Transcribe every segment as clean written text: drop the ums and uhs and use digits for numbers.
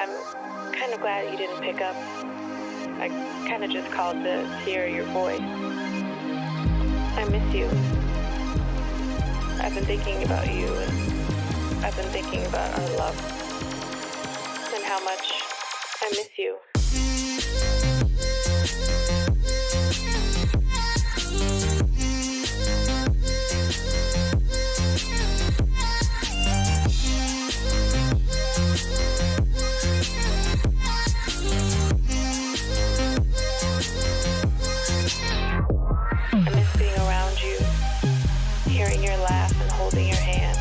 I'm kind of glad you didn't pick up. I kind of just called to hear your voice. I miss you. I've been thinking about you, and I've been thinking about our love, and how much I miss you. I miss being around you, hearing your laugh and holding your hand.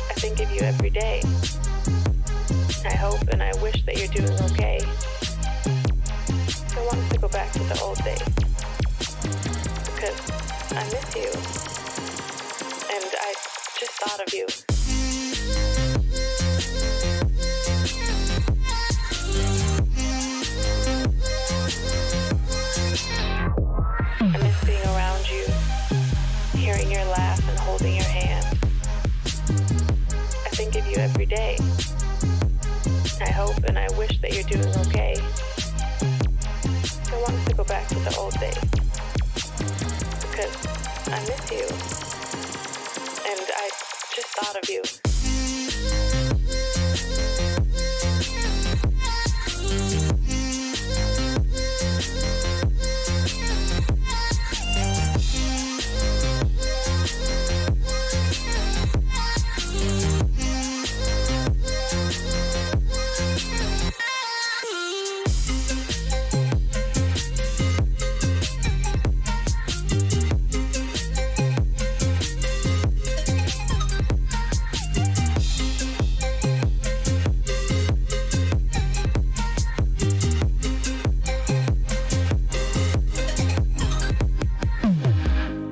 I think of you every day. I hope and I wish that you're doing okay. I want us to go back to the old days, because I miss you, and I just thought of you. I miss being around you, hearing your laugh and holding your hand. I think of you every day. I hope and I wish that you're doing okay. I want us to go back to the old days, because I miss you, and I just thought of you.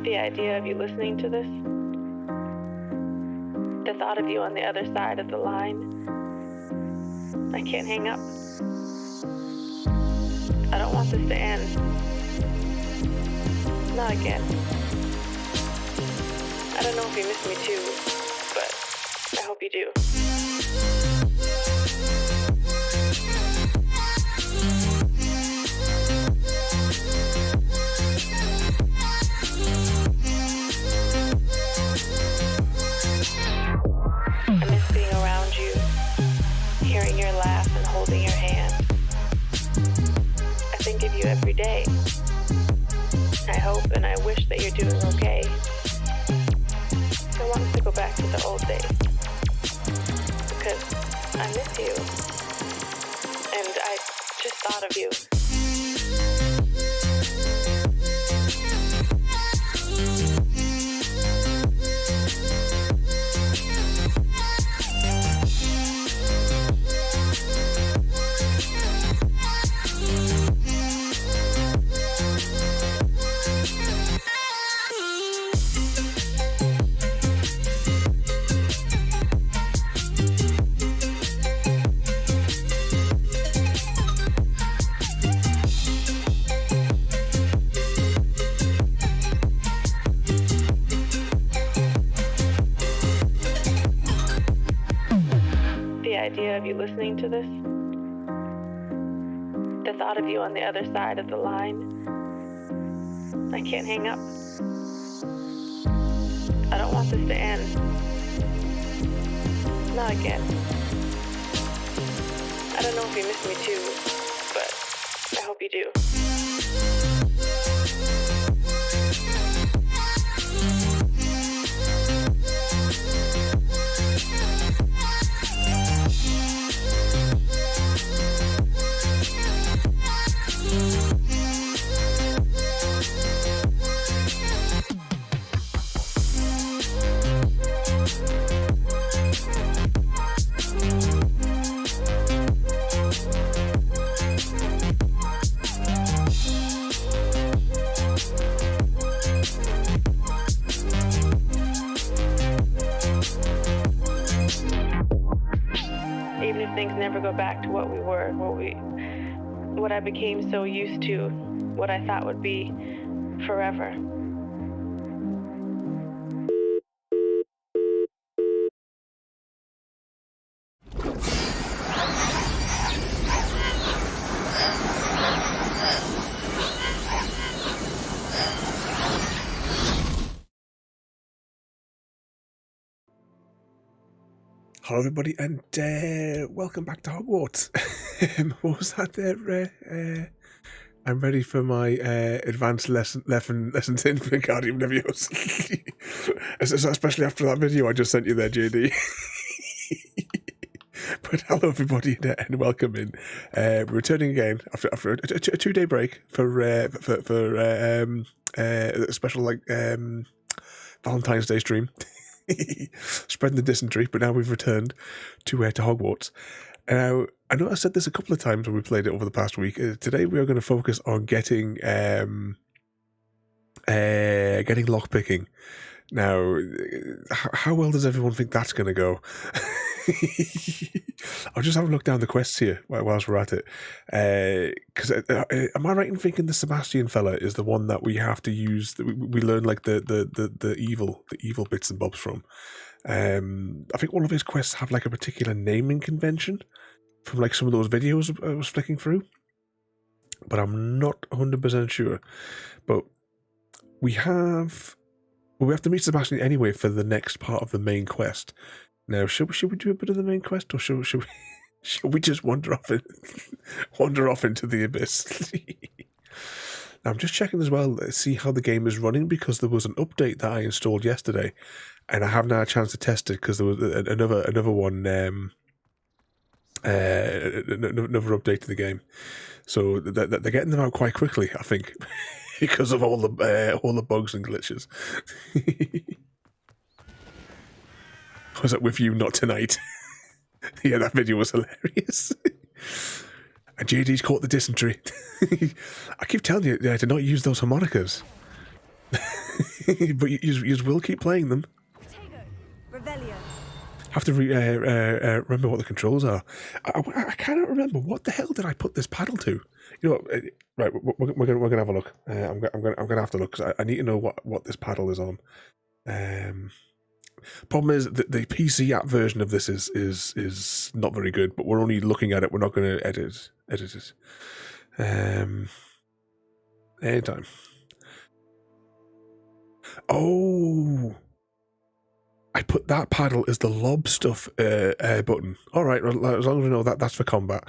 The idea of you listening to this, the thought of you on the other side of the line, I can't hang up. I don't want this to end. Not again. I don't know if you miss me too, but I hope you do. I miss being around you, hearing your laugh and holding your hand. I think of you every day. I hope and I wish that you're doing okay. I want us to go back to the old days, because I miss you, and I just thought of you. The idea of you listening to this, the thought of you on the other side of the line, I can't hang up. I don't want this to end. Not again. I don't know if you miss me too, but I hope you do. Even if things never go back to what we were, what I became so used to, what I thought would be forever. Hello everybody and welcome back to Hogwarts. What was that there? I'm ready for my advanced lessons in for Guardian Leviosa. Especially after that video I just sent you there, JD. But hello everybody and welcome in. We're returning again after a 2-day break for a special Valentine's Day stream. Spreading the dysentery, but now we've returned to Hogwarts. Now, I know I said this a couple of times when we played it over the past week. Today we are going to focus on getting lockpicking. Now, how well does everyone think that's going to go? I'll just have a look down the quests here whilst we're at it. Because am I right in thinking the Sebastian fella is the one that we have to use? That we learn like the evil bits and bobs from. I think all of his quests have like a particular naming convention from like some of those videos I was flicking through, but I'm not 100% sure. But we have to meet Sebastian anyway for the next part of the main quest. Now, should we do a bit of the main quest, or should we just wander off into the abyss? Now, I'm just checking as well to see how the game is running, because there was an update that I installed yesterday, and I haven't had a chance to test it because there was another one, another update to the game. So they're getting them out quite quickly, I think, because of all the bugs and glitches. Was it with you, not tonight? Yeah, that video was hilarious. And JD's caught the dysentery. I keep telling you to not use those harmonicas. But you will keep playing them. Have to remember what the controls are. I cannot remember. What the hell did I put this paddle to? You know, right, we're gonna have a look. I'm gonna have to look, because I need to know what this paddle is on. Problem is that the PC app version of this is not very good, but we're only looking at it. We're not going to edit it. Anytime. Oh, I put that paddle as the lob stuff button. All right, as long as we know that's for combat.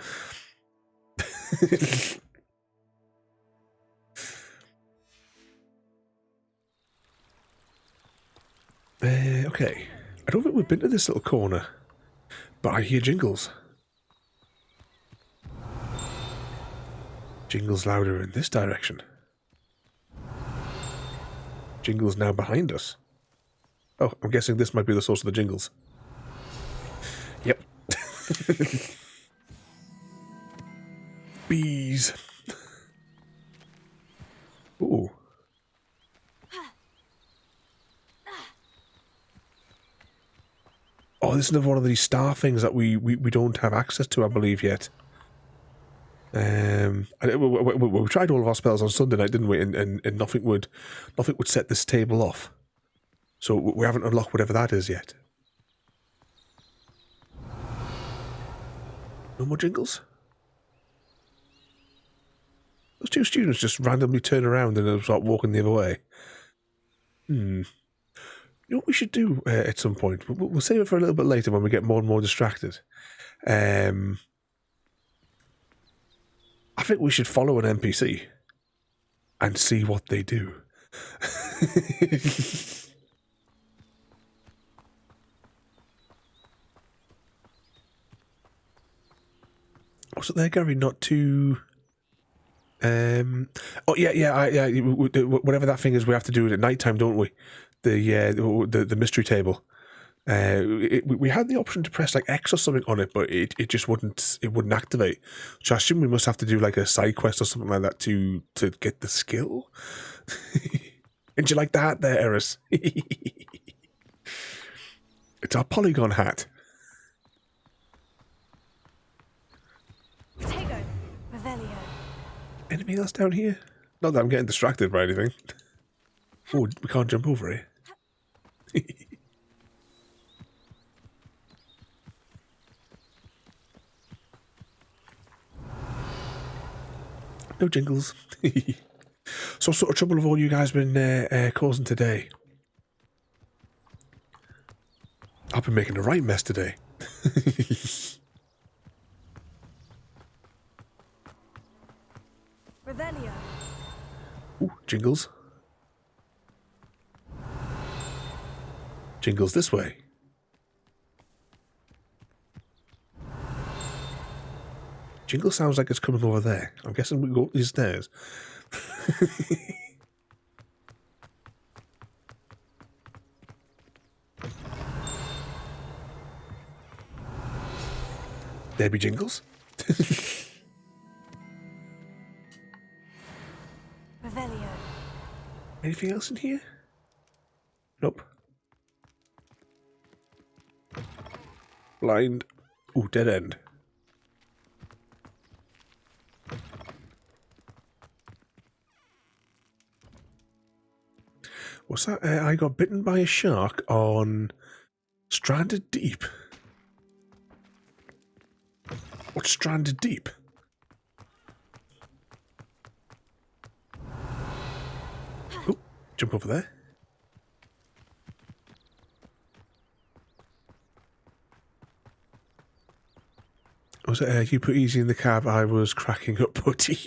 Okay, I don't think we've been to this little corner, but I hear jingles. Jingles louder in this direction. Jingles now behind us. Oh, I'm guessing this might be the source of the jingles. Yep. Bees. Ooh. Oh, this is another one of these star things that we don't have access to, I believe, yet. We tried all of our spells on Sunday night, didn't we? And nothing would set this table off. So we haven't unlocked whatever that is yet. No more jingles? Those two students just randomly turn around and start walking the other way. You know what we should do at some point? We'll save it for a little bit later when we get more and more distracted. I think we should follow an NPC and see what they do. Also there, Gary, not too... Oh, yeah. Whatever that thing is, we have to do it at night time, don't we? The mystery table. We had the option to press like X or something on it, but it just wouldn't activate. So I assume we must have to do like a side quest or something like that to get the skill. Didn't you like that there, Eris? It's our polygon hat. Anything else down here? Not that I'm getting distracted by anything. Oh, we can't jump over it. No jingles. So what sort of trouble have all you guys been causing today? I've been making a right mess today. Revelio. Ooh, jingles. Jingles this way. Jingle sounds like it's coming over there. I'm guessing we go up these stairs. There be jingles. Revelio. Anything else in here? Nope. Blind. Ooh, dead end. What's that? I got bitten by a shark on Stranded Deep. What's Stranded Deep? Oh, jump over there. Was it you put easy in the cab? I was cracking up, putty.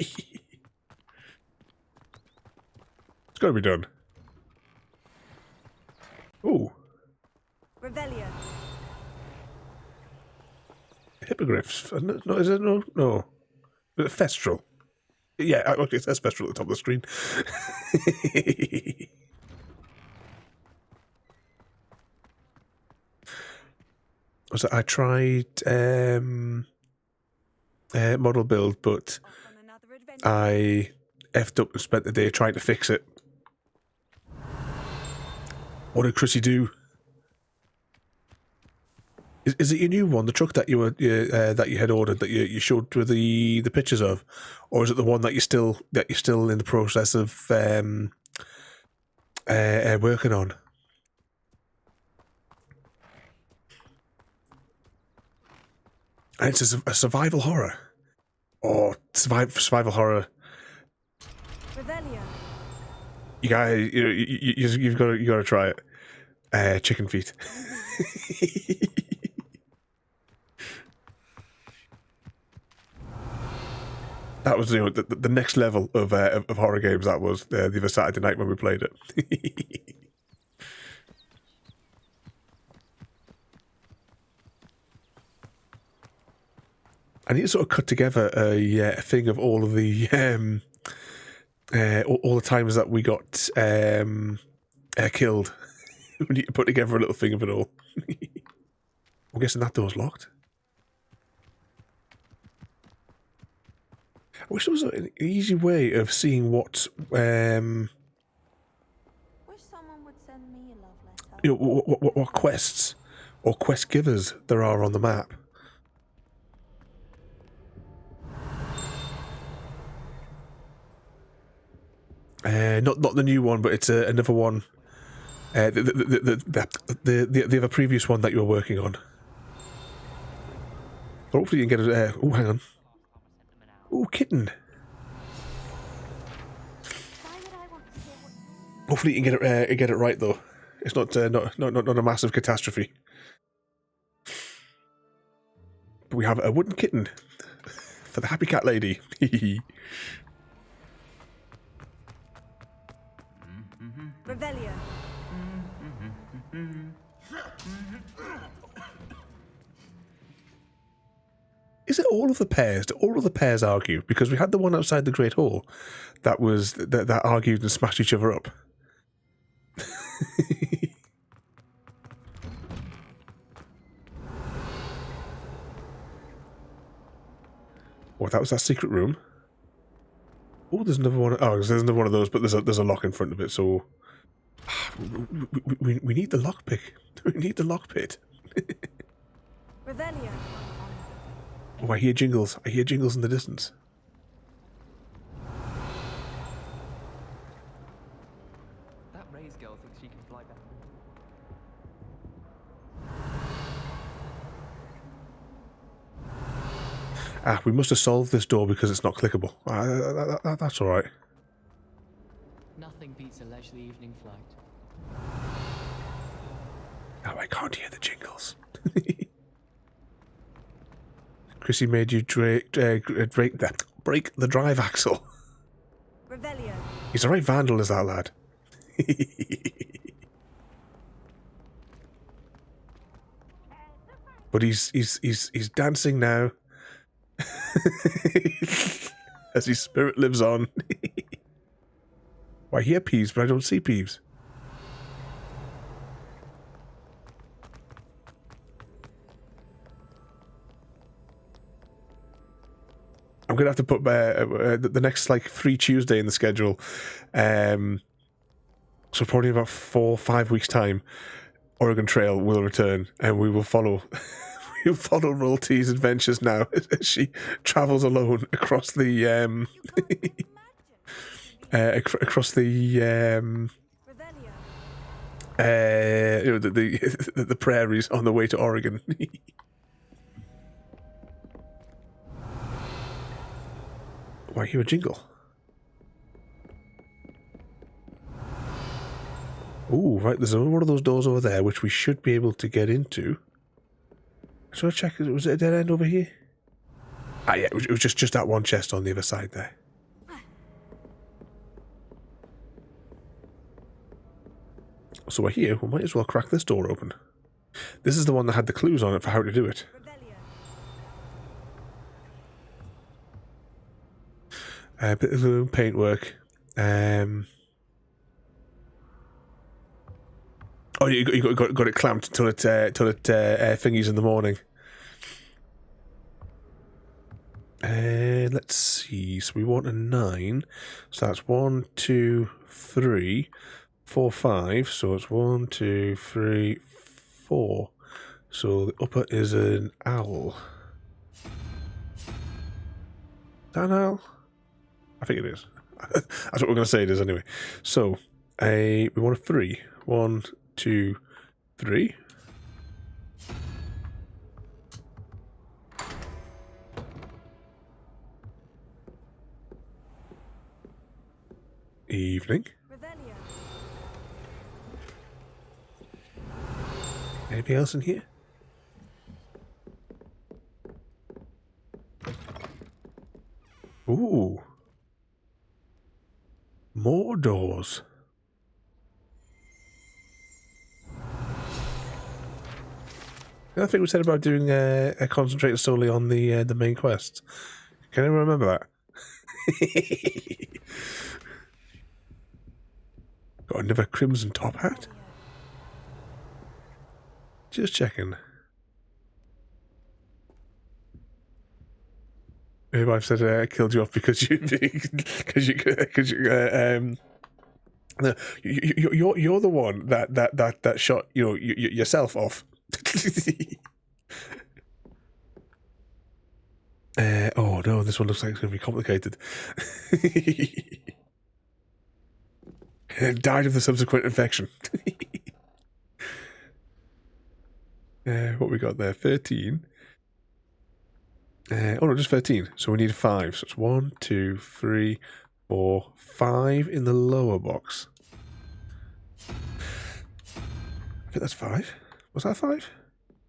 It's got to be done. Ooh. Revelio. Hippogriffs. No, is it? No. No. Festral. Yeah, okay, it says Festral at the top of the screen. So I tried model build, but I effed up and spent the day trying to fix it. What did Chrissy do? Is it your new one, the truck that you were that you had ordered that you showed with the pictures of, or is it the one that you're still in the process of working on? And it's a survival horror, or survival horror. Revelio. You guys, you've got to try it. Chicken feet. That was the next level of horror games. That was the other Saturday night when we played it. I need to sort of cut together a thing of all of the all the times that we got killed. We need to put together a little thing of it all. I'm guessing that door's locked. I wish there was an easy way of seeing what Wish someone would send me a love letter. what quests or quest givers there are on the map. Not the new one, but it's another one. The other previous one that you were working on. Hopefully you can get it. Oh, hang on. Oh, kitten. Hopefully you can get it right though. It's not a massive catastrophe. But we have a wooden kitten for the happy cat lady. Revelio. Is it all of the pairs? Do all of the pairs argue? Because we had the one outside the Great Hall that was that argued and smashed each other up. Oh, that was that secret room. Oh, there's another one. Oh, there's another one of those, but there's a lock in front of it. So we need the lockpick. We need the lockpit. Revelio. Oh, I hear jingles. I hear jingles in the distance. That Ray's girl thinks she can fly back. We must have solved this door because it's not clickable. That's all right. Nothing beats a leisurely evening flight. Now I can't hear the jingles. Chrissy made you break the drive axle. Revelio. He's a right vandal, is that lad? But he's dancing now. As his spirit lives on. Well, I hear Peeves, but I don't see Peeves. I'm gonna have to put the next like free Tuesday in the schedule. So probably about 4 or 5 weeks time, Oregon Trail will return, and we will follow. We'll follow Royalty's adventures now as she travels alone across the across the Revelio. you know, the prairies on the way to Oregon. Why, hear a jingle? Ooh, right, there's one of those doors over there which we should be able to get into. So I check, was it a dead end over here? Ah, yeah, it was just that one chest on the other side there. So we're here, we might as well crack this door open. This is the one that had the clues on it for how to do it. Revelio. A bit of loom, paintwork. Oh, you got it clamped until it thingies in the morning. Let's see. So we want a 9. So that's 1, 2, 3, 4, 5. So it's 1, 2, 3, 4. So the upper is an owl. Is that an owl? I think it is. That's what we're going to say it is anyway. So we want a 3. 1, 2, 3. Evening. Revelio. Anything else in here? Ooh. More doors. I think we said about doing a concentrate solely on the main quests. Can anyone remember that? Got another crimson top hat. Just checking. Maybe I've said I killed you off because you're the one that shot yourself off. Oh no, this one looks like it's going to be complicated. Died of the subsequent infection. What we got there? 13. Oh no, just 13. So we need a 5. So it's 1, 2, 3, 4, 5 in the lower box. I think that's 5. Was that 5?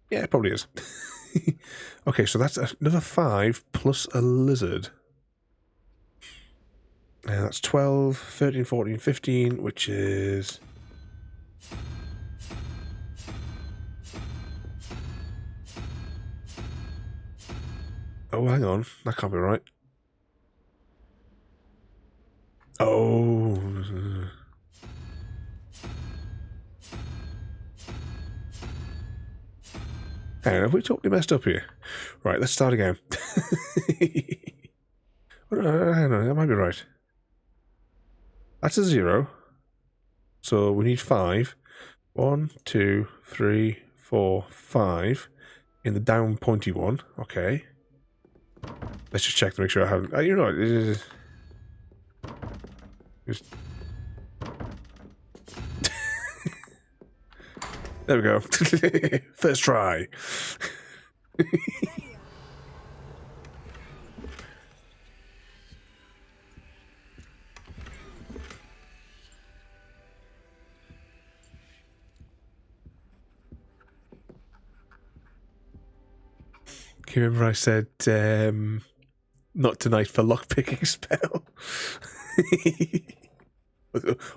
Yeah, it probably is. Okay, so that's another 5 plus a lizard. That's 12, 13, 14, 15, which is... Oh, hang on. That can't be right. Oh. Hang on, have we totally messed up here? Right, let's start again. Hang on, that might be right. That's a 0. So we need 5. 1, 2, 3, 4, 5 in the down pointy one. Okay. Let's just check to make sure I haven't. You know, it is. Just. There we go. First try. you remember I said not tonight for lockpicking spell?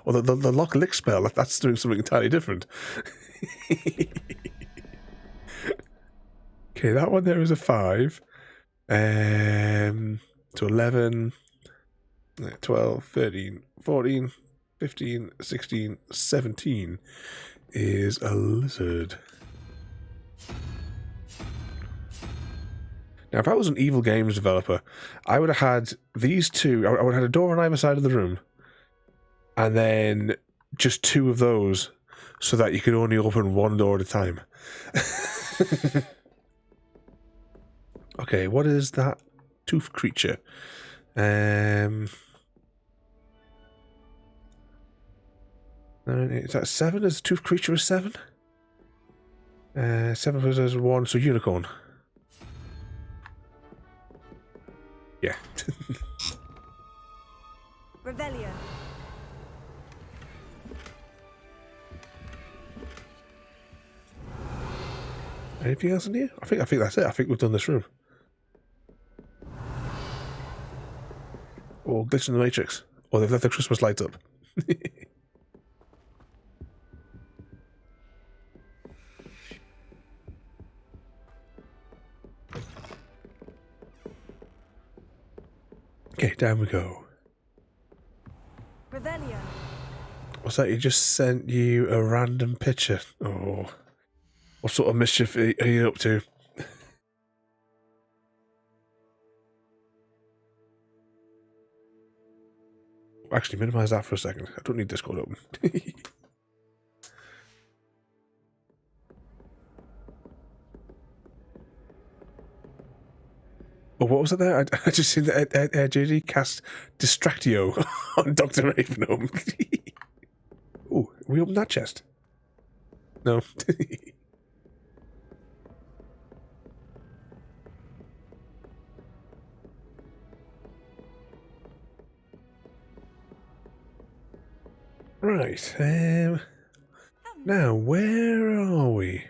Or the lock lick spell, that's doing something entirely different. Okay, that one there is a 5. So 11, 12, 13, 14, 15, 16, 17 is a lizard. Now, if I was an evil games developer, I would have had these two. I would have had a door on either side of the room, and then just 2 of those, so that you could only open one door at a time. Okay, what is that tooth creature? Is that 7? Is the tooth creature a 7? 7 versus 1, so unicorn. Yeah. Revelio. Anything else in here? I think that's it. I think we've done this room. Or glitch in the Matrix. Or they've left the Christmas lights up. Okay, down we go. Revelio. What's that? He just sent you a random picture. Oh. What sort of mischief are you up to? Actually, minimize that for a second. I don't need Discord open. Oh, what was it there? I just seen that JD cast Distractio on Dr. Ravenholm. Oh, we opened that chest? No. Right. Now, where are we?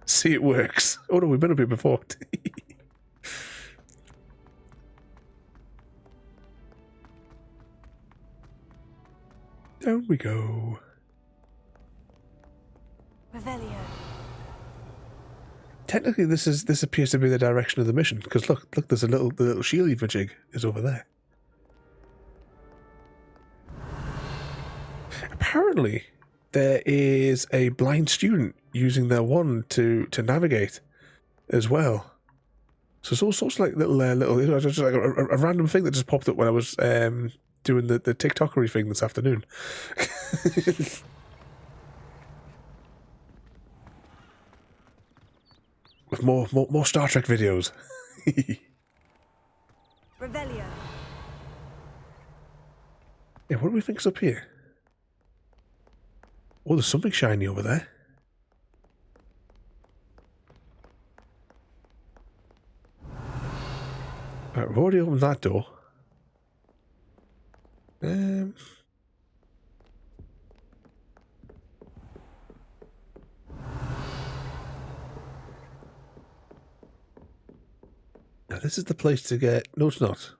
See, it works. Oh no, we've been up here before. Down we go. Revelio. Technically, this appears to be the direction of the mission because look, there's the little shield jig is over there. Apparently, there is a blind student using their wand to navigate as well. So it's all sorts of like little, just like a random thing that just popped up when I was doing the TikTokery thing this afternoon. With more Star Trek videos. Revelio. Yeah, what do we think's up here? Oh, there's something shiny over there. Right, we've already opened that door. Now this is the place to get... No, it's not.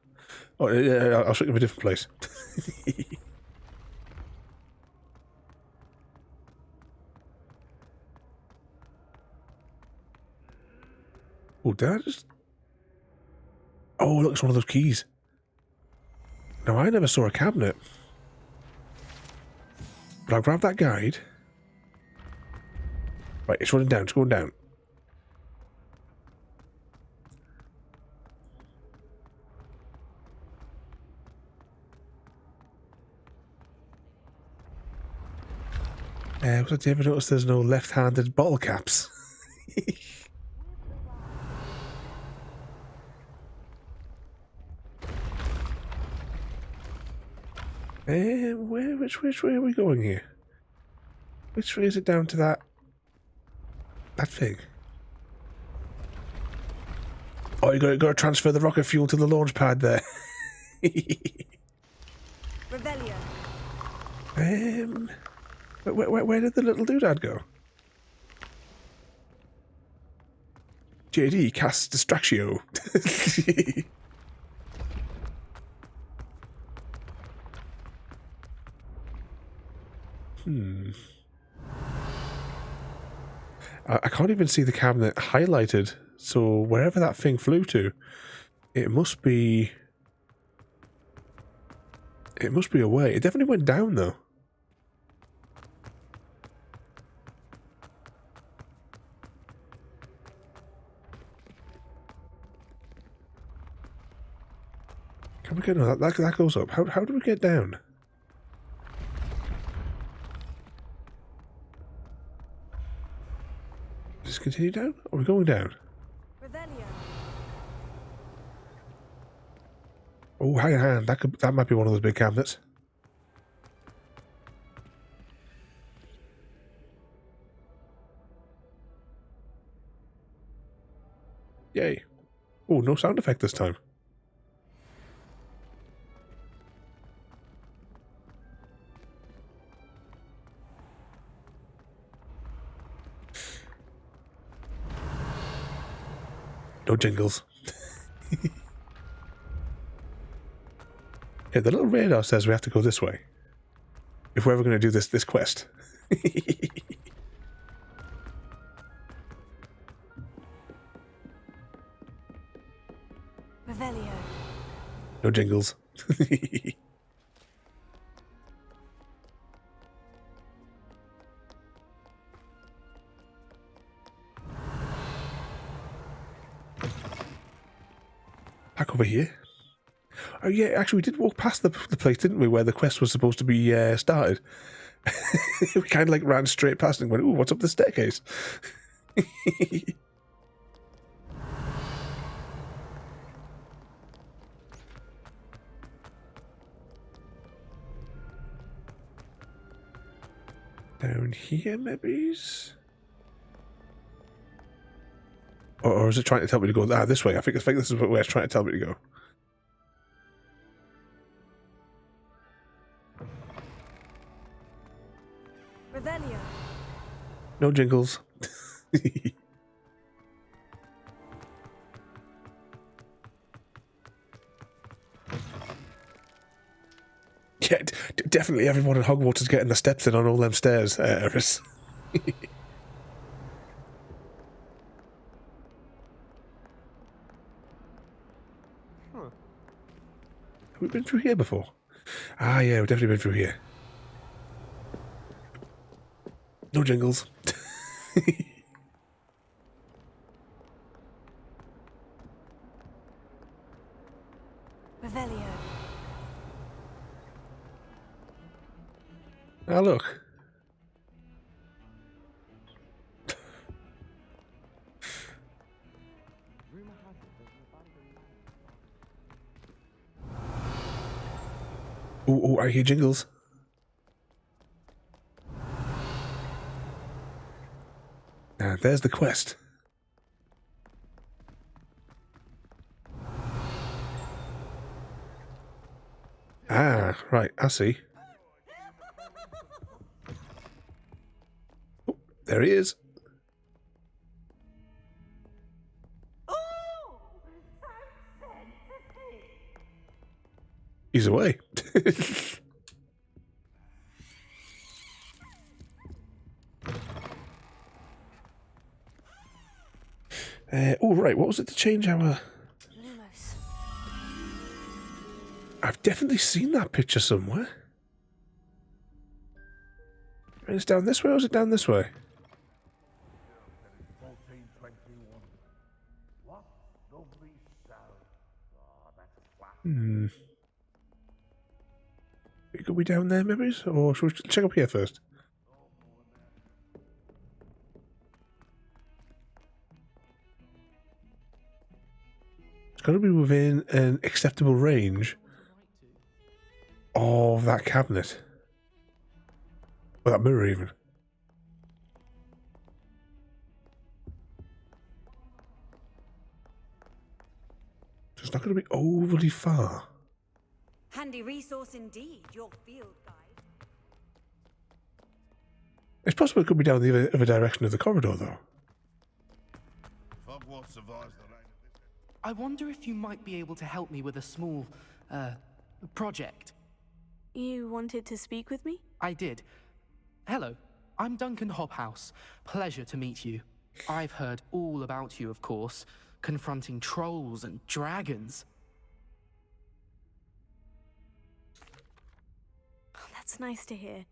Oh, yeah, I'll show you a different place. Oh, did I just... Oh, look, it's one of those keys. Now, I never saw a cabinet. But I'll grab that guide. Right, it's running down. It's going down. Have you ever noticed there's no left-handed bottle caps? Which way are we going here? Which way is it down to that thing? Oh, you got to transfer the rocket fuel to the launch pad there. Revelio. Where did the little doodad go? JD casts Distractio. I can't even see the cabinet highlighted, so wherever that thing flew to, it must be... It must be away. It definitely went down, though. Can we get... No, that goes up. How do we get down? Does this continue down? Are we going down? Revelio. Oh, hang on. That might be one of those big cabinets. Yay. Oh, no sound effect this time. No jingles. Yeah, the little radar says we have to go this way. If we're ever going to do this quest. Revelio. No jingles. Back over here. Oh yeah, actually we did walk past the place, didn't we, where the quest was supposed to be started. We kind of like ran straight past and went, ooh, what's up the staircase? Down here, maybe? Or is it trying to tell me to go this way? I think this is where it's trying to tell me to go. Revelio. No jingles. Yeah, definitely everyone in Hogwarts is getting the steps in on all them stairs, Eris. Have we been through here before? Ah, yeah, we've definitely been through here. No jingles. Revelio. Ah, look. Oh, I hear jingles. Ah, there's the quest. Ah, right, I see. Oh, there he is. He's away. Oh, right, what was it to change our... Lumos. I've definitely seen that picture somewhere. It's down this way, or is it down this way? Could we down there, maybe? Or should we check up here first? It's got to be within an acceptable range of that cabinet. Or that mirror, even. So it's not going to be overly far. Handy resource indeed, your field guide. It's possible it could be down the other direction of the corridor, though. Hogwarts survives the rain. I wonder if you might be able to help me with a small, project. You wanted to speak with me? I did. Hello, I'm Duncan Hobhouse. Pleasure to meet you. I've heard all about you, of course, confronting trolls and dragons. Oh, that's nice to hear.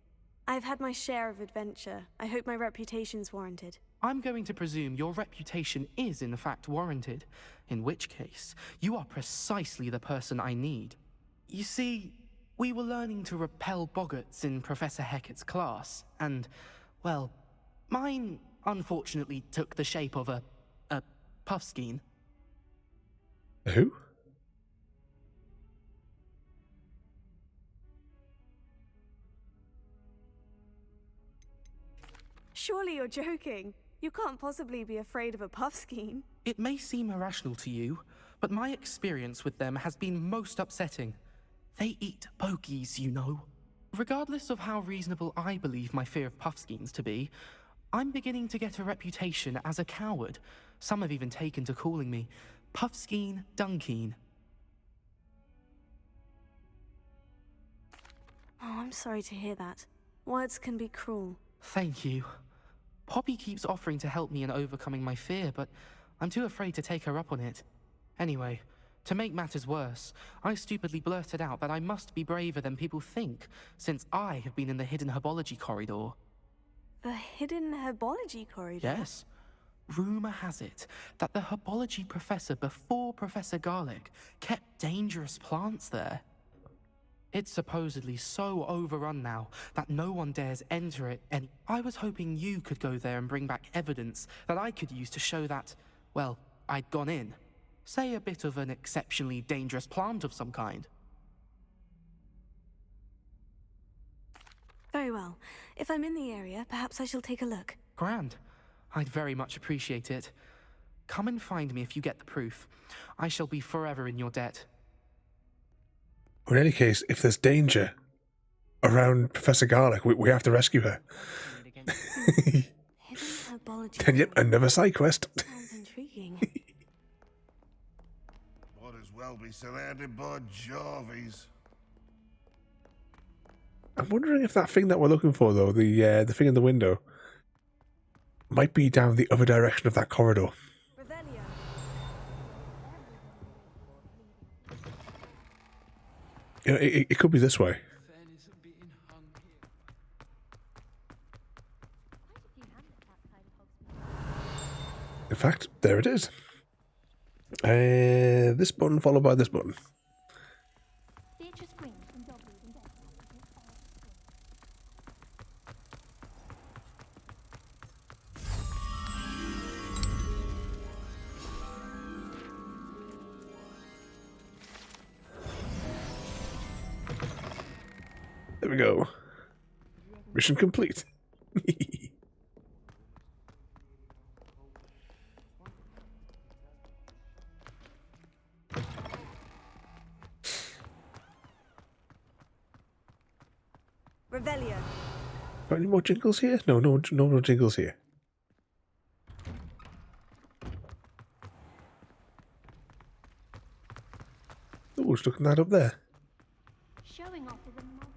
I've had my share of adventure. I hope my reputation's warranted. I'm going to presume your reputation is in fact warranted, in which case, you are precisely the person I need. You see, we were learning to repel boggarts in Professor Hecat's class, and, well, mine unfortunately took the shape of a puffskein. Who? Surely you're joking. You can't possibly be afraid of a puffskein. It may seem irrational to you, but my experience with them has been most upsetting. They eat bogies, you know. Regardless of how reasonable I believe my fear of puffskeins to be, I'm beginning to get a reputation as a coward. Some have even taken to calling me Puffskein Dunkeen. Oh, I'm sorry to hear that. Words can be cruel. Thank you. Poppy keeps offering to help me in overcoming my fear, but I'm too afraid to take her up on it. Anyway, to make matters worse, I stupidly blurted out that I must be braver than people think, since I have been in the hidden herbology corridor. The hidden herbology corridor? Yes. Rumor has it that the herbology professor before Professor Garlic kept dangerous plants there. It's supposedly so overrun now that no one dares enter it, and I was hoping you could go there and bring back evidence that I could use to show that, well, I'd gone in. Say a bit of an exceptionally dangerous plant of some kind. Very well. If I'm in the area, perhaps I shall take a look. Grand. I'd very much appreciate it. Come and find me if you get the proof. I shall be forever in your debt. In any case, if there's danger around Professor Garlic, we have to rescue her. Hidden herbology. And yep, another side quest. Sounds intriguing. Might as well be surrounded by Jarvies. I'm wondering if that thing that we're looking for, though, the thing in the window, might be down the other direction of that corridor. Revelio. You know, it could be this way. In fact, there it is. This button followed by this button. There we go. Mission complete. Revelio. Got any more jingles here? No more jingles here. Oh, just looking that up there. Showing off with a muggle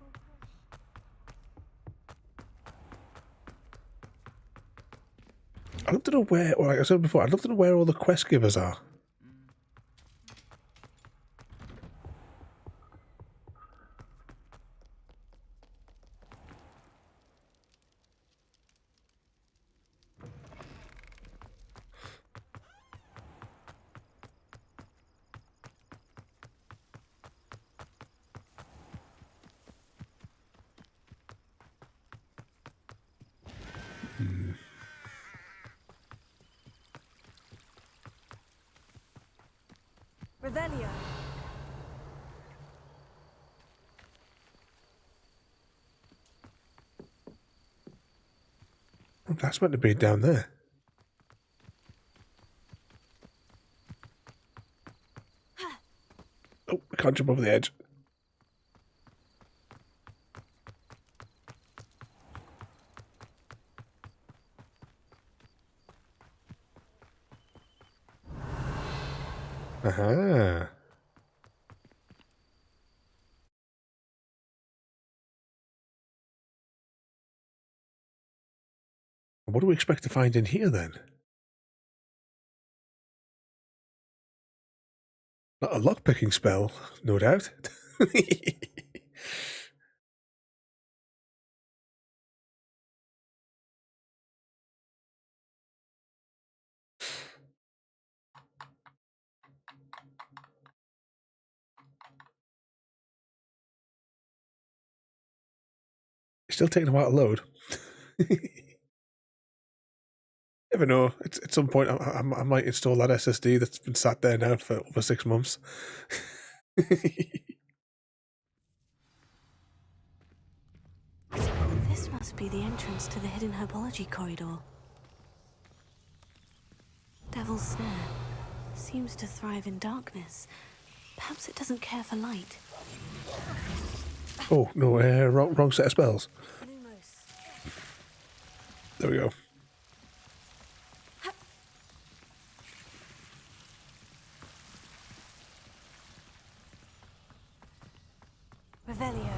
I'd love to know where, or like I said before, I'd love to know where all the quest givers are. Revelio. Oh, that's meant to be down there. Oh, I can't jump over the edge. Aha. What do we expect to find in here then? Not a lock-picking spell, no doubt. Still taking a while to load. Never know. At some point, I might install that SSD that's been sat there now for over 6 months. This must be the entrance to the hidden herbology corridor. Devil's Snare seems to thrive in darkness. Perhaps it doesn't care for light. Oh, no, wrong set of spells. Lumos. There we go. Revelio.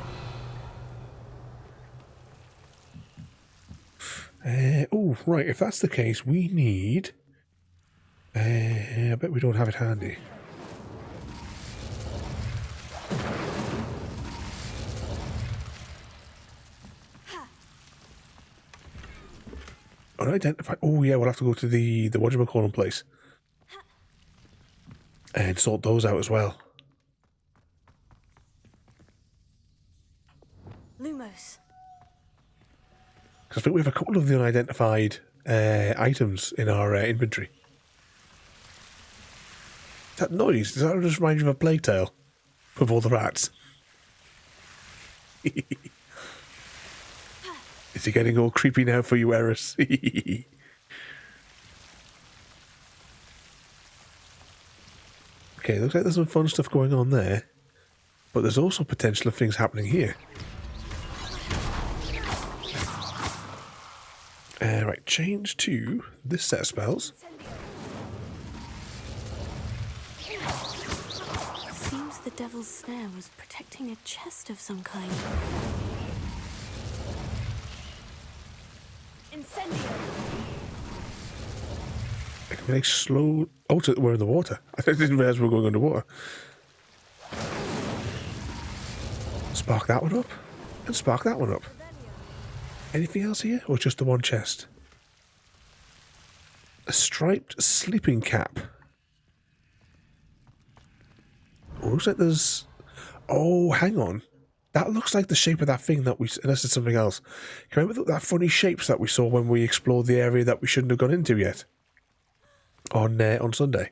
Oh, right, if that's the case, we need... I bet we don't have it handy. Unidentified... Oh, yeah, we'll have to go to the whatchamacallit place. And sort those out as well. Lumos. Because I think we have a couple of the unidentified items in our inventory. That noise, does that just remind you of a plague tale? With all the rats? Is it getting all creepy now for you, Eris? Okay, looks like there's some fun stuff going on there. But there's also potential of things happening here. Right, change to this set of spells. Seems the Devil's Snare was protecting a chest of some kind. Incendio. It can be like slow... Oh, we're in the water. I didn't realize we were going underwater. Spark that one up. And spark that one up. Anything else here? Or just the one chest? A striped sleeping cap. Oh, looks like there's... Oh, hang on. That looks like the shape of that thing that we... Unless it's something else. Can you remember that funny shapes that we saw when we explored the area that we shouldn't have gone into yet? On Sunday.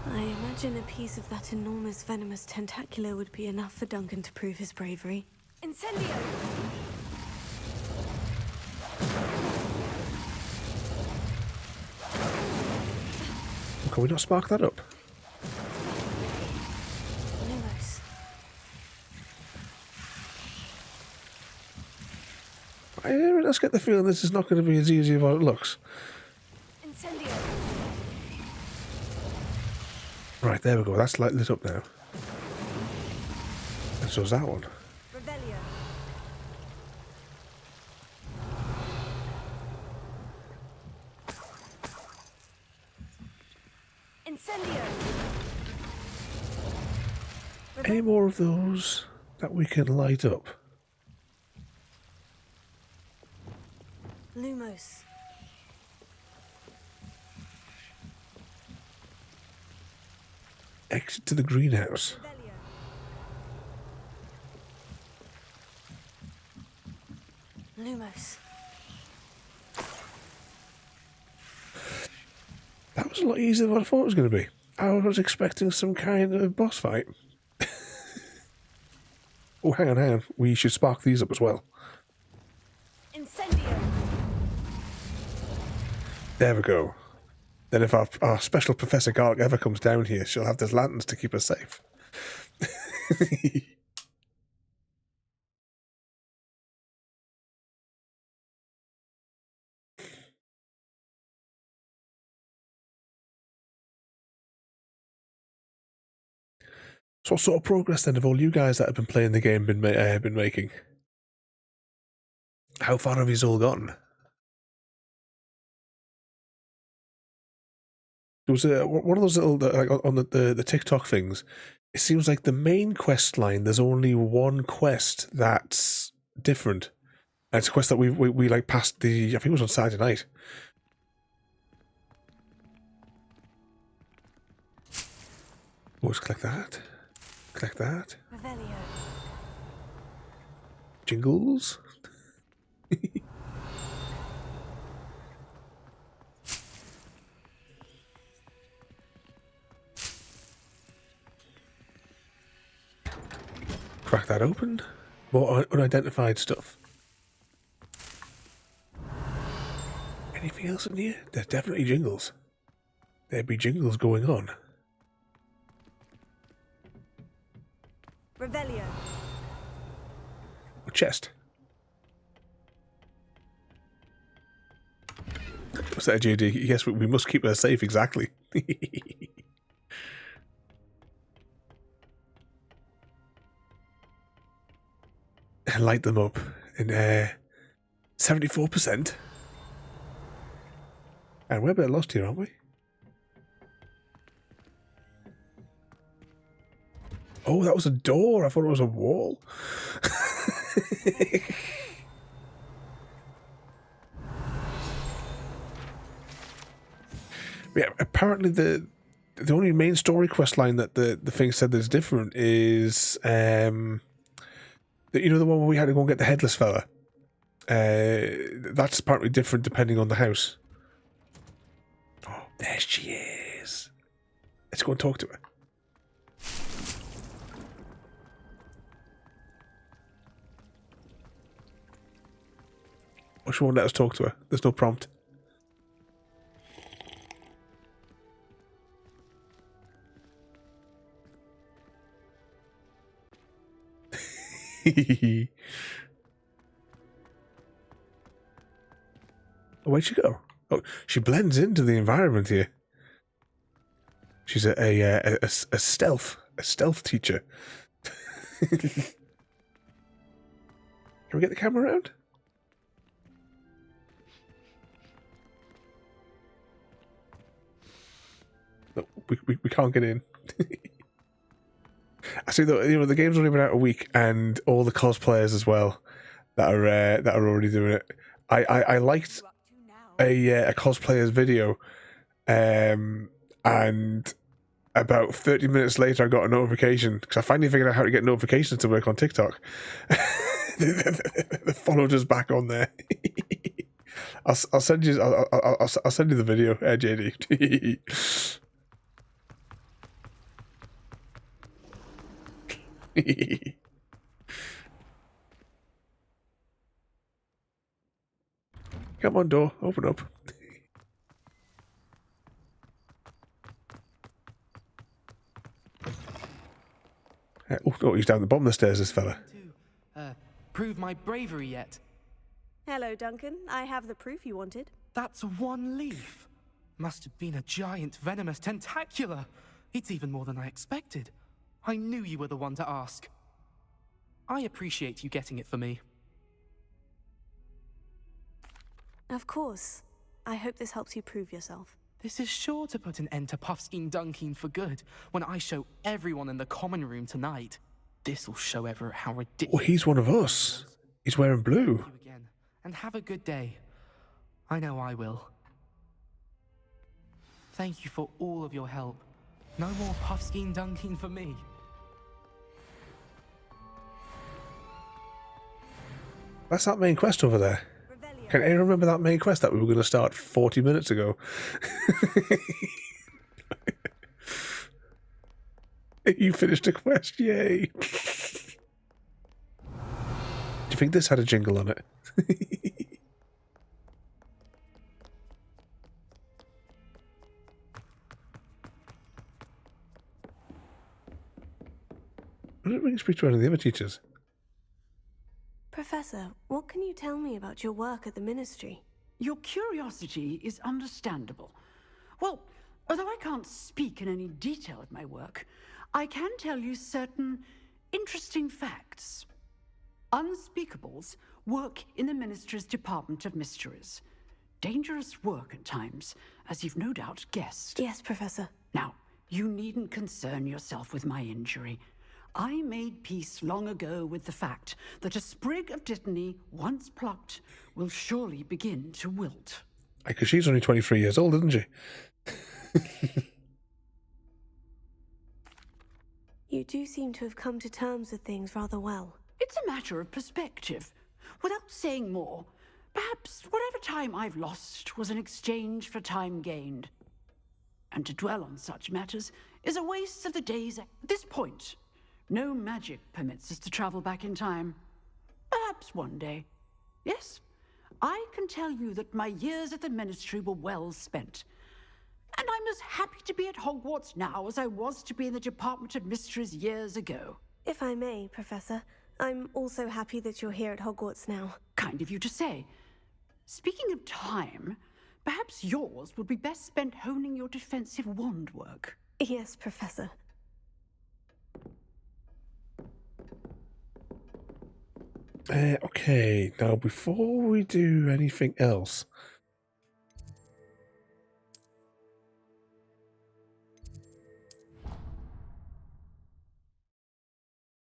I imagine a piece of that enormous venomous tentacula would be enough for Duncan to prove his bravery. Incendio! Can we not spark that up? Lumos. I just get the feeling this is not going to be as easy as it looks. Incendio! Right, there we go. That's like lit up now. And so's that one. Revelio. Incendio! Any more of those that we can light up? Lumos. Exit to the greenhouse. Lumos. That was a lot easier than what I thought it was going to be. I was expecting some kind of boss fight. Oh, hang on. We should spark these up as well. Incendio. There we go. Then if our special Professor Garlic ever comes down here, she'll have those lanterns to keep us safe. So what sort of progress then have all you guys that have been playing the game been making? How far have you all gotten? There was one of those little, like on the TikTok things, it seems like the main quest line, there's only one quest that's different. And it's a quest that we like passed I think it was on Saturday night. Always click that. Click that. Revelio. Jingles. Crack that open. More unidentified stuff. Anything else in here? There's definitely jingles. There'd be jingles going on. Revelio. A chest. What's that, JD? Yes, we must keep her safe, exactly. Light them up. And 74%. And we're a bit lost here, aren't we? Oh, that was a door. I thought it was a wall. Yeah, apparently the only main story quest line that the thing said that's different is the one where we had to go and get the headless fella. That's apparently different depending on the house. Oh, there she is. Let's go and talk to her. Oh, she won't let us talk to her. There's no prompt. Oh, where'd she go? Oh, she blends into the environment here. She's a stealth teacher. Can we get the camera around? No, we can't get in. I see that the game's only been out a week, and all the cosplayers as well that are already doing it. I liked a cosplayer's video, and about 30 minutes later I got a notification because I finally figured out how to get notifications to work on TikTok. They followed us back on there. I'll send you I'll send you the video, JD. Come on, door, open up. Oh, he's down the bottom of the stairs, this fella. To prove my bravery yet? Hello, Duncan. I have the proof you wanted. That's one leaf. Must have been a giant venomous tentacula. It's even more than I expected. I knew you were the one to ask. I appreciate you getting it for me. Of course. I hope this helps you prove yourself. This is sure to put an end to Puffskein Dunkin for good when I show everyone in the common room tonight. This'll show Everett how ridiculous. Oh, he's one of us. He's wearing blue. Thank you again, and have a good day. I know I will. Thank you for all of your help. No more Puffskein Dunkin for me. That's that main quest over there. Can anyone remember that main quest that we were going to start 40 minutes ago? You finished a quest, yay! Do you think this had a jingle on it? I don't really speak to any of the other teachers. Professor, what can you tell me about your work at the Ministry? Your curiosity is understandable. Well, although I can't speak in any detail of my work, I can tell you certain interesting facts. Unspeakables work in the Ministry's Department of Mysteries. Dangerous work at times, as you've no doubt guessed. Yes, Professor. Now, you needn't concern yourself with my injury. I made peace long ago with the fact that a sprig of dittany, once plucked, will surely begin to wilt. Because she's only 23 years old, isn't she? You do seem to have come to terms with things rather well. It's a matter of perspective. Without saying more, perhaps whatever time I've lost was an exchange for time gained. And to dwell on such matters is a waste of the days. At this point, no magic permits us to travel back in time. Perhaps one day. Yes, I can tell you that my years at the Ministry were well spent. And I'm as happy to be at Hogwarts now as I was to be in the Department of Mysteries years ago. If I may, Professor, I'm also happy that you're here at Hogwarts now. Kind of you to say. Speaking of time, perhaps yours would be best spent honing your defensive wand work. Yes, Professor. Okay, now before we do anything else,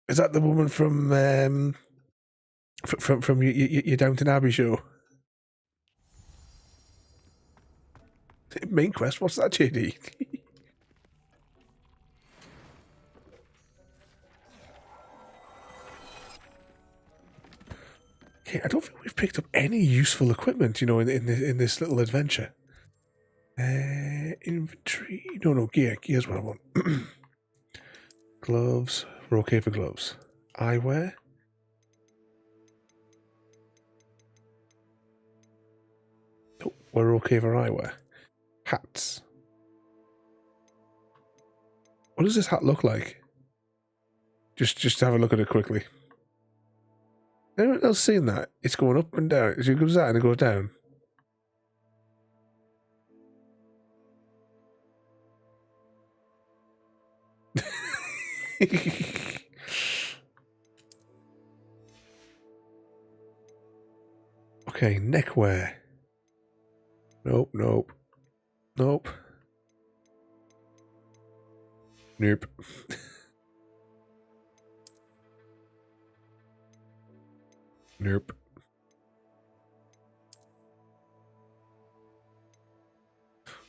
is that the woman from your Downton Abbey show? Main quest, what's that, JD? Okay, I don't think we've picked up any useful equipment, you know, in this little adventure. Inventory, no, gear. Gear's what I want. Gloves, we're okay for gloves. Eyewear. Nope, we're okay for eyewear. Hats. What does this hat look like? Just have a look at it quickly. Anyone else seen that? It's going up and down. It goes out and it goes down. Okay, neckwear. Nope. Nope. Nope. Nope.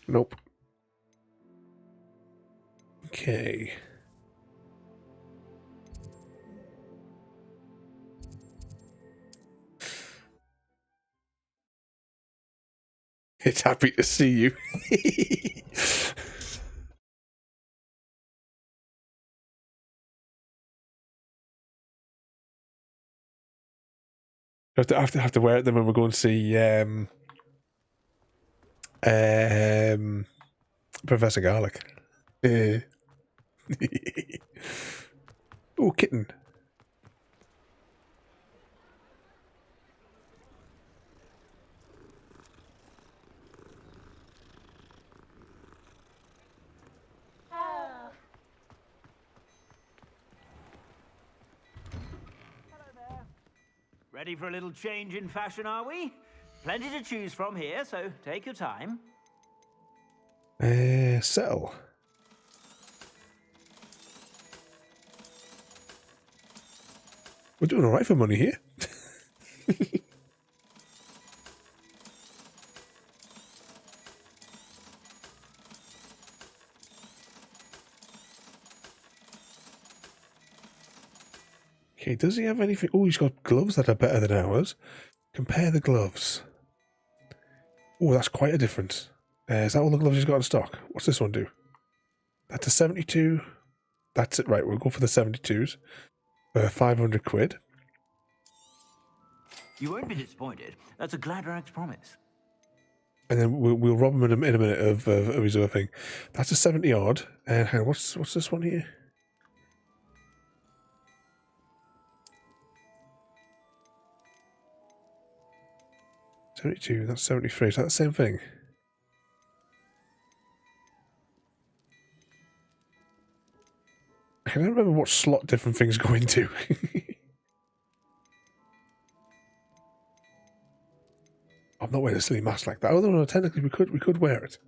Nope. Okay. It's happy to see you. I have to wear it then when we're going to see Professor Garlic. Oh, kitten. Ready for a little change in fashion, are we? Plenty to choose from here, so take your time. Sell. We're doing alright for money here. Okay, does he have anything? Oh, he's got gloves that are better than ours. Compare the gloves. Oh, that's quite a difference. Is that all the gloves he's got in stock? What's this one do? That's a 72. That's it, right. We'll go for the 72s. 500 quid. You won't be disappointed. That's a Gladrag's promise. And then we'll rob him in a minute of his other thing. That's a 70 odd. And hang on, what's this one here? $72, that's 73. Is that the same thing? can never remember what slot different things go into. I'm not wearing a silly mask like that. Although no, technically we could wear it.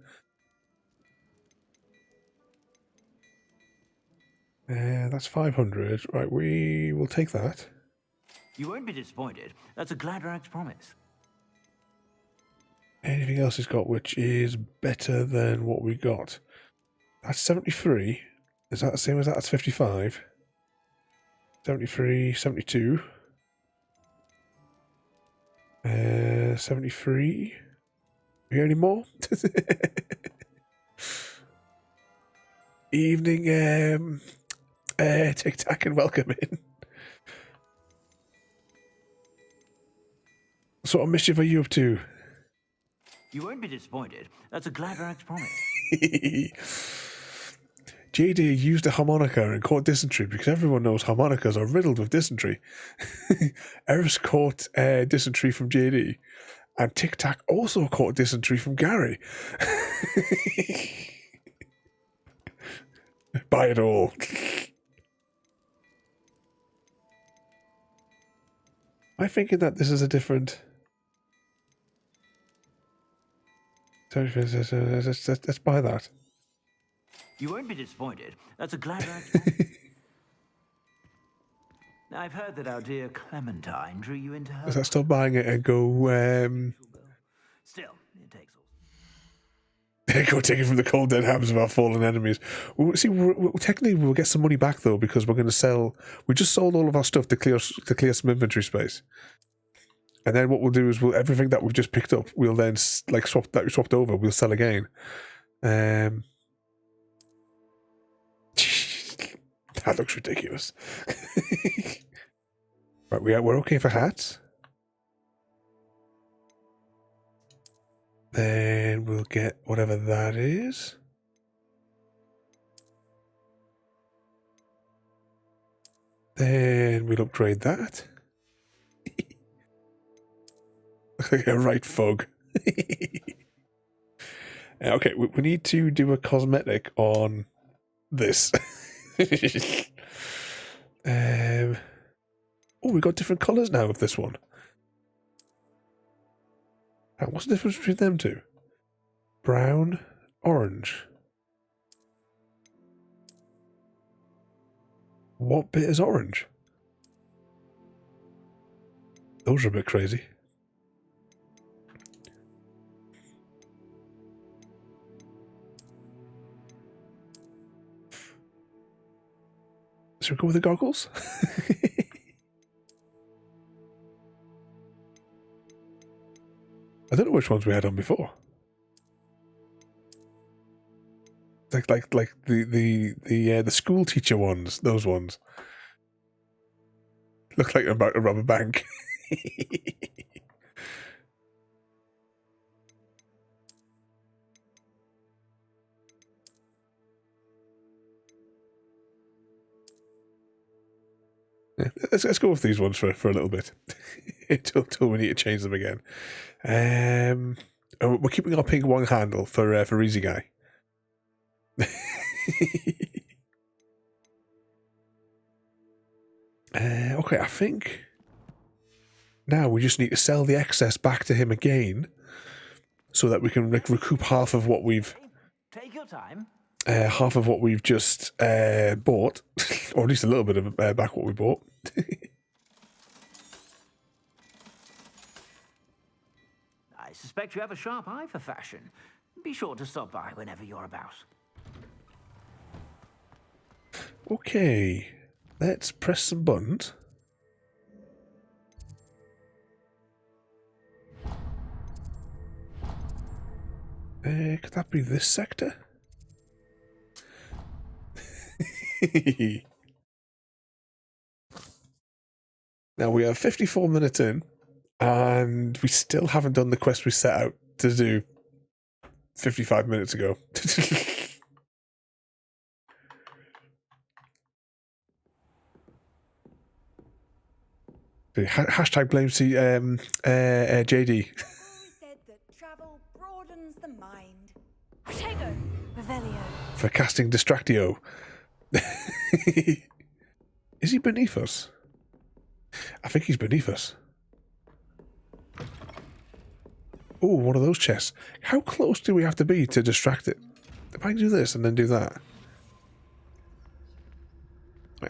That's 500. Right, we will take that. You won't be disappointed. That's a Gladrag's promise. Anything else he's got which is better than what we got? That's 73. Is that the same as that? That's 55. 73, 72. 73. You any more? Evening, Tic Tac and welcome in. What sort of mischief are you up to? You won't be disappointed. That's a Gladrag's promise. JD used a harmonica and caught dysentery because everyone knows harmonicas are riddled with dysentery. Eris caught dysentery from JD, and Tic Tac also caught dysentery from Gary. Buy it all. I'm thinking that this is a different. Let's buy that. You won't be disappointed. That's a Gladrag's promise. Now, I've heard that our dear Clementine drew you into her. Let's stop buying it and go. Still, it takes all. Go take it from the cold dead hands of our fallen enemies. See, technically we'll get some money back though because we're going to sell. We just sold all of our stuff to clear some inventory space, and then what we'll do is everything that we've just picked up, we'll then swap that we swapped over. We'll sell again. That looks ridiculous. Right, we're okay for hats. Then we'll get whatever that is. Then we'll upgrade that. Looks like a right fug. Okay, we need to do a cosmetic on this. Oh, we got different colours now with this one. What's the difference between them two? Brown, orange. What bit is orange? Those are a bit crazy. Should we go with the goggles? I don't know which ones we had on before. Like the school teacher ones, those ones. Look like I'm about to rob a bank. Yeah, let's go with these ones for a little bit until we need to change them again. We're keeping our pink one handle for Easy Guy. Okay, I think now we just need to sell the excess back to him again, so that we can recoup half of what we've. Take your time. Half of what we've just bought, or at least a little bit of back what we bought. I suspect you have a sharp eye for fashion. Be sure to stop by whenever you're about. Okay, let's press some buttons. Could that be this sector? Now we are 54 minutes in, and we still haven't done the quest we set out to do 55 minutes ago. Hashtag blame JD. Said that travel broadens the mind. Protego, Revelio. For casting Distractio. Is he beneath us? I think he's beneath us. Oh, one of those chests. How close do we have to be to distract it? If I do this and then do that.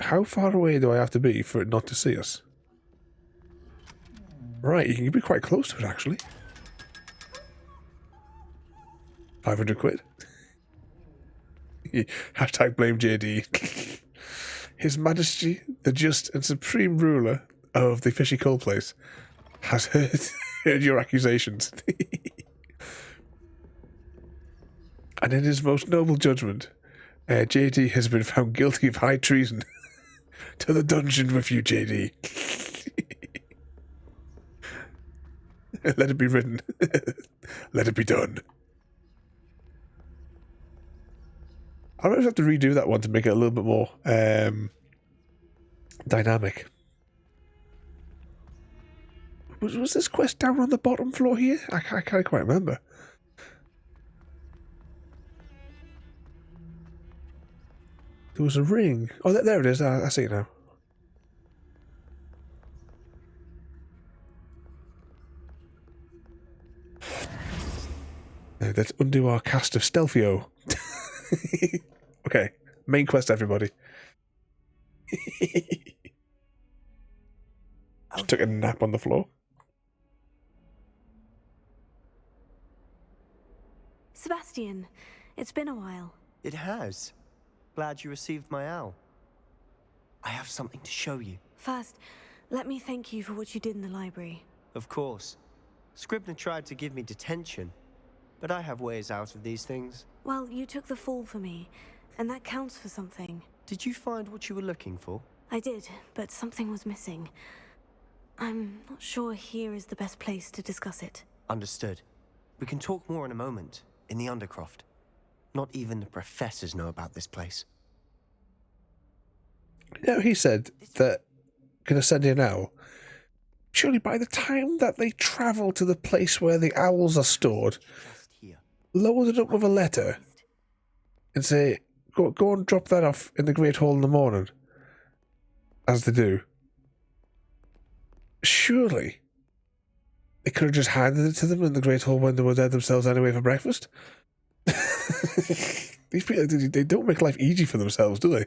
How far away do I have to be for it not to see us? Right, you can be quite close to it, actually. 500 quid. Hashtag blame JD. His Majesty, the just and supreme ruler of the fishy coal place, has heard your accusations. And in his most noble judgment, JD has been found guilty of high treason. To the dungeon with you, JD. Let it be written. Let it be done. I might have to redo that one to make it a little bit more dynamic. Was this quest down on the bottom floor here? I can't quite remember. There was a ring. Oh, there it is. I see it now. Let's undo our cast of Stealthio. Okay, main quest, everybody. Just took a nap on the floor. Sebastian, it's been a while. It has. Glad you received my owl. I have something to show you. First, let me thank you for what you did in the library. Of course. Scribner tried to give me detention, but I have ways out of these things. Well, you took the fall for me, and that counts for something. Did you find what you were looking for? I did, but something was missing. I'm not sure here is the best place to discuss it. Understood. We can talk more in a moment, in the Undercroft. Not even the professors know about this place. You know, he said that gonna send you an owl. Surely by the time that they travel to the place where the owls are stored, load it up with a letter and say, go and drop that off in the Great Hall in the morning. As they do. Surely they could have just handed it to them in the Great Hall when they were there themselves anyway for breakfast. These people, they don't make life easy for themselves, do they?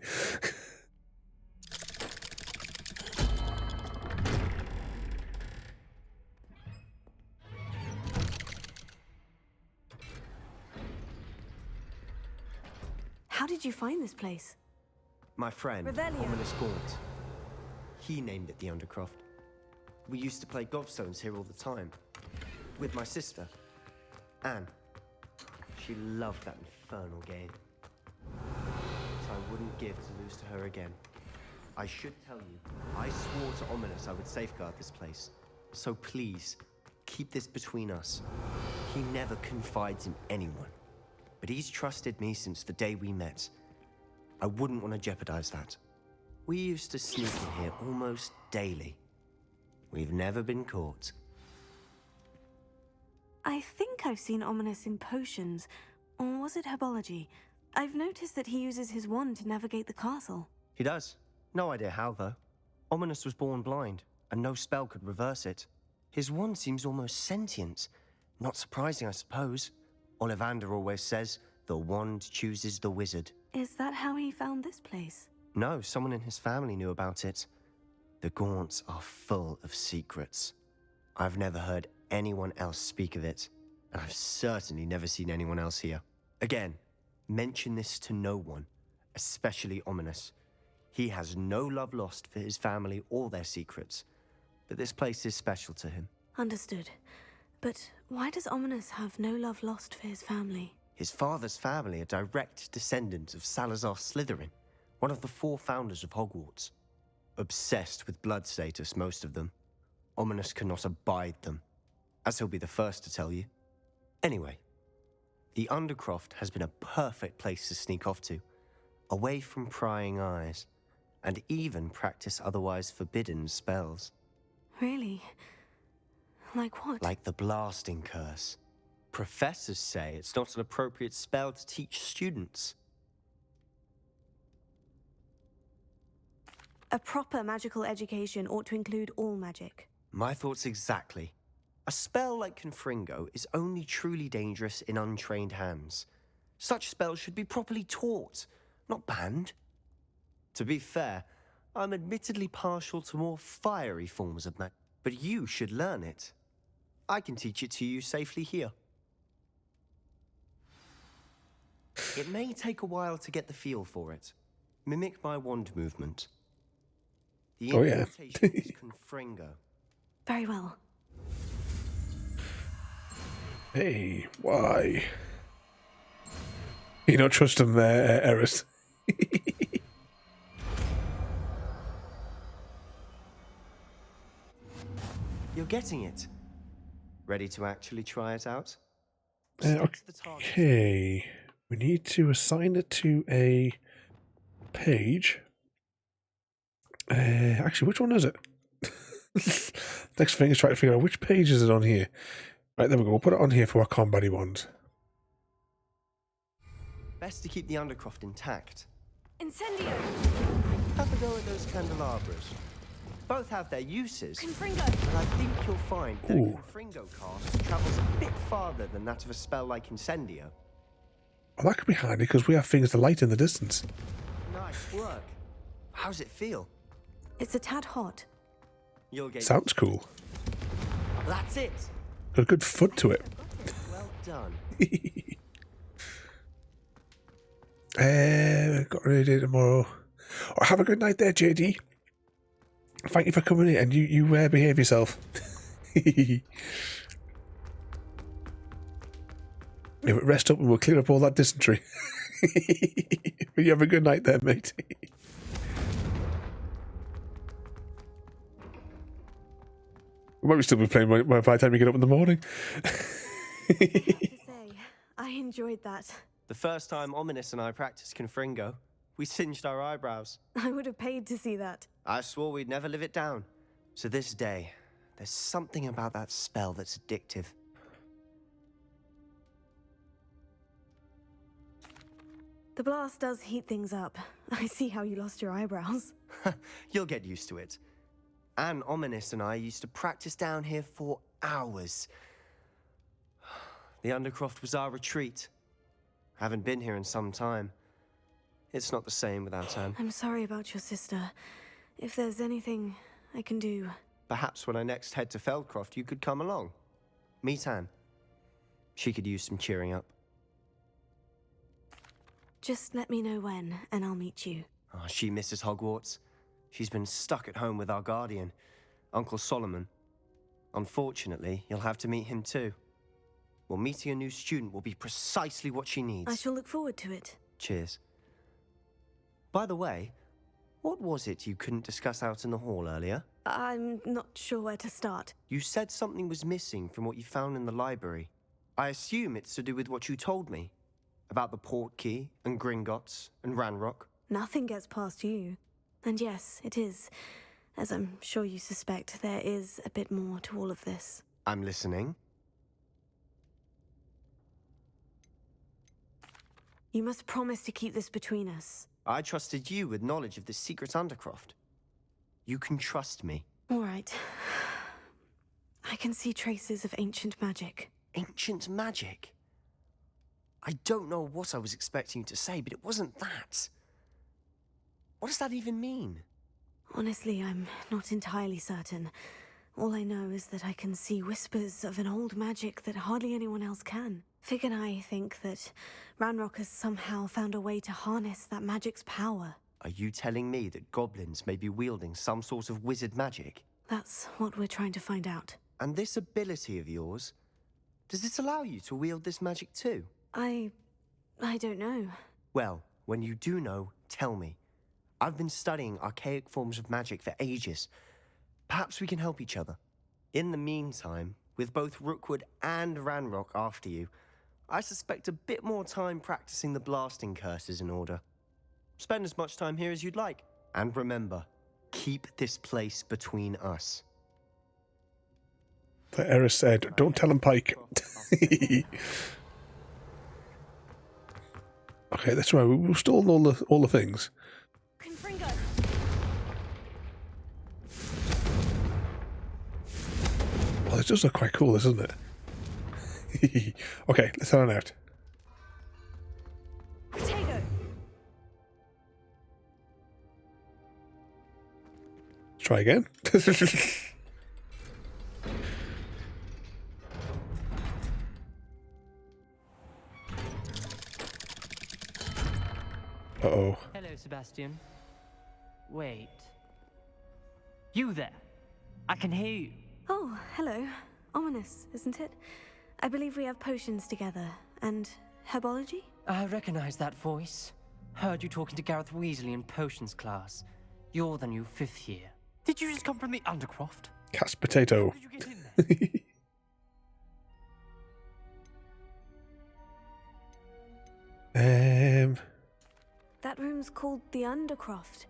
How did you find this place? My friend, Revelio. Ominous Gaunt. He named it the Undercroft. We used to play gobstones here all the time. With my sister, Anne. She loved that infernal game. So I wouldn't give to lose to her again. I should tell you, I swore to Ominous I would safeguard this place. So please, keep this between us. He never confides in anyone. But he's trusted me since the day we met. I wouldn't want to jeopardize that. We used to sneak in here almost daily. We've never been caught. I think I've seen Ominous in potions. Or was it herbology? I've noticed that he uses his wand to navigate the castle. He does. No idea how, though. Ominous was born blind, and no spell could reverse it. His wand seems almost sentient. Not surprising, I suppose. Ollivander always says, the wand chooses the wizard. Is that how he found this place? No, someone in his family knew about it. The Gaunts are full of secrets. I've never heard anyone else speak of it, and I've certainly never seen anyone else here. Again, mention this to no one, especially Ominous. He has no love lost for his family or their secrets, but this place is special to him. Understood. But why does Ominous have no love lost for his family? His father's family are direct descendants of Salazar Slytherin, one of the 4 founders of Hogwarts. Obsessed with blood status, most of them. Ominous cannot abide them, as he'll be the first to tell you. Anyway, the Undercroft has been a perfect place to sneak off to, away from prying eyes, and even practice otherwise forbidden spells. Really? Like what? Like the blasting curse. Professors say it's not an appropriate spell to teach students. A proper magical education ought to include all magic. My thoughts exactly. A spell like Confringo is only truly dangerous in untrained hands. Such spells should be properly taught, not banned. To be fair, I'm admittedly partial to more fiery forms of magic, but you should learn it. I can teach it to you safely here. It may take a while to get the feel for it. Mimic my wand movement. The invitation is Confringo. Very well. Hey, why? You don't trust him there, Eris. You're getting it. Ready to actually try it out? Okay. We need to assign it to a page. Actually, which one is it? Next thing is trying to figure out which page is it on here. Right, there we go. We'll put it on here for our combat ones. Best to keep the Undercroft intact. Incendio! Have a go at those candelabras. Both have their uses, Confringo! but I think you'll find that a Confringo cast travels a bit farther than that of a spell like Incendio. Well, that could be handy because we have things to light in the distance. Nice work. How's it feel? It's a tad hot. You'll get Sounds cool. That's it. Got a good foot to it. Well done. Got ready to do tomorrow. Oh, have a good night there, JD. Thank you for coming in, and you behave yourself. Rest up and we'll clear up all that dysentery. You have a good night there, mate. We might still be playing by the time we get up in the morning. I have to say, I enjoyed that. The first time Ominous and I practiced Confringo, we singed our eyebrows. I would have paid to see that. I swore we'd never live it down. So this day, there's something about that spell that's addictive. The blast does heat things up. I see how you lost your eyebrows. You'll get used to it. Anne, Ominous and I used to practice down here for hours. The Undercroft was our retreat. Haven't been here in some time. It's not the same without Anne. I'm sorry about your sister. If there's anything I can do... Perhaps when I next head to Feldcroft, you could come along. Meet Anne. She could use some cheering up. Just let me know when, and I'll meet you. Oh, she misses Hogwarts. She's been stuck at home with our guardian, Uncle Solomon. Unfortunately, you'll have to meet him too. Well, meeting a new student will be precisely what she needs. I shall look forward to it. Cheers. By the way, what was it you couldn't discuss out in the hall earlier? I'm not sure where to start. You said something was missing from what you found in the library. I assume it's to do with what you told me. About the Portkey, and Gringotts, and Ranrock. Nothing gets past you. And yes, it is. As I'm sure you suspect, there is a bit more to all of this. I'm listening. You must promise to keep this between us. I trusted you with knowledge of the secret Undercroft. You can trust me. All right. I can see traces of ancient magic. Ancient magic? I don't know what I was expecting you to say, but it wasn't that. What does that even mean? Honestly, I'm not entirely certain. All I know is that I can see whispers of an old magic that hardly anyone else can. Fig and I think that Ranrock has somehow found a way to harness that magic's power. Are you telling me that goblins may be wielding some sort of wizard magic? That's what we're trying to find out. And this ability of yours, does it allow you to wield this magic too? I don't know. Well, when you do know, tell me. I've been studying archaic forms of magic for ages. Perhaps we can help each other. In the meantime, with both Rookwood and Ranrock after you, I suspect a bit more time practicing the blasting curse is in order. Spend as much time here as you'd like. And remember, keep this place between us. The Eris said, don't tell him, Pike. Okay, that's right. We've stolen all the things. Confringo! this does look quite cool, doesn't it? Okay, let's head on out. Potato. Try again. Uh-oh. Hello, Sebastian. Wait. You there? I can hear you. Oh, hello. Ominous, isn't it? I believe we have potions together. And herbology? I recognize that voice. Heard you talking to Gareth Weasley in potions class. You're the new 5th year. Did you just come from the Undercroft? Cast potato. How did you get in there? That room's called the Undercroft.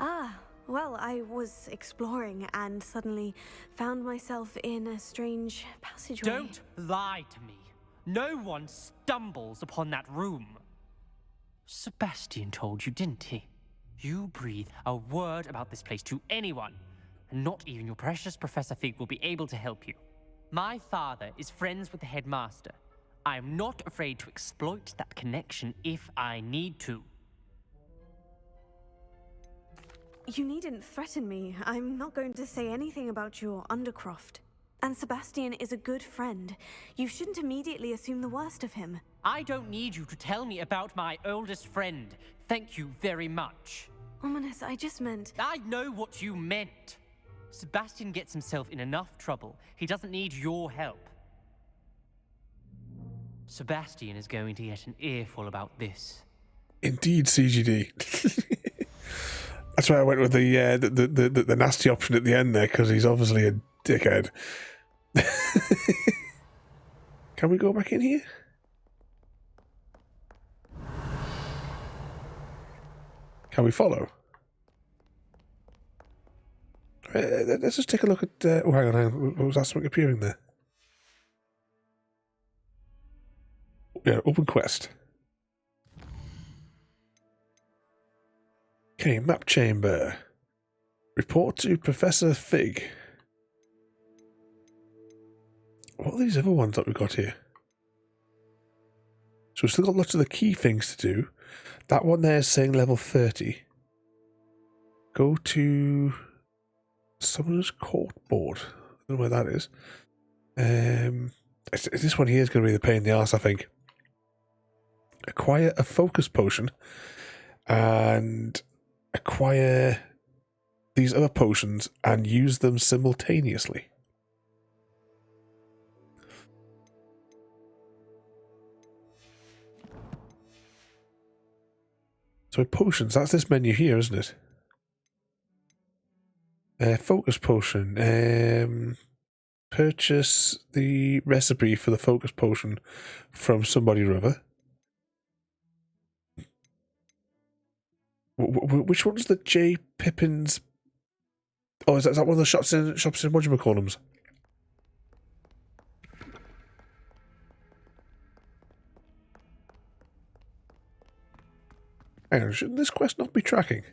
Ah, well, I was exploring and suddenly found myself in a strange passageway. Don't lie to me. No one stumbles upon that room. Sebastian told you, didn't he? You breathe a word about this place to anyone, and not even your precious Professor Fig will be able to help you. My father is friends with the headmaster. I am not afraid to exploit that connection if I need to. You needn't threaten me. I'm not going to say anything about your Undercroft. And Sebastian is a good friend. You shouldn't immediately assume the worst of him. I don't need you to tell me about my oldest friend. Thank you very much. Ominous, I just meant... I know what you meant. Sebastian gets himself in enough trouble. He doesn't need your help. Sebastian is going to get an earful about this. Indeed, CGD. That's why I went with the nasty option at the end there, because he's obviously a dickhead. Can we go back in here? Can we follow? Let's just take a look at... oh, hang on. What was that something appearing there? Yeah, open quest. Okay, map chamber. Report to Professor Fig. What are these other ones that we've got here? So we've still got lots of the key things to do. That one there is saying level 30. Go to Summoner's Court Board. I don't know where that is. This one here is going to be the pain in the arse, I think. Acquire a focus potion and acquire these other potions and use them simultaneously. So potions, that's this menu here, isn't it? Focus potion. Purchase the recipe for the focus potion from somebody or other. Which one's the J. Pippin's? Oh, is that one of the shops in whatchamacallums? Hang on, shouldn't this quest not be tracking?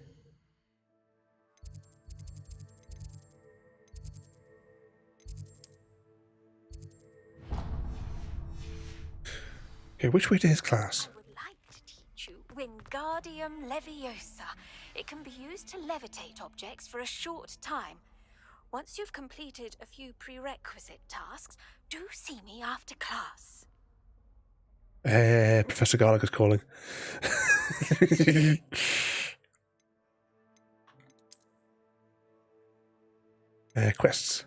Okay, which way to his class? I would like to teach you Wingardium Leviosa. It can be used to levitate objects for a short time. Once you've completed a few prerequisite tasks, do see me after class. Professor Garlic is calling. Quests.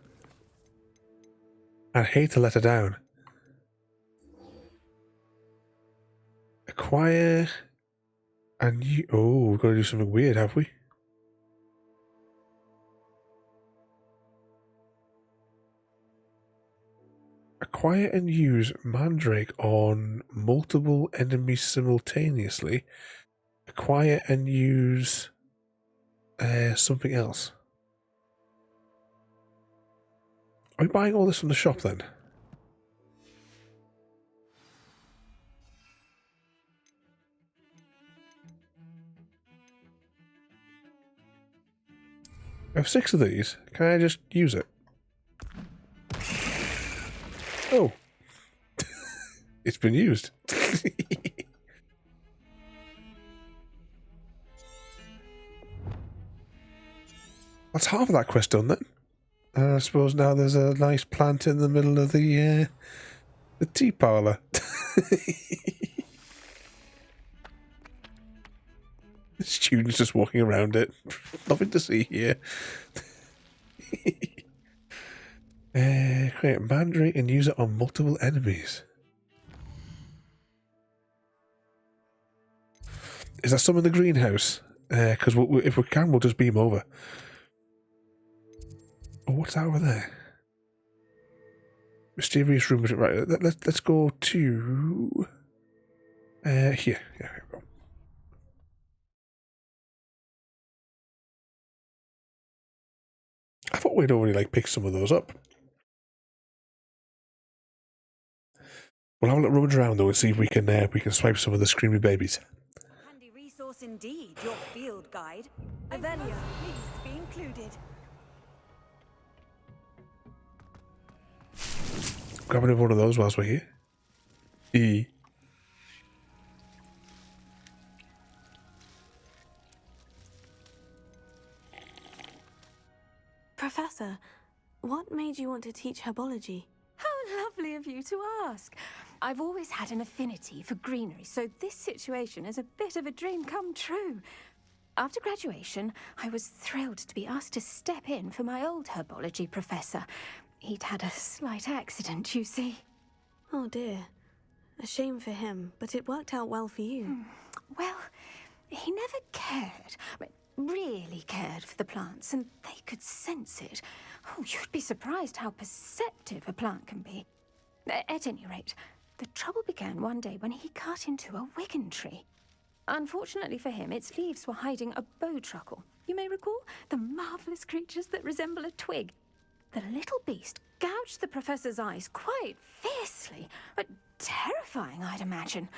I'd hate to let her down. Acquire and you. Oh, we've got to do something weird, have we? Acquire and use Mandrake on multiple enemies simultaneously. Acquire and use something else. Are we buying all this from the shop then? I have 6 of these. Can I just use it? It's been used. That's half of that quest done then. I suppose now there's a nice plant in the middle of the tea parlour. The students just walking around it. Nothing to see here. Create a mandrake and use it on multiple enemies. Is that some in the greenhouse? Because if we can, we'll just beam over. Oh, what's that over there? Mysterious room. Right, let's go to... here. Yeah, here we go. I thought we'd already picked some of those up. We'll have a little rummage around though and see if we can swipe some of the screamy babies. Handy resource indeed, your field guide. Avelia, please be included. Grab another one of those whilst we're here. Professor, what made you want to teach herbology? How lovely of you to ask. I've always had an affinity for greenery, so this situation is a bit of a dream come true. After graduation, I was thrilled to be asked to step in for my old herbology professor. He'd had a slight accident, you see. Oh dear. A shame for him, but it worked out well for you. Well, he never cared, really cared for the plants, and they could sense it. Oh, you'd be surprised how perceptive a plant can be. At any rate, the trouble began one day when he cut into a wigan tree. Unfortunately for him, its leaves were hiding a bowtruckle. You may recall the marvellous creatures that resemble a twig. The little beast gouged the professor's eyes quite fiercely, but terrifying, I'd imagine.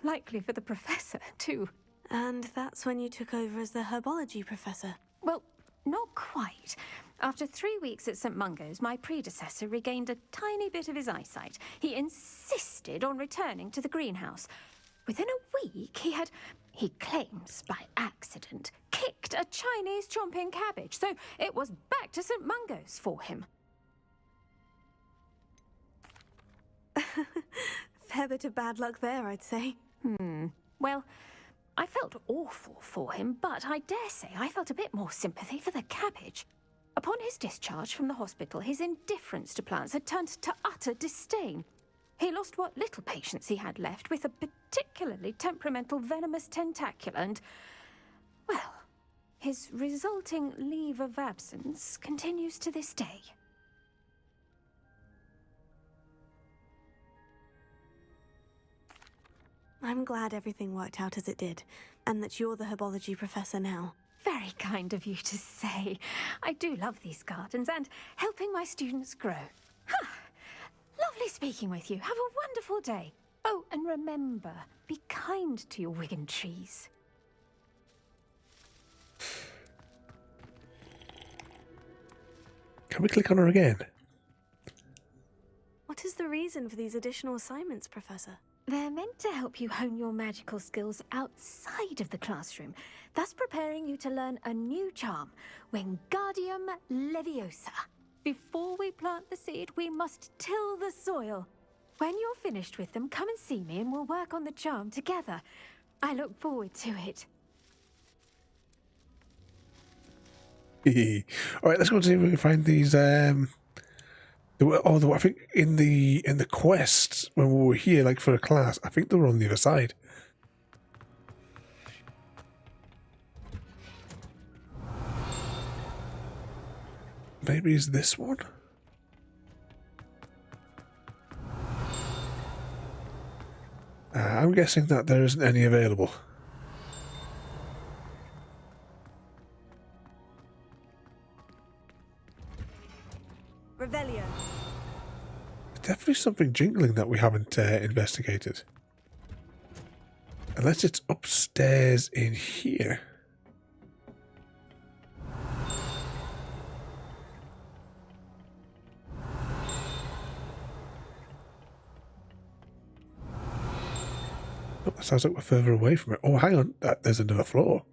Likely for the professor, too. And that's when you took over as the herbology professor? Well, not quite. After 3 weeks at St. Mungo's, my predecessor regained a tiny bit of his eyesight. He insisted on returning to the greenhouse. Within a week, he claims by accident, kicked a Chinese chomping cabbage, so it was back to St. Mungo's for him. Fair bit of bad luck there, I'd say. Well, I felt awful for him, but I dare say I felt a bit more sympathy for the cabbage. Upon his discharge from the hospital, his indifference to plants had turned to utter disdain. He lost what little patience he had left with a particularly temperamental venomous tentacula and, well, his resulting leave of absence continues to this day. I'm glad everything worked out as it did, and that you're the herbology professor now. Very kind of you to say. I do love these gardens and helping my students grow. Lovely speaking with you. Have a wonderful day. Oh, and remember, be kind to your wigan trees. Can we click on her again? What is the reason for these additional assignments, Professor? They're meant to help you hone your magical skills outside of the classroom, thus preparing you to learn a new charm, Wingardium Leviosa. Before we plant the seed, we must till the soil. When you're finished with them, come and see me and we'll work on the charm together. I look forward to it. All right, let's go and see if we can find these. I think in the quest when we were here, like for a class, I think they were on the other side. Maybe it's this one. I'm guessing that there isn't any available. Revelio. Definitely something jingling that we haven't investigated. Unless it's upstairs in here. Oh, that sounds like we're further away from it. Oh, hang on. There's another floor.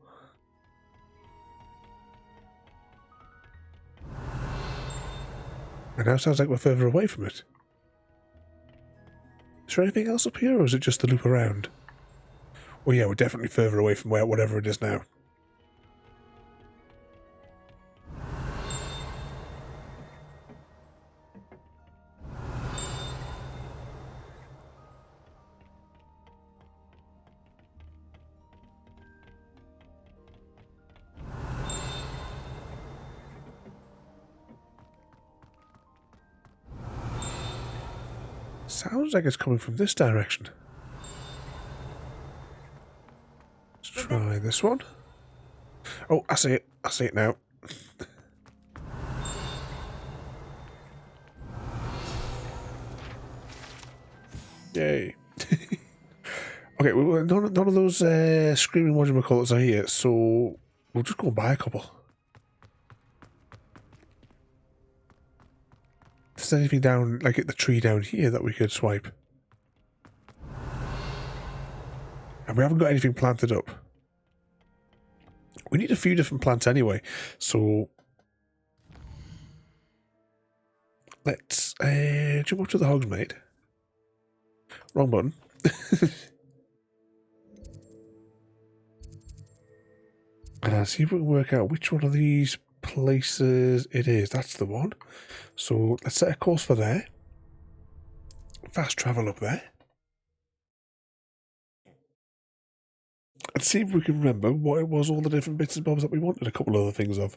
And now it sounds like we're further away from it. Is there anything else up here, or is it just the loop around? Oh yeah, we're definitely further away from whatever it is now. Sounds like it's coming from this direction. Let's try this one. Oh, I see it. I see it now. Yay. Okay, well, none of those screaming whatchamacallits are here, so we'll just go and buy a couple. Is there anything down, like at the tree down here, that we could swipe? And we haven't got anything planted up. We need a few different plants anyway, so let's jump up to the Hogsmaid. Wrong button. And see if we can work out which one of these places it is. That's the one. So let's set a course for there. Fast travel up there. And see if we can remember what it was, all the different bits and bobs that we wanted a couple other things of.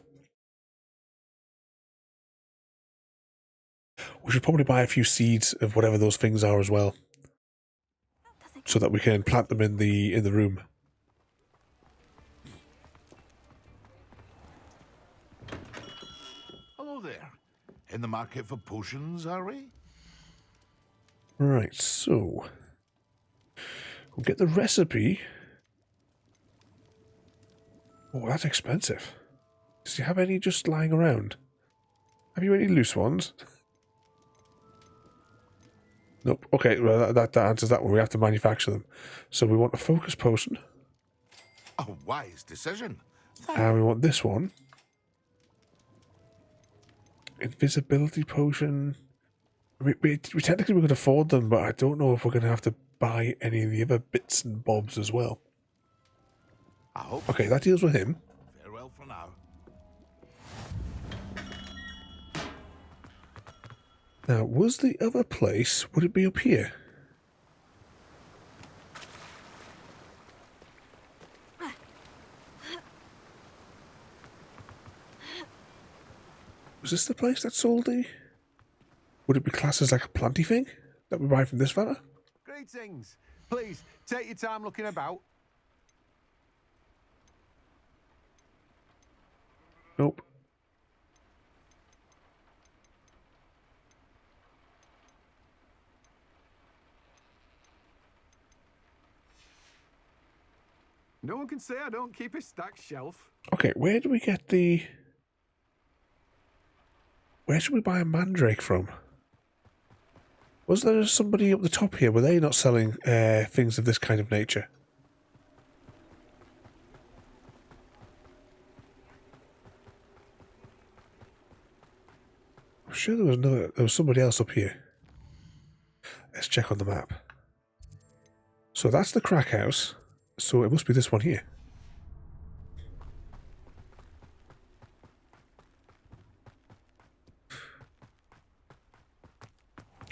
We should probably buy a few seeds of whatever those things are as well, so that we can plant them in the room. Hello there. In the market for potions, are we? Right, so we'll get the recipe. Oh, that's expensive. Does you have any just lying around? Have you any loose ones? Nope. Okay, well that answers that one. We have to manufacture them. So we want a focus potion. A wise decision. And we want this one. Invisibility potion. We technically we could afford them, but I don't know if we're going to have to buy any of the other bits and bobs as well. I hope. Okay, that deals with him. Farewell for now. Now, was the other place, would it be up here? Was this the place that sold the... Would it be classed as like a planty thing that we buy from this fella? Greetings. Please, take your time looking about. Nope. No one can say I don't keep a stacked shelf. Okay, where do we get the... Where should we buy a mandrake from? Was there somebody up the top here? Were they not selling things of this kind of nature? I'm sure there was somebody else up here. Let's check on the map. So that's the crack house. So it must be this one here.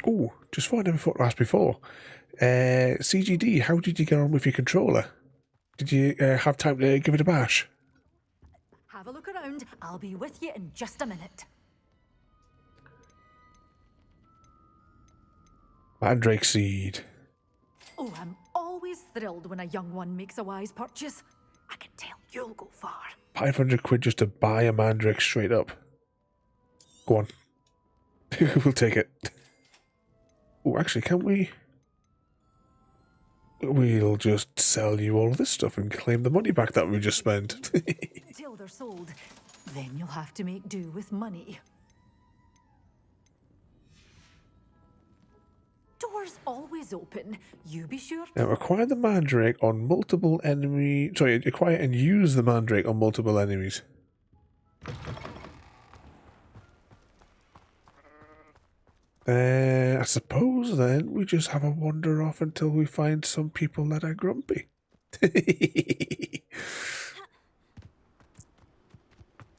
Oh, just thought I never thought to ask before. CGD, how did you get on with your controller? Did you have time to give it a bash? Have a look around. I'll be with you in just a minute. Mandrake seed. Oh, I'm always thrilled when a young one makes a wise purchase. I can tell you'll go far. 500 quid just to buy a mandrake straight up. Go on. We'll take it. Oh, actually, can we... We'll just sell you all of this stuff and claim the money back that we just spent. Till they're sold, then you'll have to make do with money. door's always open. You be sure to... Now, acquire the mandrake on multiple enemy. Sorry, acquire and use the mandrake on multiple enemies. I suppose then we just have a wander off until we find some people that are grumpy.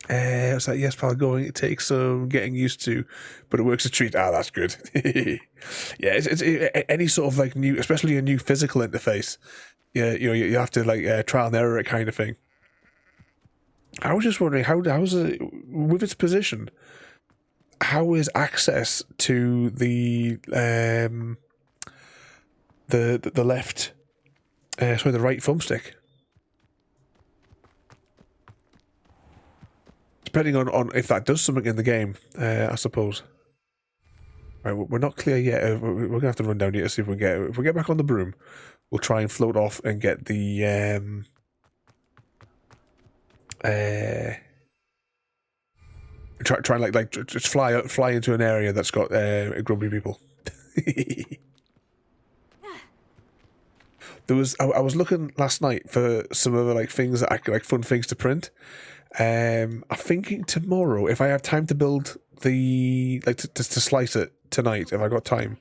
It's like, yes, pal, going. It takes some getting used to, but it works a treat. Ah, that's good. Yeah, any sort of like new, especially a new physical interface. Yeah, you have to like trial and error it kind of thing. I was just wondering how's it with its position? How is access to the left, sorry, the right thumbstick? Depending on if that does something in the game, I suppose. Right, we're not clear yet. We're gonna have to run down here to see if we get. If we get back on the broom, we'll try and float off and get the try and like just fly into an area that's got grumpy people. There was I was looking last night for some other like things that I could, like fun things to print. I'm thinking tomorrow, if I have time to build the like to slice it tonight, if I got time.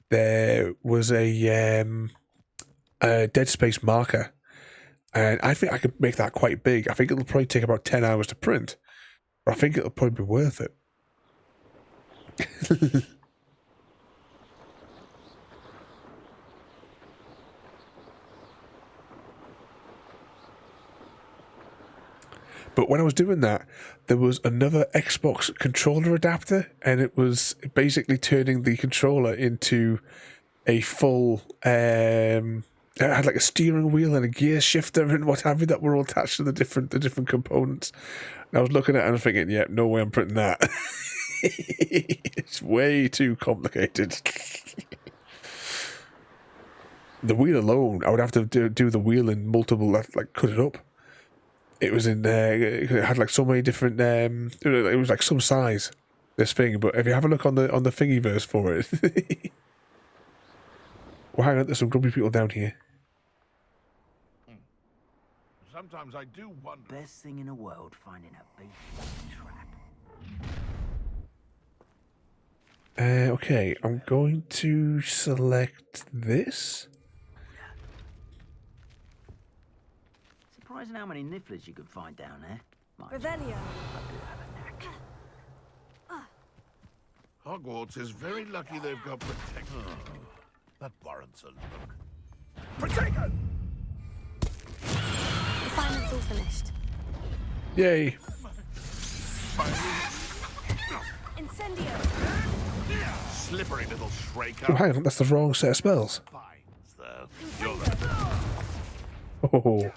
There was a Dead Space marker, and I think I could make that quite big. I think it'll probably take about 10 hours to print, but I think it'll probably be worth it. But when I was doing that, there was another Xbox controller adapter, and it was basically turning the controller into a full. It had like a steering wheel and a gear shifter and what have you that were all attached to the different components. And I was looking at it and I was thinking, yeah, no way I'm printing that. It's way too complicated. The wheel alone, I would have to do the wheel in multiple, like cut it up. It was in it had like so many different it was like some size, this thing, but if you have a look on the thingiverse for it. Well, hang on, there's some grumpy people down here. Sometimes I do wonder. Best thing in the world, finding a big trap. Okay, I'm going to select this. Surprising how many nifflers you could find down there. Revelio. Hogwarts is very lucky they've got protection. That warrants a look. Protego! The assignment's all finished. Yay. Incendio. Slippery little shrieker. Oh, hang on, that's the wrong set of spells. Oh.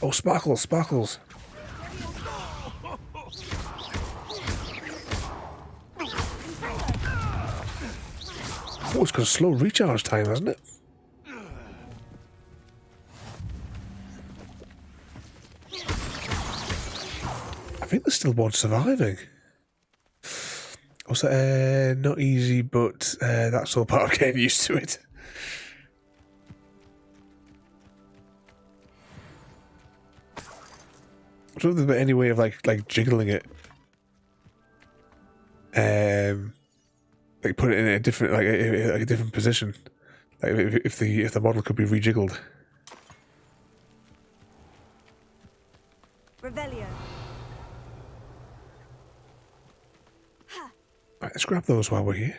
Oh, sparkles. Oh, it's got a slow recharge time, hasn't it? I think there's still one surviving. Also, not easy, but that's all part of getting used to it. I don't think there's any way of like jiggling it. Like put it in a different a different position. Like if the model could be rejiggled. Revelio. Right, let's grab those while we're here.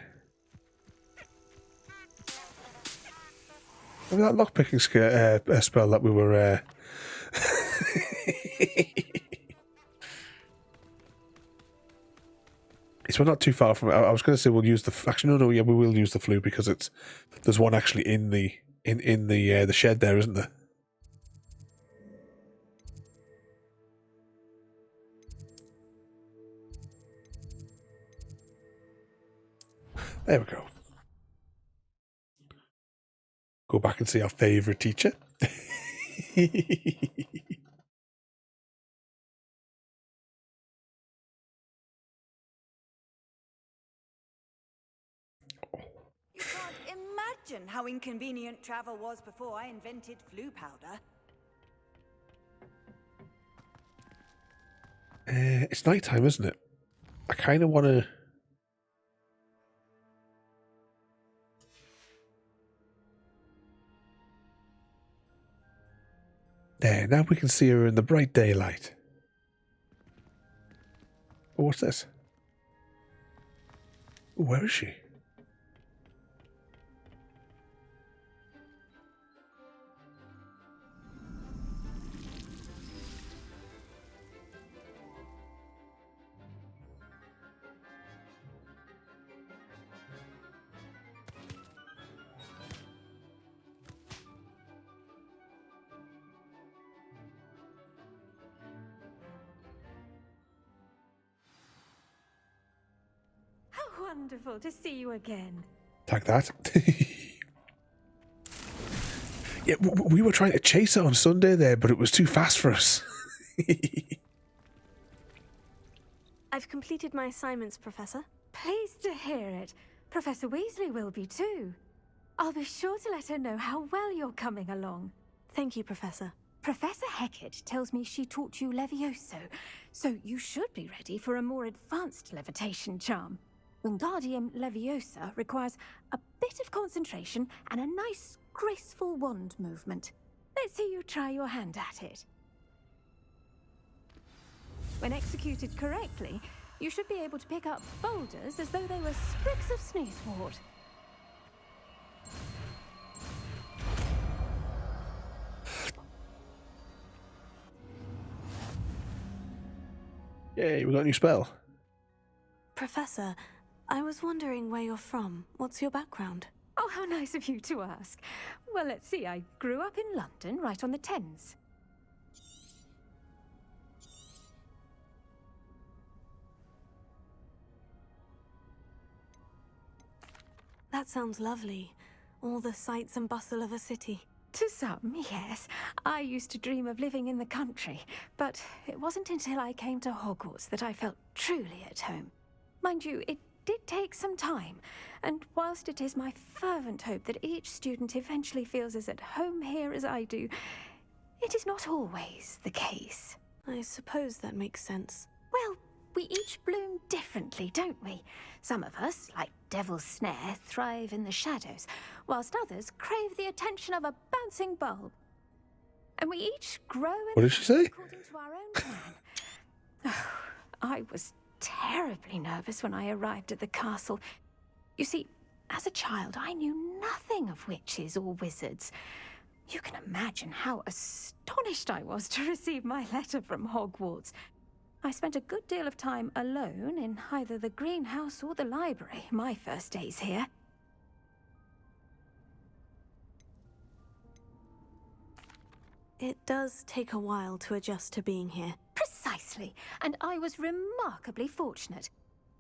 Remember that lockpicking spell that we were... So we're not too far from it. I was going to say we'll use the... Actually, no, yeah, we will use the flue because there's one actually in the shed there, isn't there? There we go. Go back and see our favourite teacher. Can't imagine how inconvenient travel was before I invented flu powder. It's nighttime, isn't it? I kind of want to... There, now we can see her in the bright daylight. Oh, what's this? Oh, where is she? How wonderful to see you again. Like that. Yeah, we were trying to chase her on Sunday there, but it was too fast for us. I've completed my assignments, Professor. Pleased to hear it. Professor Weasley will be too. I'll be sure to let her know how well you're coming along. Thank you, Professor. Professor Hecat tells me she taught you Levioso, so you should be ready for a more advanced levitation charm. Wingardium Leviosa requires a bit of concentration and a nice, graceful wand movement. Let's see you try your hand at it. When executed correctly, you should be able to pick up boulders as though they were sprigs of sneezewort. Yay, we got a new spell. Professor, I was wondering where you're from. What's your background? Oh, how nice of you to ask. Well, let's see. I grew up in London, right on the Thames. That sounds lovely. All the sights and bustle of a city. To some, yes. I used to dream of living in the country, but it wasn't until I came to Hogwarts that I felt truly at home. Mind you, it did take some time, and whilst it is my fervent hope that each student eventually feels as at home here as I do, it is not always the case. I suppose that makes sense. Well, we each bloom differently, don't we? Some of us, like Devil's Snare, thrive in the shadows, whilst others crave the attention of a bouncing bulb. And we each grow and What did she say? according to our own plan. Oh, I was terribly nervous when I arrived at the castle. You see, as a child, I knew nothing of witches or wizards. You can imagine how astonished I was to receive my letter from Hogwarts. I spent a good deal of time alone in either the greenhouse or the library my first days here. It does take a while to adjust to being here. Precisely, and I was remarkably fortunate.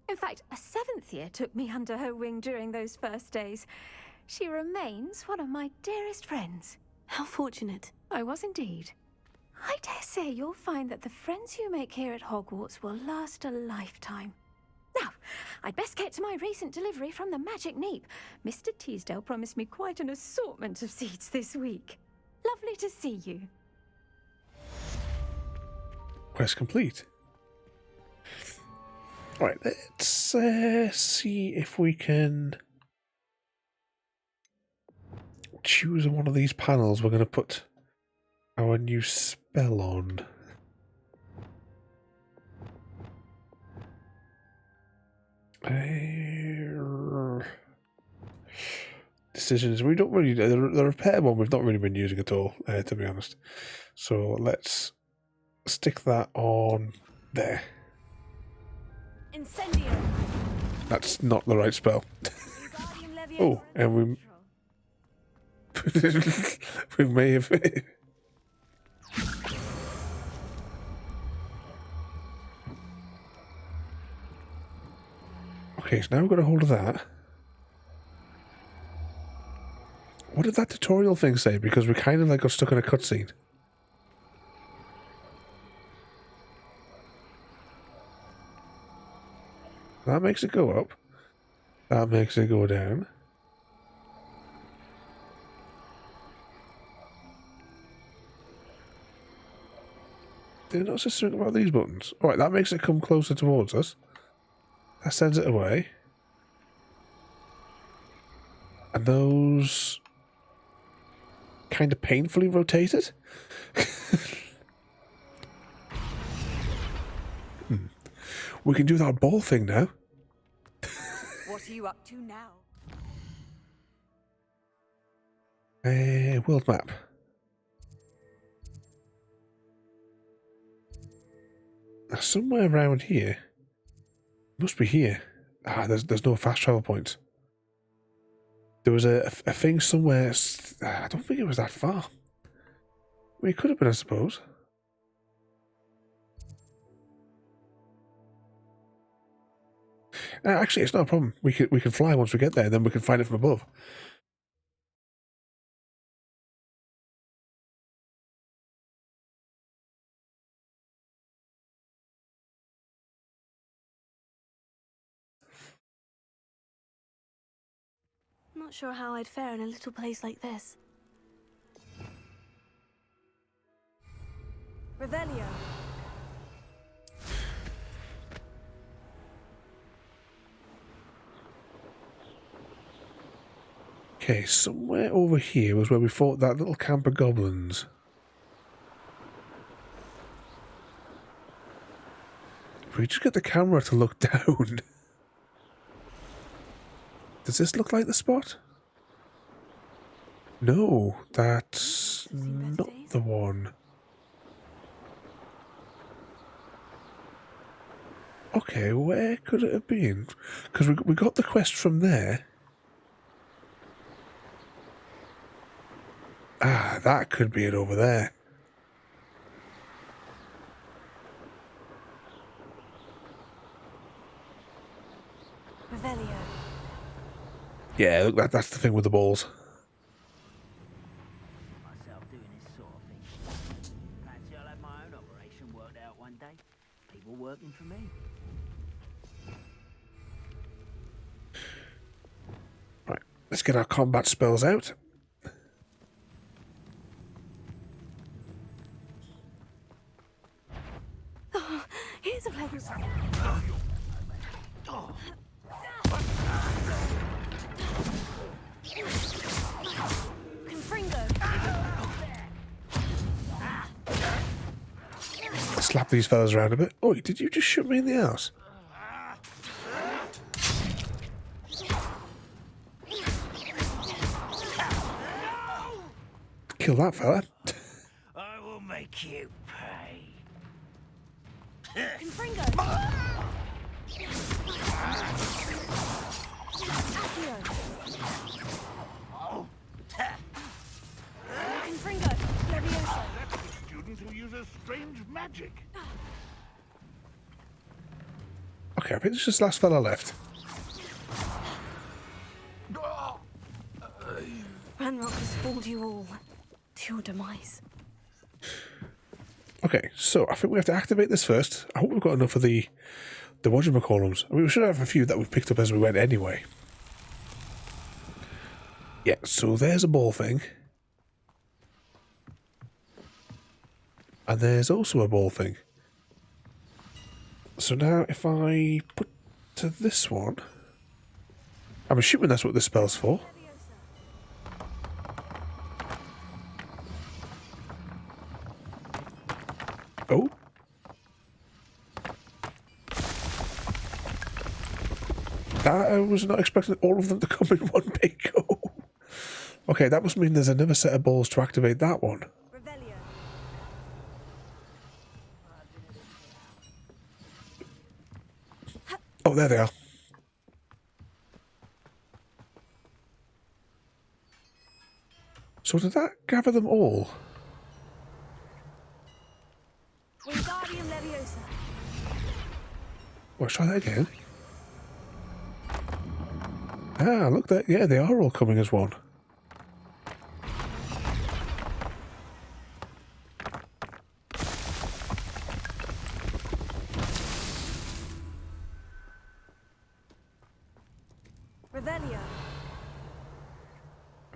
In fact, a 7th year took me under her wing during those first days. She remains one of my dearest friends. How fortunate. I was indeed. I dare say you'll find that the friends you make here at Hogwarts will last a lifetime. Now, I'd best get to my recent delivery from the Magic Neep. Mr. Teasdale promised me quite an assortment of seeds this week. Lovely to see you. Quest complete. Alright, let's see if we can choose one of these panels. We're going to put our new spell on. Decisions. We don't really. The repair one we've not really been using at all, to be honest. So let's stick that on there. Incendio. That's not the right spell. Oh, and we we may have. Okay, so now we've got a hold of that. What did that tutorial thing say? Because we kind of like got stuck in a cutscene. That makes it go up. That makes it go down. Did it not say something about these buttons? Alright, that makes it come closer towards us. That sends it away. And those kind of painfully rotated? We can do that ball thing now. What are you up to now? World map. Somewhere around here. Must be here. Ah, there's no fast travel point. There was a thing somewhere. I don't think it was that far. Well, it could have been, I suppose. Actually, it's not a problem. We can fly once we get there, and then we can find it from above. I'm not sure how I'd fare in a little place like this. Revelio. Okay, somewhere over here was where we fought that little camp of goblins. If we just get the camera to look down. Does this look like the spot? No, that's not the one. Okay, where could it have been? Because we got the quest from there. Ah, that could be it over there. Revelio. Yeah, look, that's the thing with the balls. Myself doing this sort of thing. Fancy I'll have my own operation worked out one day. People working for me. Right, let's get our combat spells out. Oh, here's a pleasant. Slap these fellas around a bit. Oh, did you just shoot me in the ass? Kill that fella. I will make you pay. Student who uses strange magic. Okay, I think there's just the last fella left. Ranrock has fooled you all to your demise. Okay, so I think we have to activate this first. I hope we've got enough of the whatchamacallums. I mean, we should have a few that we've picked up as we went anyway. Yeah, so there's a ball thing. And there's also a ball thing. So now if I put to this one... I'm assuming that's what this spell's for. Oh. I was not expecting all of them to come in one big go. Okay, that must mean there's another set of balls to activate that one. Oh, there they are. So did that gather them all? Wingardium Leviosa. Let's try that again. Ah, look there. Yeah, they are all coming as one. Revelio.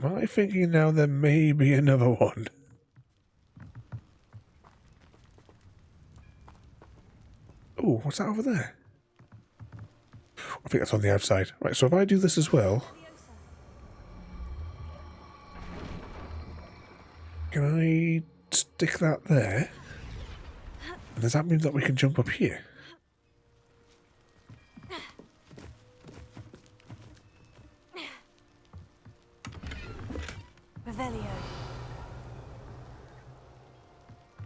Am I thinking now there may be another one? Oh, what's that over there? I think that's on the outside. Right, so if I do this as well... Can I stick that there? And does that mean that we can jump up here? Revelio.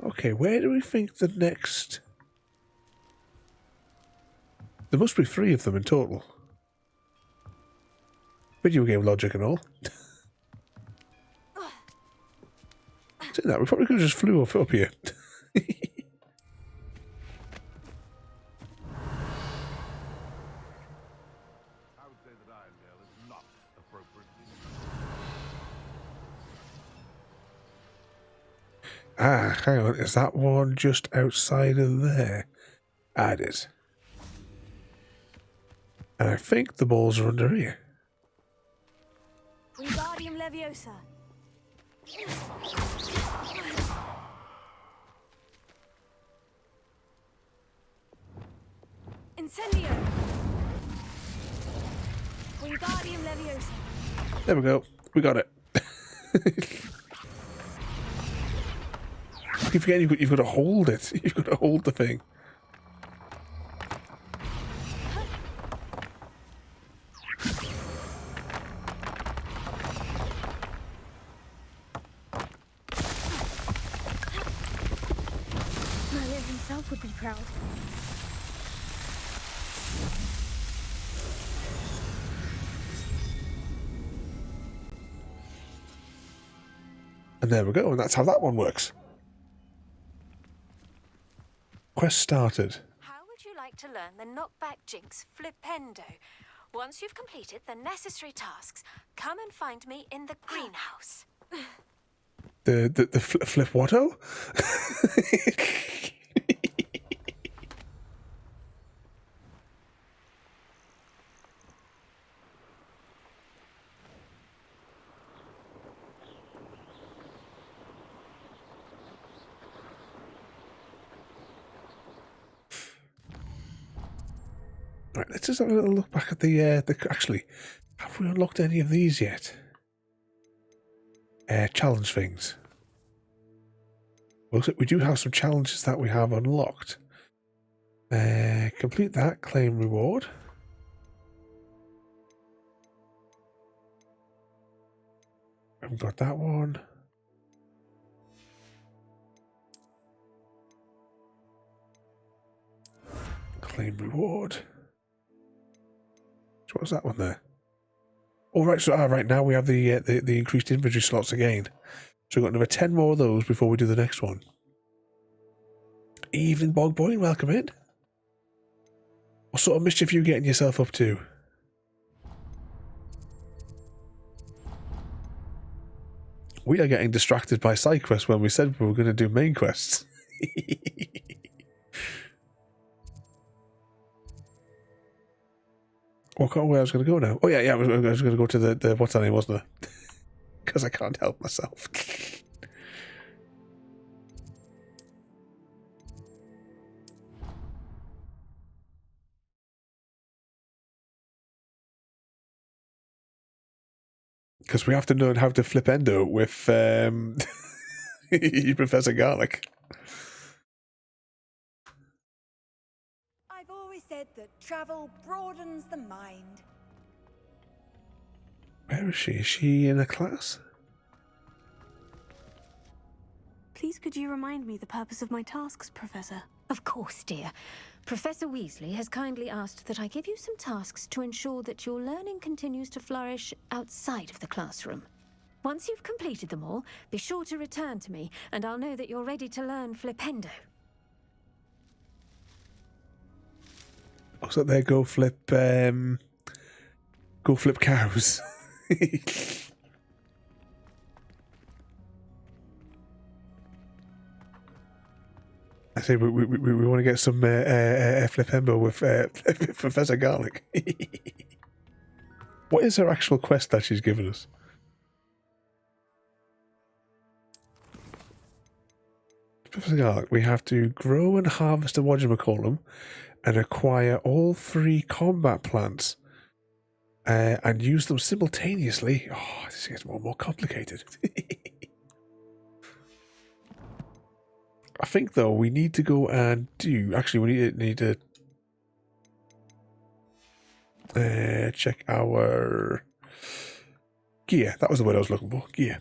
Okay, where do we think the next... There must be 3 of them in total. Video game logic and all. See that? We probably could have just flew up here. Ah, hang on. Is that one just outside of there? Ah, it is. And I think the balls are under here. Wingardium Leviosa. Incendio. Wingardium Leviosa. There we go. We got it. I keep forgetting you've got to hold it. You've got to hold the thing. Merlin himself would be proud. And there we go. And that's how that one works. Quest started. How would you like to learn the knockback jinx Flipendo? Once you've completed the necessary tasks, come and find me in the greenhouse. The flip whatto? Right, let's just have a little look back at the actually, have we unlocked any of these yet? Challenge things. Well, we do have some challenges that we have unlocked. Complete that, claim reward. Haven't got that one. Claim reward. So what was that one there? All right, so right now we have the increased inventory slots again. So we've got another 10 more of those before we do the next one. Evening Bog Boy, welcome in. What sort of mischief are you getting yourself up to? We are getting distracted by side quests when we said we were going to do main quests. I can't where I was going to go now. Oh yeah, I was going to go to the what's her name, wasn't I? Because I can't help myself. Because we have to learn how to flip endo with Professor Garlic. I've always said that travel broadens the mind. Where is she? Is she in a class? Please could you remind me the purpose of my tasks, Professor? Of course, dear. Professor Weasley has kindly asked that I give you some tasks to ensure that your learning continues to flourish outside of the classroom. Once you've completed them all, be sure to return to me, and I'll know that you're ready to learn Flipendo. Looks like they go flip cows. I say we want to get some flipembo with Professor Garlic. What is her actual quest that she's given us? We have to grow and harvest a whatchamacallem and acquire all 3 combat plants and use them simultaneously. Oh, this gets more and more complicated. I think, though, we need to go and do... Actually, we need to check our gear. That was the word I was looking for. Gear.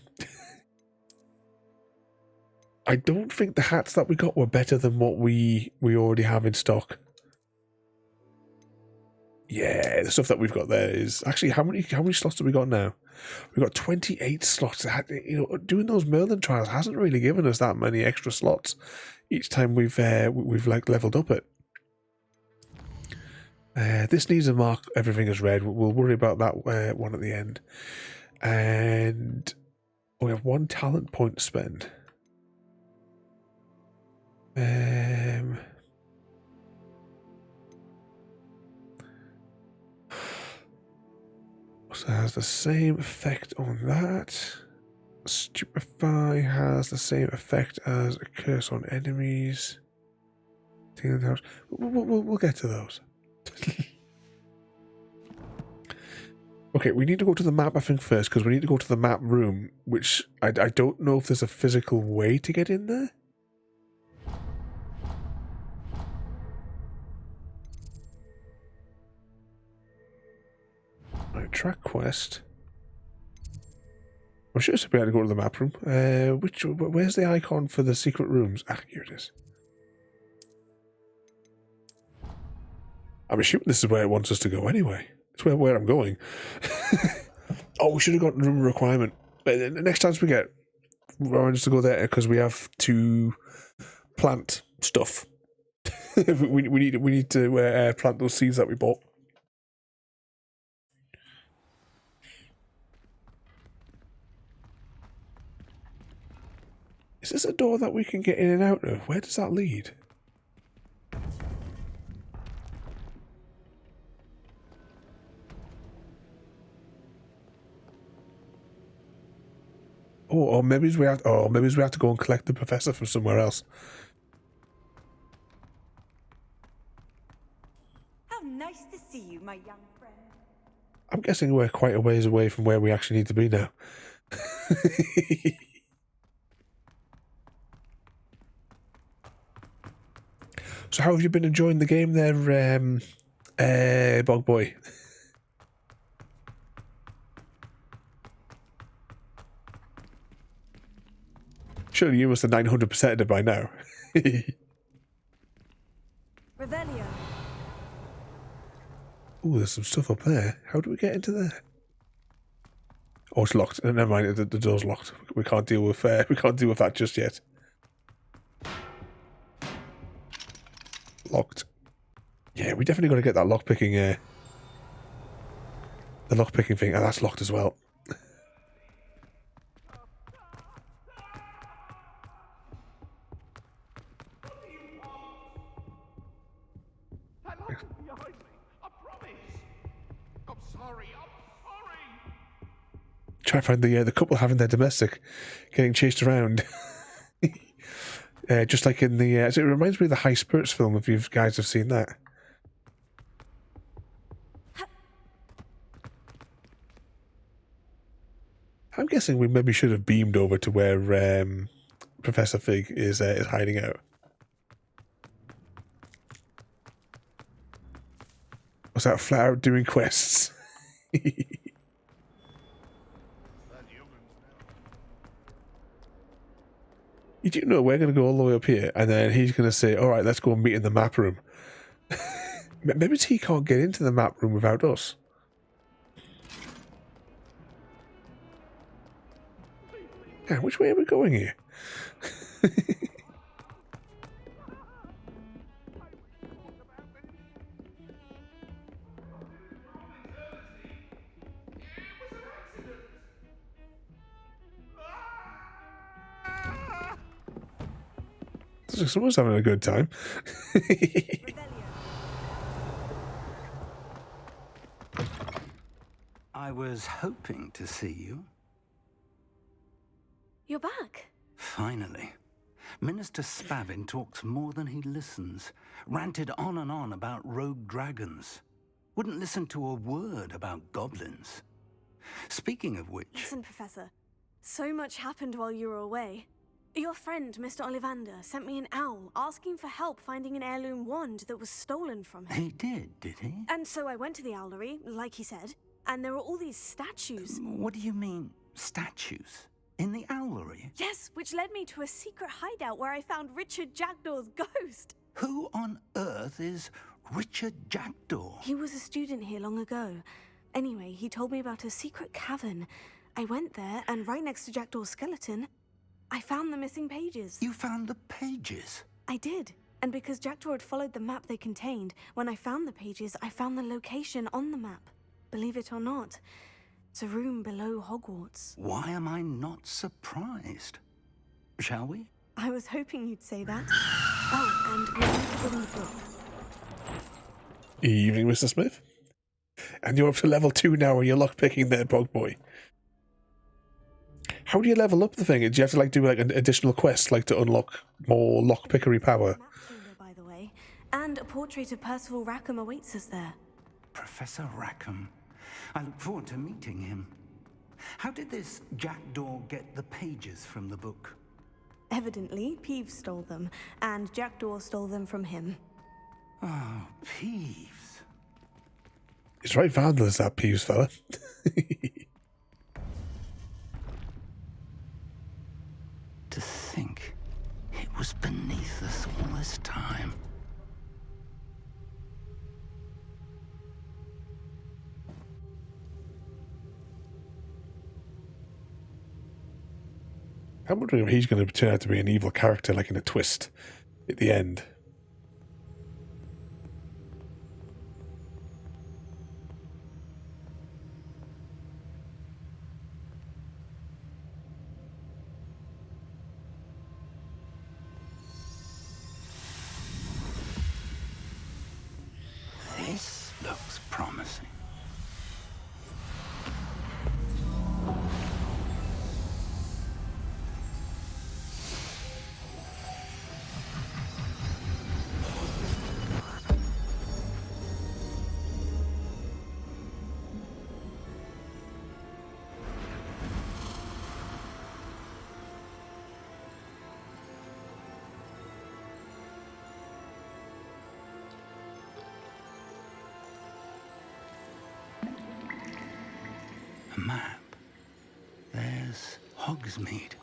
I don't think the hats that we got were better than what we already have in stock. Yeah, the stuff that we've got there is... Actually, how many slots have we got now? We've got 28 slots. You know, doing those Merlin trials hasn't really given us that many extra slots each time we've like leveled up it. This needs to mark everything as red. We'll worry about that one at the end. And we have 1 talent point to spend. So it has the same effect on that. Stupefy has the same effect as a curse on enemies. We'll get to those. Okay, we need to go to the map, I think, first, because we need to go to the map room, which I don't know if there's a physical way to get in there. Right, track quest. I'm sure it's about to go to the map room. Where's the icon for the secret rooms? Ah, here it is. I'm assuming this is where it wants us to go anyway. It's where I'm going. Oh, we should have gotten room requirement. The next chance we get, we're going to go there because we have to plant stuff. we need to plant those seeds that we bought. Is this a door that we can get in and out of? Where does that lead? Oh, or maybe we have to go and collect the professor from somewhere else. How nice to see you, my young friend. I'm guessing we're quite a ways away from where we actually need to be now. So how have you been enjoying the game there, Bog Boy? Surely you must have 900%ed it by now. Revelio. Oh, there's some stuff up there. How do we get into there? Oh, it's locked. Never mind, the door's locked. We can't deal with that just yet. Locked. Yeah, we definitely got to get that lockpicking. The lockpicking thing, and that's locked as well. Try to find the couple having their domestic, getting chased around. Just like in the... it reminds me of the High Spirits film, if you guys have seen that. I'm guessing we maybe should have beamed over to where Professor Fig is hiding out. Was that flat out doing quests? You do know we're going to go all the way up here, and then he's going to say, all right, let's go and meet in the map room. Maybe he can't get into the map room without us. Yeah, which way are we going here? Someone's having a good time. I was hoping to see you. You're back. Finally. Minister Spavin talks more than he listens. Ranted on and on about rogue dragons. Wouldn't listen to a word about goblins. Speaking of which... Listen, Professor. So much happened while you were away. Your friend, Mr. Ollivander, sent me an owl asking for help finding an heirloom wand that was stolen from him. He did he? And so I went to the owlery, like he said, and there were all these statues. What do you mean, statues? In the owlery? Yes, which led me to a secret hideout where I found Richard Jackdaw's ghost. Who on earth is Richard Jackdaw? He was a student here long ago. Anyway, he told me about a secret cavern. I went there, and right next to Jackdaw's skeleton, I found the missing pages. You found the pages? I did. And because Jackdaw had followed the map they contained, when I found the pages, I found the location on the map. Believe it or not, it's a room below Hogwarts. Why am I not surprised? Shall we? I was hoping you'd say that. Oh, and we need to put in the book. Evening, Mr. Smith. And you're up to level 2 now, and you're lockpicking there, Bog Boy. How do you level up the thing? Do you have to do an additional quest, to unlock more lockpickery power? Map chamber, by the way, and a portrait of Percival Rackham awaits us there. Professor Rackham. I look forward to meeting him. How did this Jackdaw get the pages from the book? Evidently, Peeves stole them, and Jackdaw stole them from him. Oh, Peeves. It's right vandalous, that Peeves fella. To think it was beneath us all this time. I'm wondering if he's going to turn out to be an evil character, in a twist at the end. This looks promising. Map. There's Hogsmeade.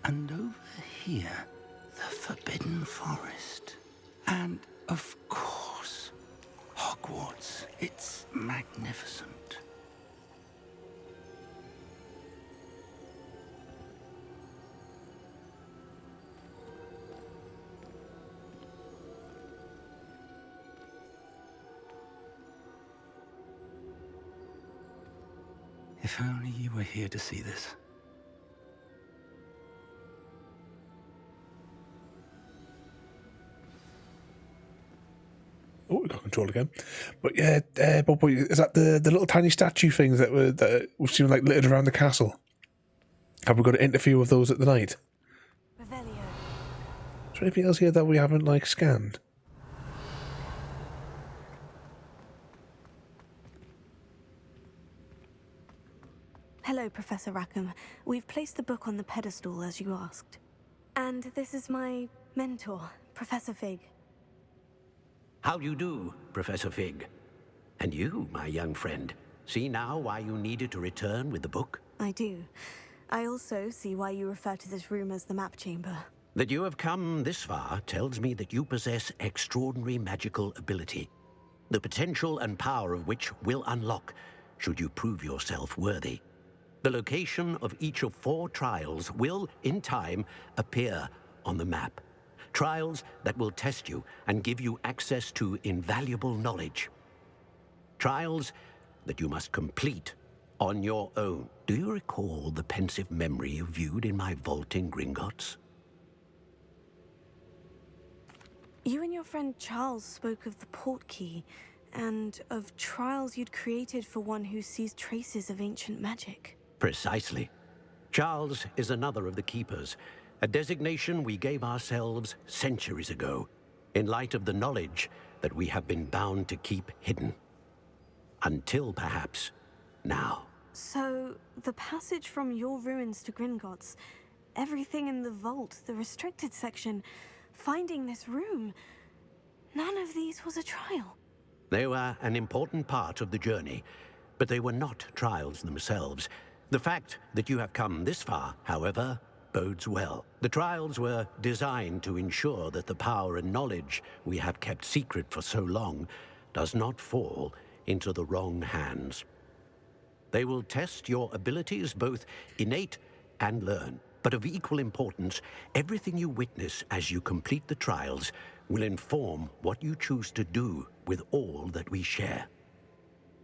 And over here, the Forbidden Forest. And, of course, Hogwarts. It's magnificent. If only you were here to see this. Oh, we got control again. But yeah, Bob Boy, is that the little tiny statue things that we've seen littered around the castle? Have we got to interfere with those at the night? Revelio. Is there anything else here that we haven't scanned? Hello, Professor Rackham. We've placed the book on the pedestal as you asked. And this is my mentor, Professor Fig. How do you do, Professor Fig? And you, my young friend, see now why you needed to return with the book? I do. I also see why you refer to this room as the map chamber. That you have come this far tells me that you possess extraordinary magical ability, the potential and power of which will unlock should you prove yourself worthy. The location of each of 4 trials will, in time, appear on the map. Trials that will test you and give you access to invaluable knowledge. Trials that you must complete on your own. Do you recall the pensive memory you viewed in my vault in Gringotts? You and your friend Charles spoke of the portkey, and of trials you'd created for one who sees traces of ancient magic. Precisely. Charles is another of the keepers, a designation we gave ourselves centuries ago, in light of the knowledge that we have been bound to keep hidden. Until, perhaps, now. So, the passage from your ruins to Gringotts, everything in the vault, the restricted section, finding this room, none of these was a trial. They were an important part of the journey, but they were not trials themselves. The fact that you have come this far, however, bodes well. The trials were designed to ensure that the power and knowledge we have kept secret for so long does not fall into the wrong hands. They will test your abilities, both innate and learned. But of equal importance, everything you witness as you complete the trials will inform what you choose to do with all that we share.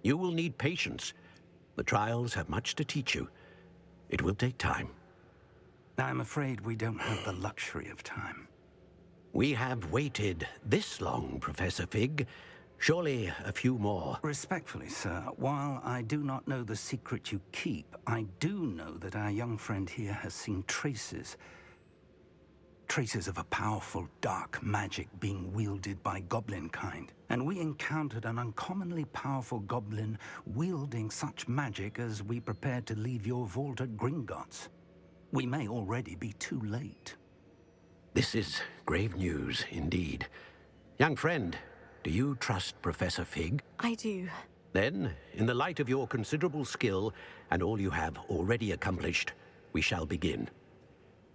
You will need patience. The trials have much to teach you. It will take time. I'm afraid we don't have the luxury of time. We have waited this long, Professor Fig. Surely a few more. Respectfully, sir, while I do not know the secret you keep, I do know that our young friend here has seen traces of a powerful dark magic being wielded by goblin kind. And we encountered an uncommonly powerful goblin wielding such magic as we prepared to leave your vault at Gringotts. We may already be too late. This is grave news indeed. Young friend, do you trust Professor Fig? I do. Then, in the light of your considerable skill and all you have already accomplished, we shall begin.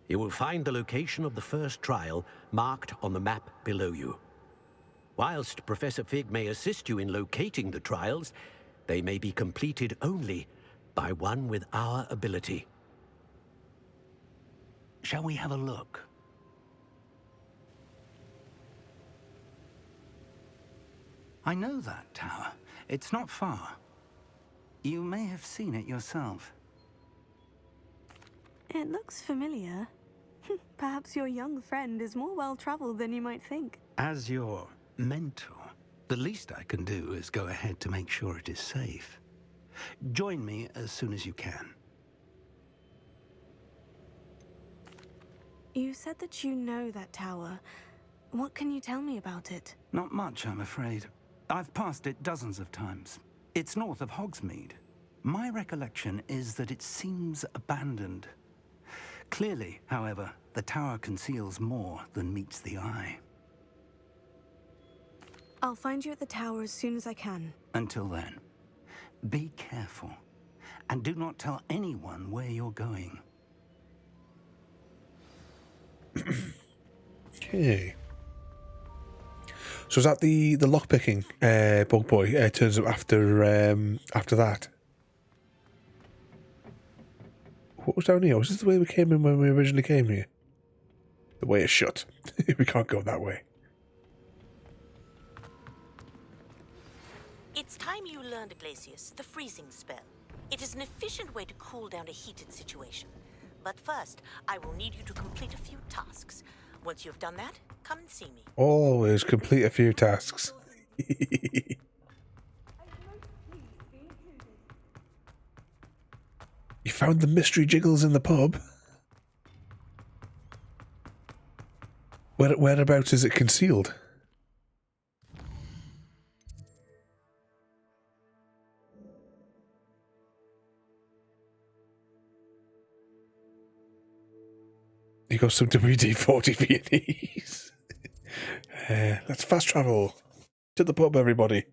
You will find the location of the first trial marked on the map below you. Whilst Professor Fig may assist you in locating the trials, they may be completed only by one with our ability. Shall we have a look? I know that tower. It's not far. You may have seen it yourself. It looks familiar. Perhaps your young friend is more well-traveled than you might think. As your mentor, the least I can do is go ahead to make sure it is safe. Join me as soon as you can. You said that you know that tower. What can you tell me about it? Not much, I'm afraid. I've passed it dozens of times. It's north of Hogsmeade. My recollection is that it seems abandoned. Clearly, however, the tower conceals more than meets the eye. I'll find you at the tower as soon as I can. Until then, be careful, and do not tell anyone where you're going. Okay. So is that the lockpicking bug boy turns up after that? What was down here? Was this the way we came in when we originally came here? The way is shut. We can't go that way. It's time you learned, Glacius, the freezing spell. It is an efficient way to cool down a heated situation. But first, I will need you to complete a few tasks. Once you've done that, come and see me. Always complete a few tasks. You found the mystery jiggles in the pub? Whereabouts is it concealed? You got some WD-40 Viennese. Let's fast travel to the pub, everybody.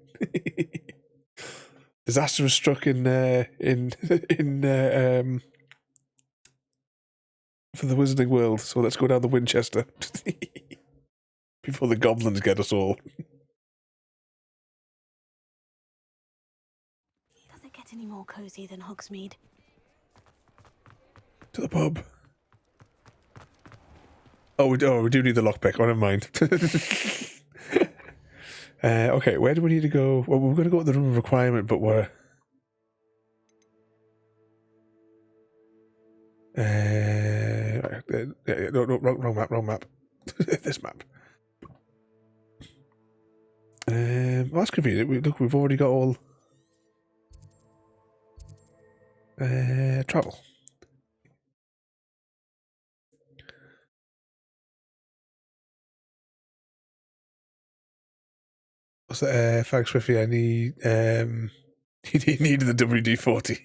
Disaster has struck in for the Wizarding World, so let's go down the Winchester before the goblins get us all. Does it get any more cozy than Hogsmeade? To the pub. Oh, we do need the lockpick. Oh, never mind. Okay, where do we need to go? Well, we're going to go to the room of requirement, but we're... no, wrong map. This map. Well, that's convenient. Look, we've already got all... travel. Thanks, Swiffy. I need he needed the WD-40.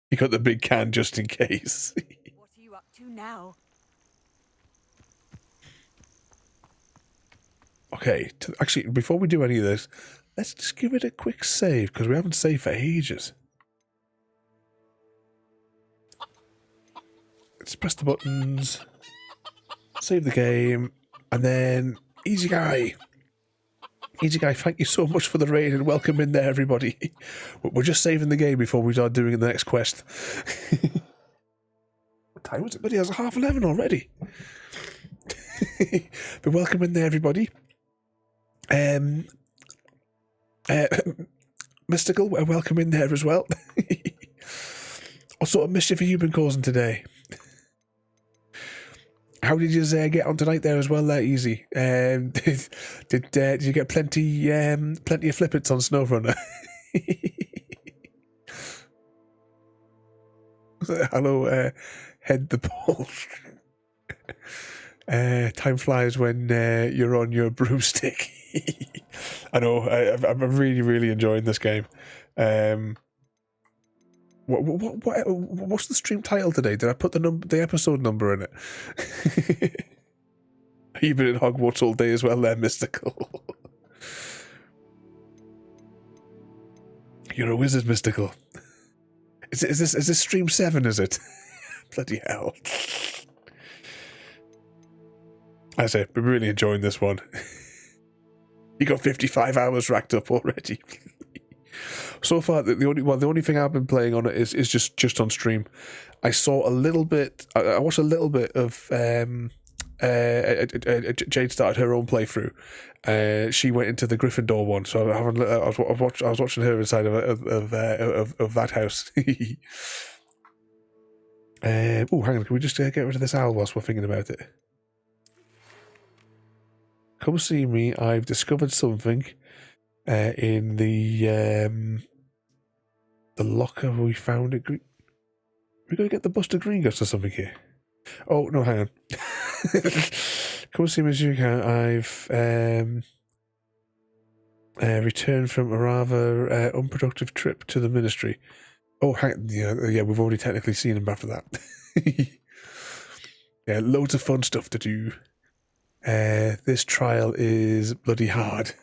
He got the big can just in case. What are you up to now? Okay, actually, before we do any of this, let's just give it a quick save, because we haven't saved for ages. Let's press the buttons, save the game, and then Easy Guy. Easy Guy, thank you so much for the raid and welcome in there, everybody. We're just saving the game before we start doing the next quest. What time was it? But it's 11:30 already. But welcome in there, everybody. Mystical, welcome in there as well. What sort of mischief have you been causing today? How did you get on tonight there as well? That easy. Did you get plenty of flippets on SnowRunner? Hello, head the ball. Time flies when you're on your broomstick. I know. I'm really, really enjoying this game. What's the stream title today? Did I put the episode number in it? You've been in Hogwarts all day as well, there, Mystical. You're a wizard, Mystical. Is this stream 7? Is it? Bloody hell! I say, we're really enjoying this one. You got 55 hours racked up already. So far, the only thing I've been playing on it is just on stream. I saw a little bit. I watched a little bit of. Jade started her own playthrough. She went into the Gryffindor one, so I was watching her inside of that house. Oh, hang on, can we just get rid of this owl whilst we're thinking about it? Come see me. I've discovered something in the locker we found at Green. We're going to get the Buster Green Guts or something here. Oh, no, hang on. Come see me as you can. I've returned from a rather unproductive trip to the ministry. Oh, yeah, we've already technically seen him after that. Yeah, loads of fun stuff to do. This trial is bloody hard.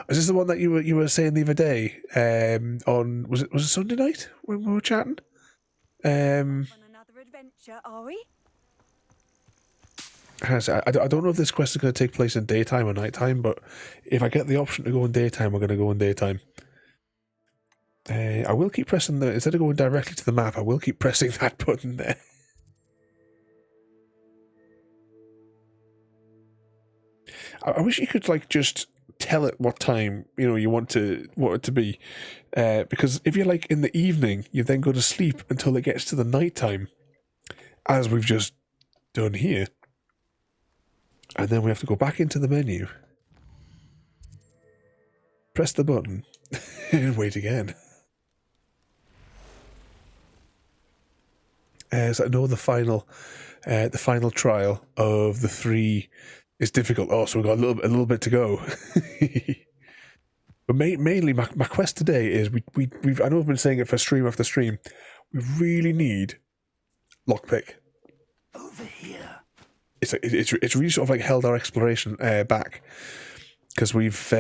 Is this the one that you were saying the other day? On was it Sunday night when we were chatting? On another adventure, are we? I don't know if this quest is going to take place in daytime or nighttime, but if I get the option to go in daytime, we're going to go in daytime. I will keep pressing instead of going directly to the map, I will keep pressing that button there. I wish you could just tell it what time you want it to be, because if you're in the evening, you then go to sleep until it gets to the nighttime, as we've just done here, and then we have to go back into the menu, press the button, and wait again. So I know the final trial of the 3 is difficult. Oh, so we've got a little bit to go. But mainly, my quest today is we've I know I've been saying it for stream after stream. We really need lockpick. Over here. It's really sort of held our exploration back, because we've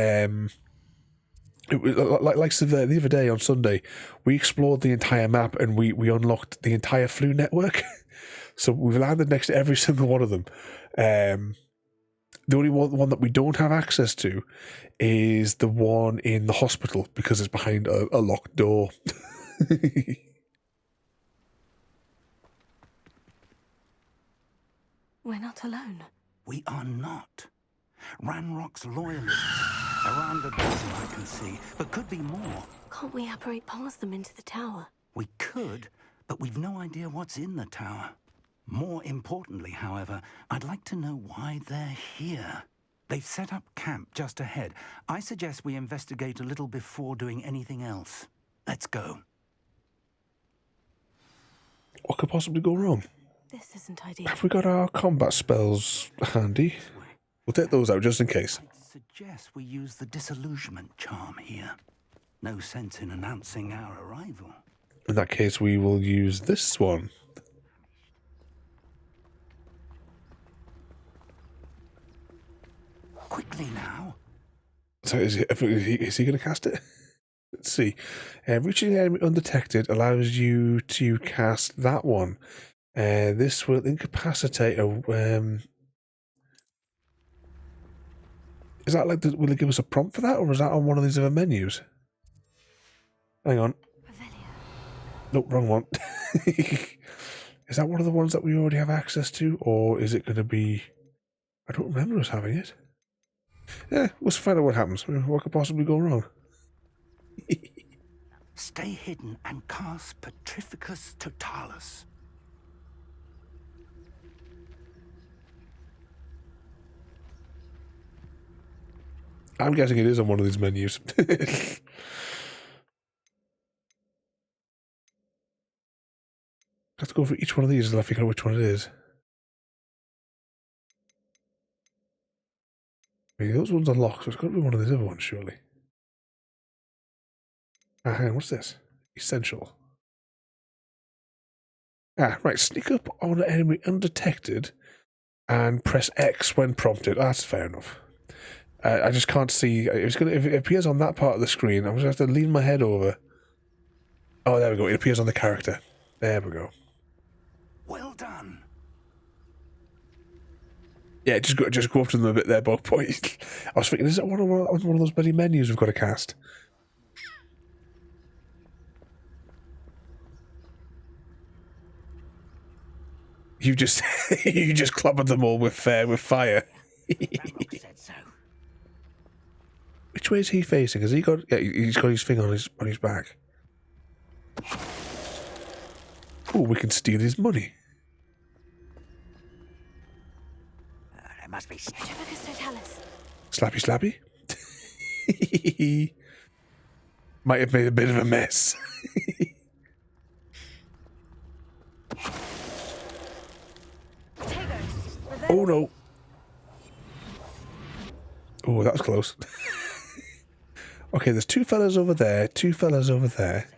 the other day on Sunday, we explored the entire map and we unlocked the entire flu network. So we've landed next to every single one of them. The only one that we don't have access to is the one in the hospital, because it's behind a locked door. We're not alone. We are not. Ranrock's loyalists. Around a dozen I can see, but could be more. Can't we apparate past them into the tower? We could, but we've no idea what's in the tower. More importantly, however, I'd like to know why they're here. They've set up camp just ahead. I suggest we investigate a little before doing anything else. Let's go. What could possibly go wrong? This isn't ideal. Have we got our combat spells handy? We'll take those out just in case. I'd suggest we use the disillusionment charm here. No sense in announcing our arrival. In that case, we will use this one. Quickly now. So is he going to cast it? Let's see. Reaching an enemy undetected allows you to cast that one. This will incapacitate a... is that like... will it give us a prompt for that, or is that on one of these other menus? Hang on. Nope, wrong one. Is that one of the ones that we already have access to, or is it going to be... I don't remember us having it. Yeah, let's find out what happens. What could possibly go wrong? Stay hidden and cast Petrificus Totalis. I'm guessing it is on one of these menus. I have to go for each one of these until I figure out which one it is. I mean, those ones are locked, so it's got to be one of these other ones, surely. Ah, hang on, what's this? Essential. Ah, right, sneak up on an enemy undetected and press X when prompted. That's fair enough. I just can't see. If it appears on that part of the screen, I'm going to have to lean my head over. Oh, there we go. It appears on the character. There we go. Well done. Yeah, just go up to them a bit there, both points. I was thinking, is it one of those bloody menus we've got to cast? You just clobbered them all with fire. Which way is he facing? Has he got? Yeah, he's got his thing on his back. Oh, we can steal his money. There must be... Slappy. Might have made a bit of a mess. Oh no. Oh, that was close. Okay, there's two fellas over there, two fellas over there.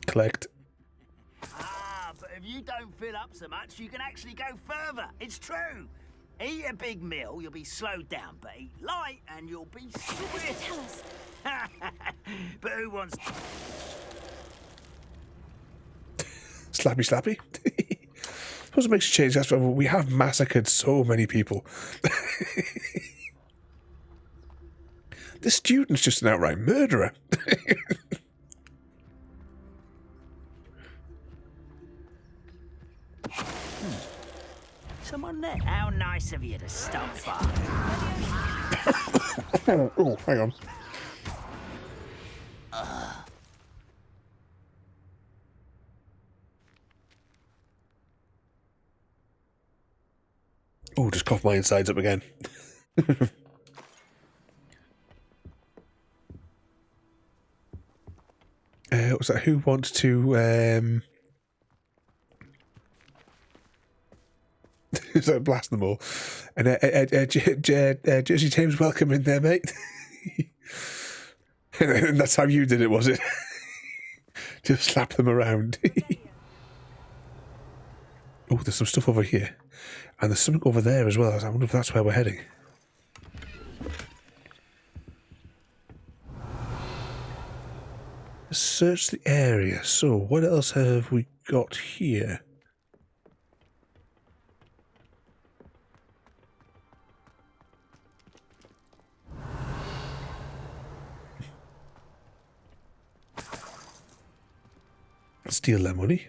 Collect. Ah, but if you don't fill up so much, you can actually go further. It's true. Eat a big meal, you'll be slowed down, but eat light and you'll be swift. But who wants... Slappy. Suppose it makes a change. That's why we have massacred so many people. This student's just an outright murderer. Someone there? How nice of you to stop by. Oh, hang on. Oh, just cough my insides up again. Was that who wants to so blast them all? And Jersey James, welcome in there, mate. And that's how you did it, was it? Just slap them around. Oh, there's some stuff over here. And there's something over there as well. I wonder if that's where we're heading. Search the area. So, what else have we got here? Steal their money.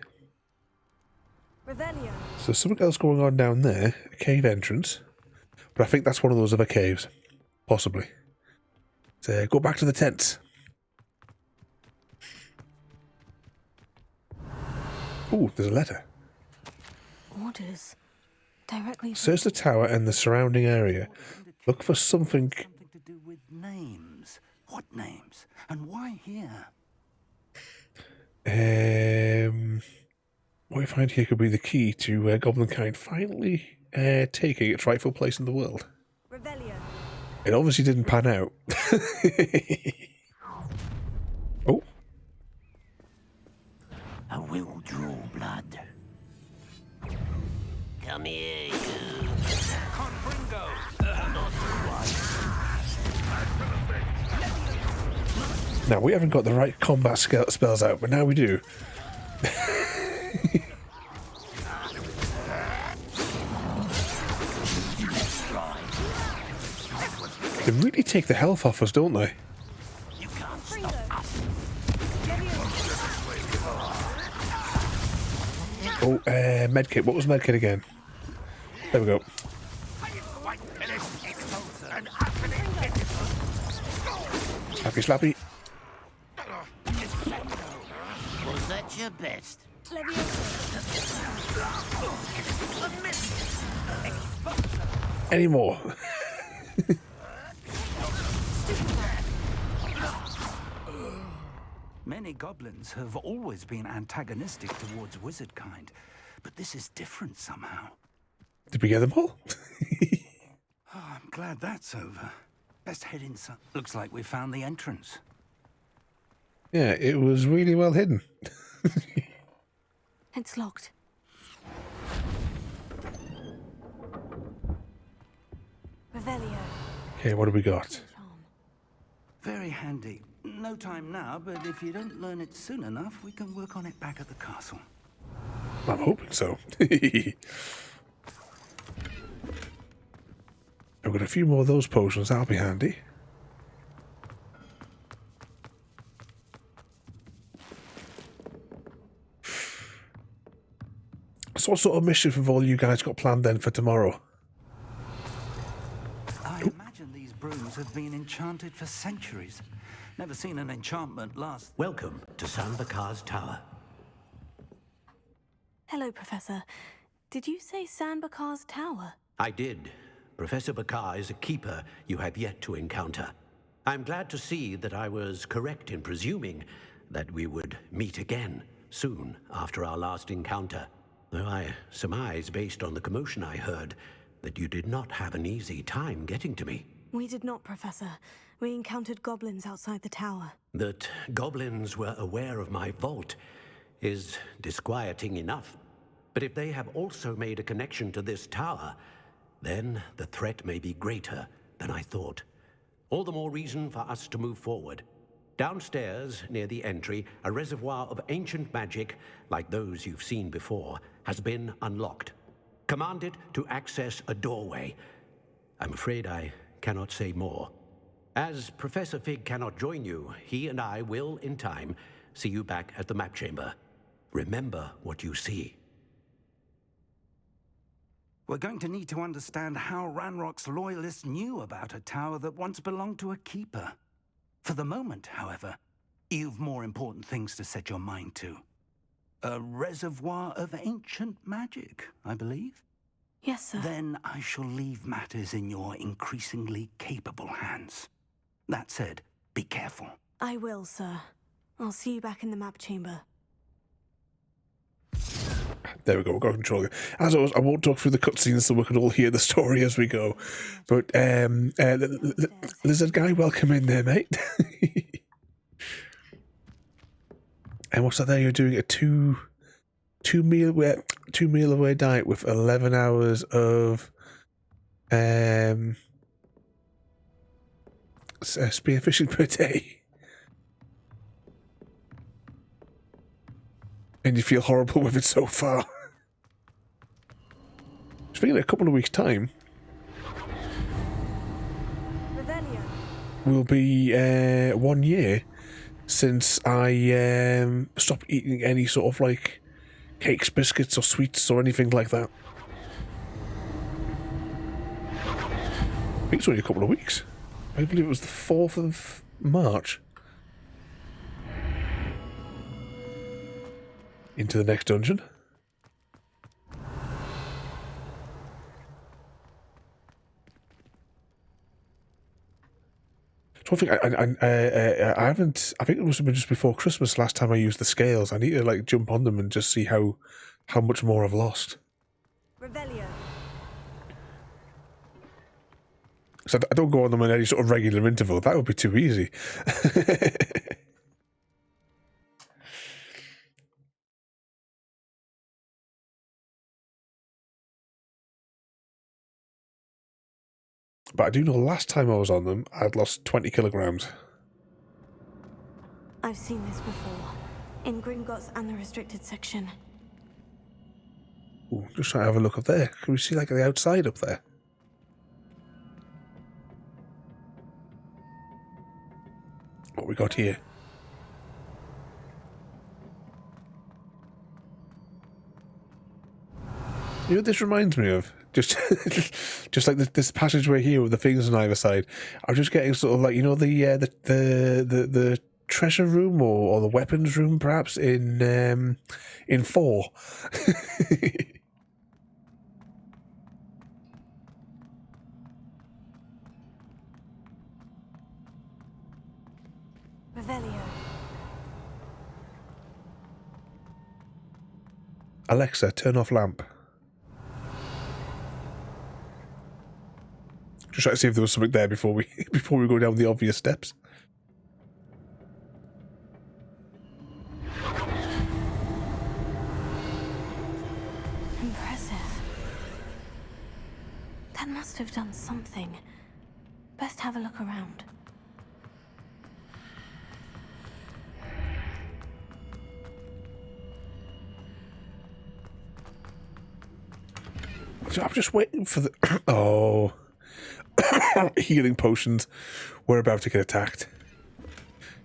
Revelio. So there's something else going on down there. A cave entrance. But I think that's one of those other caves. Possibly. So go back to the tents. Ooh, there's a letter. Orders. Directly. Search the tower and the surrounding area. Look for something. Something to do with names. What names? And why here? What we find here could be the key to Goblinkind finally taking its rightful place in the world. Revelio. It obviously didn't pan out. Oh. I will draw blood. Come here, you. Confringo. Now, we haven't got the right combat spells out, but now we do. They really take the health off us, don't they? You can't stop us. Oh, medkit. What was medkit again? There we go. Slappy, slappy. Was that your best? Any more? Many goblins have always been antagonistic towards wizard kind, but this is different somehow. Did we get them all? Oh, I'm glad that's over. Best head inside. Looks like we found the entrance. Yeah, it was really well hidden. It's locked. Revelio. Okay, what do we got? Very handy. No time now, but if you don't learn it soon enough, we can work on it back at the castle. I'm hoping so. I've got a few more of those potions, that'll be handy. So what sort of mischief have all you guys got planned then for tomorrow? I imagine these brooms have been enchanted for centuries. Never seen an enchantment last. Welcome to San Bakar's Tower. Hello, Professor. Did you say San Bakar's Tower? I did. Professor Bakar is a keeper you have yet to encounter. I'm glad to see that I was correct in presuming that we would meet again soon after our last encounter. Though I surmise, based on the commotion I heard, that you did not have an easy time getting to me. We did not, Professor. We encountered goblins outside the tower. That goblins were aware of my vault is disquieting enough. But if they have also made a connection to this tower, then the threat may be greater than I thought. All the more reason for us to move forward. Downstairs, near the entry, a reservoir of ancient magic, like those you've seen before, has been unlocked. Commanded to access a doorway. I'm afraid I cannot say more. As Professor Fig cannot join you, he and I will, in time, see you back at the map chamber. Remember what you see. We're going to need to understand how Ranrock's loyalists knew about a tower that once belonged to a keeper. For the moment, however, you've more important things to set your mind to. A reservoir of ancient magic, I believe? Yes, sir. Then I shall leave matters in your increasingly capable hands. That said, be careful. I will, sir. I'll see you back in the map chamber. There we go, we've got control. As always, I won't talk through the cutscenes so we can all hear the story as we go. But, Lizard Guy, welcome in there, mate. And what's that there? You're doing a two meal away diet with 11 hours of spearfishing per day. And you feel horrible with it so far. Speaking of a couple of weeks' time, will be 1 year since I stopped eating any sort of like cakes, biscuits, or sweets or anything like that. I think it's only a couple of weeks. I believe it was the 4th of March. Into the next dungeon. So I think I haven't. I think it must have been just before Christmas last time I used the scales. I need to like jump on them and just see how much more I've lost. Revelio. Because I don't go on them in any sort of regular interval. That would be too easy. But I do know last time I was on them, I'd lost 20 kilograms. I've seen this before. In Gringotts and the restricted section. Ooh, just trying to have a look up there. Can we see like the outside up there? What we got here? You know what this reminds me of? Just like this passageway here with the things on either side. I'm just getting sort of like, you know, the treasure room or the weapons room perhaps in 4. Revelio. Alexa, turn off lamp. Just trying to see if there was something there before we go down the obvious steps. Impressive. That must have done something. Best have a look around. So I'm just waiting for the... Oh. Healing potions. We're about to get attacked.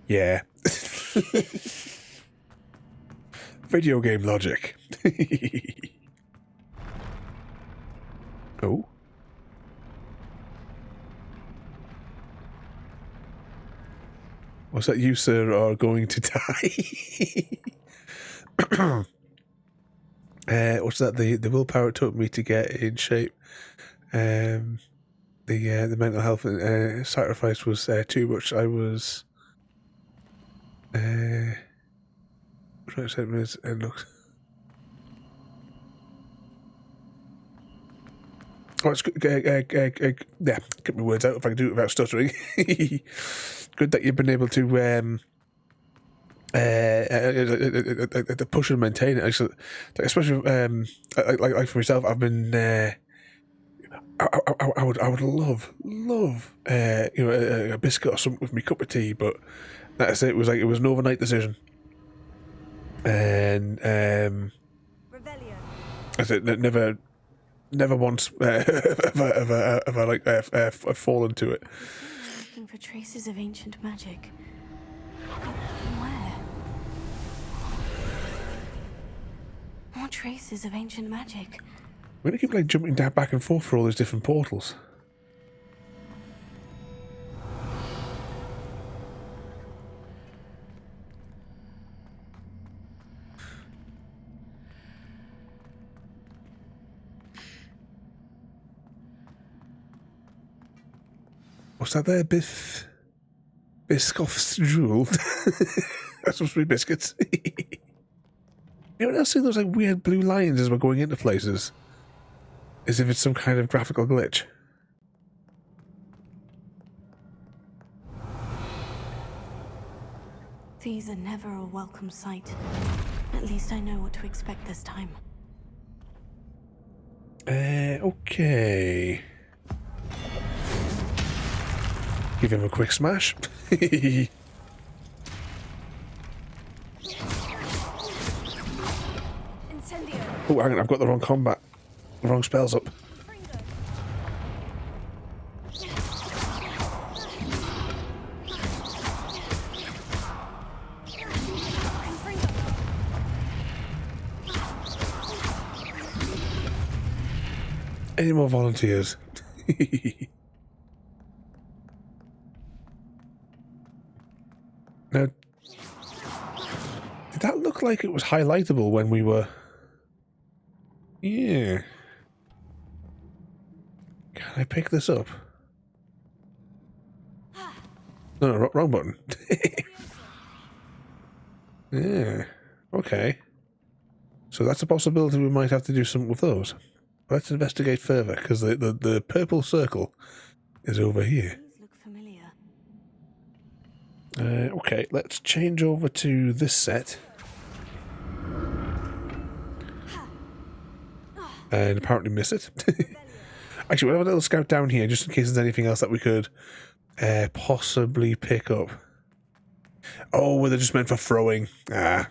Yeah. Video game logic. Oh. What's that? You, sir, are going to die. What's that? The willpower it took me to get in shape. The mental health sacrifice was too much. I was trying to say minutes and look. Oh, it's good. Yeah, get my words out if I can do it without stuttering. Good that you've been able to push and maintain it. Especially like for myself, I've been. I would love you know, a biscuit or something with me cup of tea, but that's it. It was an overnight decision, and I said never once have I like fallen to it. Looking for traces of ancient magic. Where? More traces of ancient magic. We're gonna keep like jumping down back and forth for all those different portals. What's that there? Biscoff's jewel. That's supposed to be biscuits. Anyone else see those like weird blue lines as we're going into places? As if it's some kind of graphical glitch. These are never a welcome sight. At least I know what to expect this time. Okay. Give him a quick smash. Oh, hang on, I've got the wrong combat. The wrong spells up. Any more volunteers? Now, did that look like it was highlightable when we were... Yeah. Can I pick this up? No, wrong button. Yeah. Okay. So that's a possibility we might have to do something with those. Let's investigate further, because the purple circle is over here. These look familiar. Okay, let's change over to this set. And apparently miss it. Actually, we'll have a little scout down here just in case there's anything else that we could possibly pick up. Oh, well, they're just meant for throwing. Ah.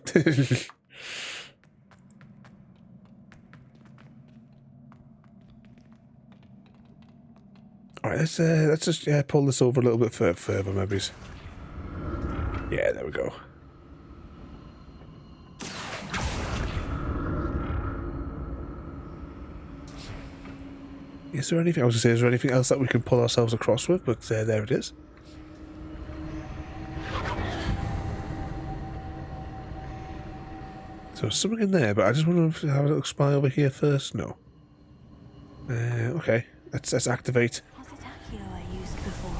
Alright, let's just pull this over a little bit further, maybe. Yeah, there we go. Is there anything? I was going to say, is there anything else that we can pull ourselves across with? But there it is. So something in there, but I just want to have a little spy over here first. No. Okay, let's activate. Was it Accio I used before?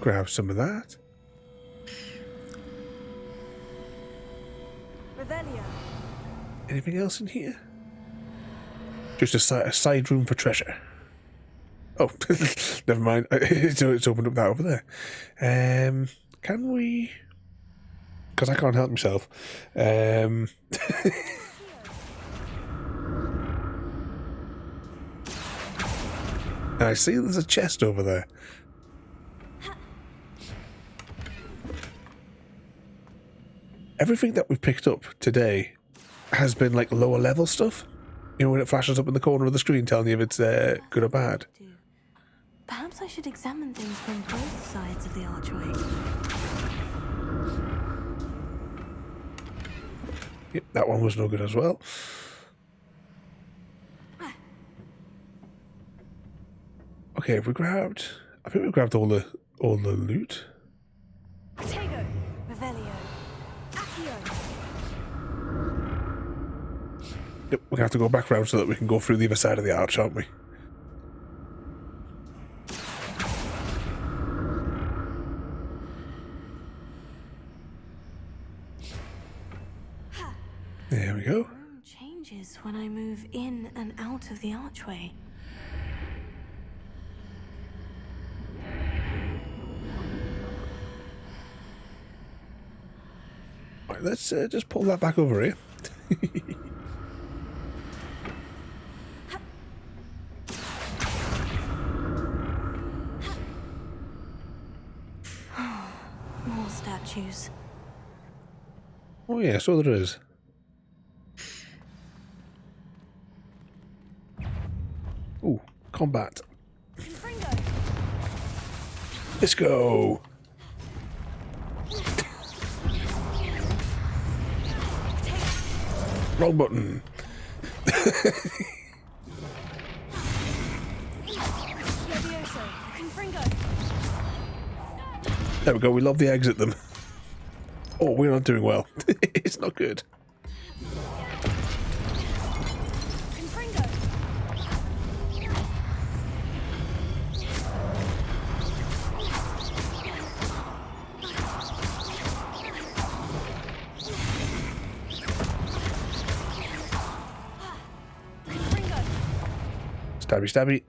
Grab some of that. Revelio. Anything else in here? Just a side room for treasure. Oh, never mind. It's opened up that over there. Can we? Because I can't help myself. I see there's a chest over there. Everything that we've picked up today has been like lower level stuff. You know, when it flashes up in the corner of the screen telling you if it's good or bad. Perhaps I should examine things from both sides of the archway. Yep, that one was no good as well. Okay, we grabbed. I think we grabbed all the loot. Protego. Revelio. Accio. Yep, we're gonna have to go back round so that we can go through the other side of the arch, aren't we? There we go. The room changes when I move in and out of the archway. Right, let's just pull that back over here. More statues. Oh yeah, so there is. Ooh, combat. Let's go. Wrong button. There we go, we love the exit them. Oh, we're not doing well. It's not good. Stabby, stabby.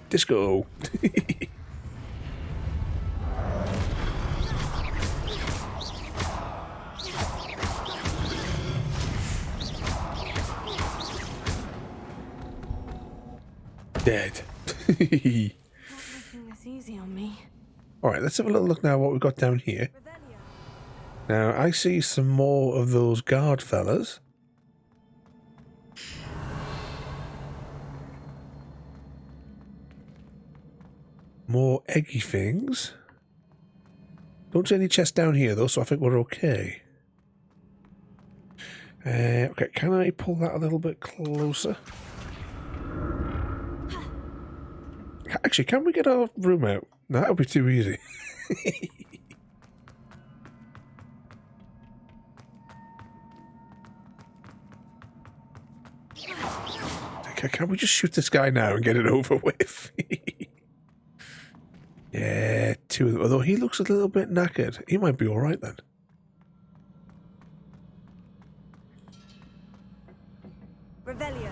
Disco. Dead. Not making this easy on me. Alright, let's have a little look now what we've got down here. Now, I see some more of those guard fellas. More eggy things. Don't see any chests down here, though, so I think we're okay. Okay, can I pull that a little bit closer? Actually, can we get our room out? No, that would be too easy. Can we just shoot this guy now and get it over with? Yeah, 2 of them. Although he looks a little bit knackered. He might be alright then. Revelio.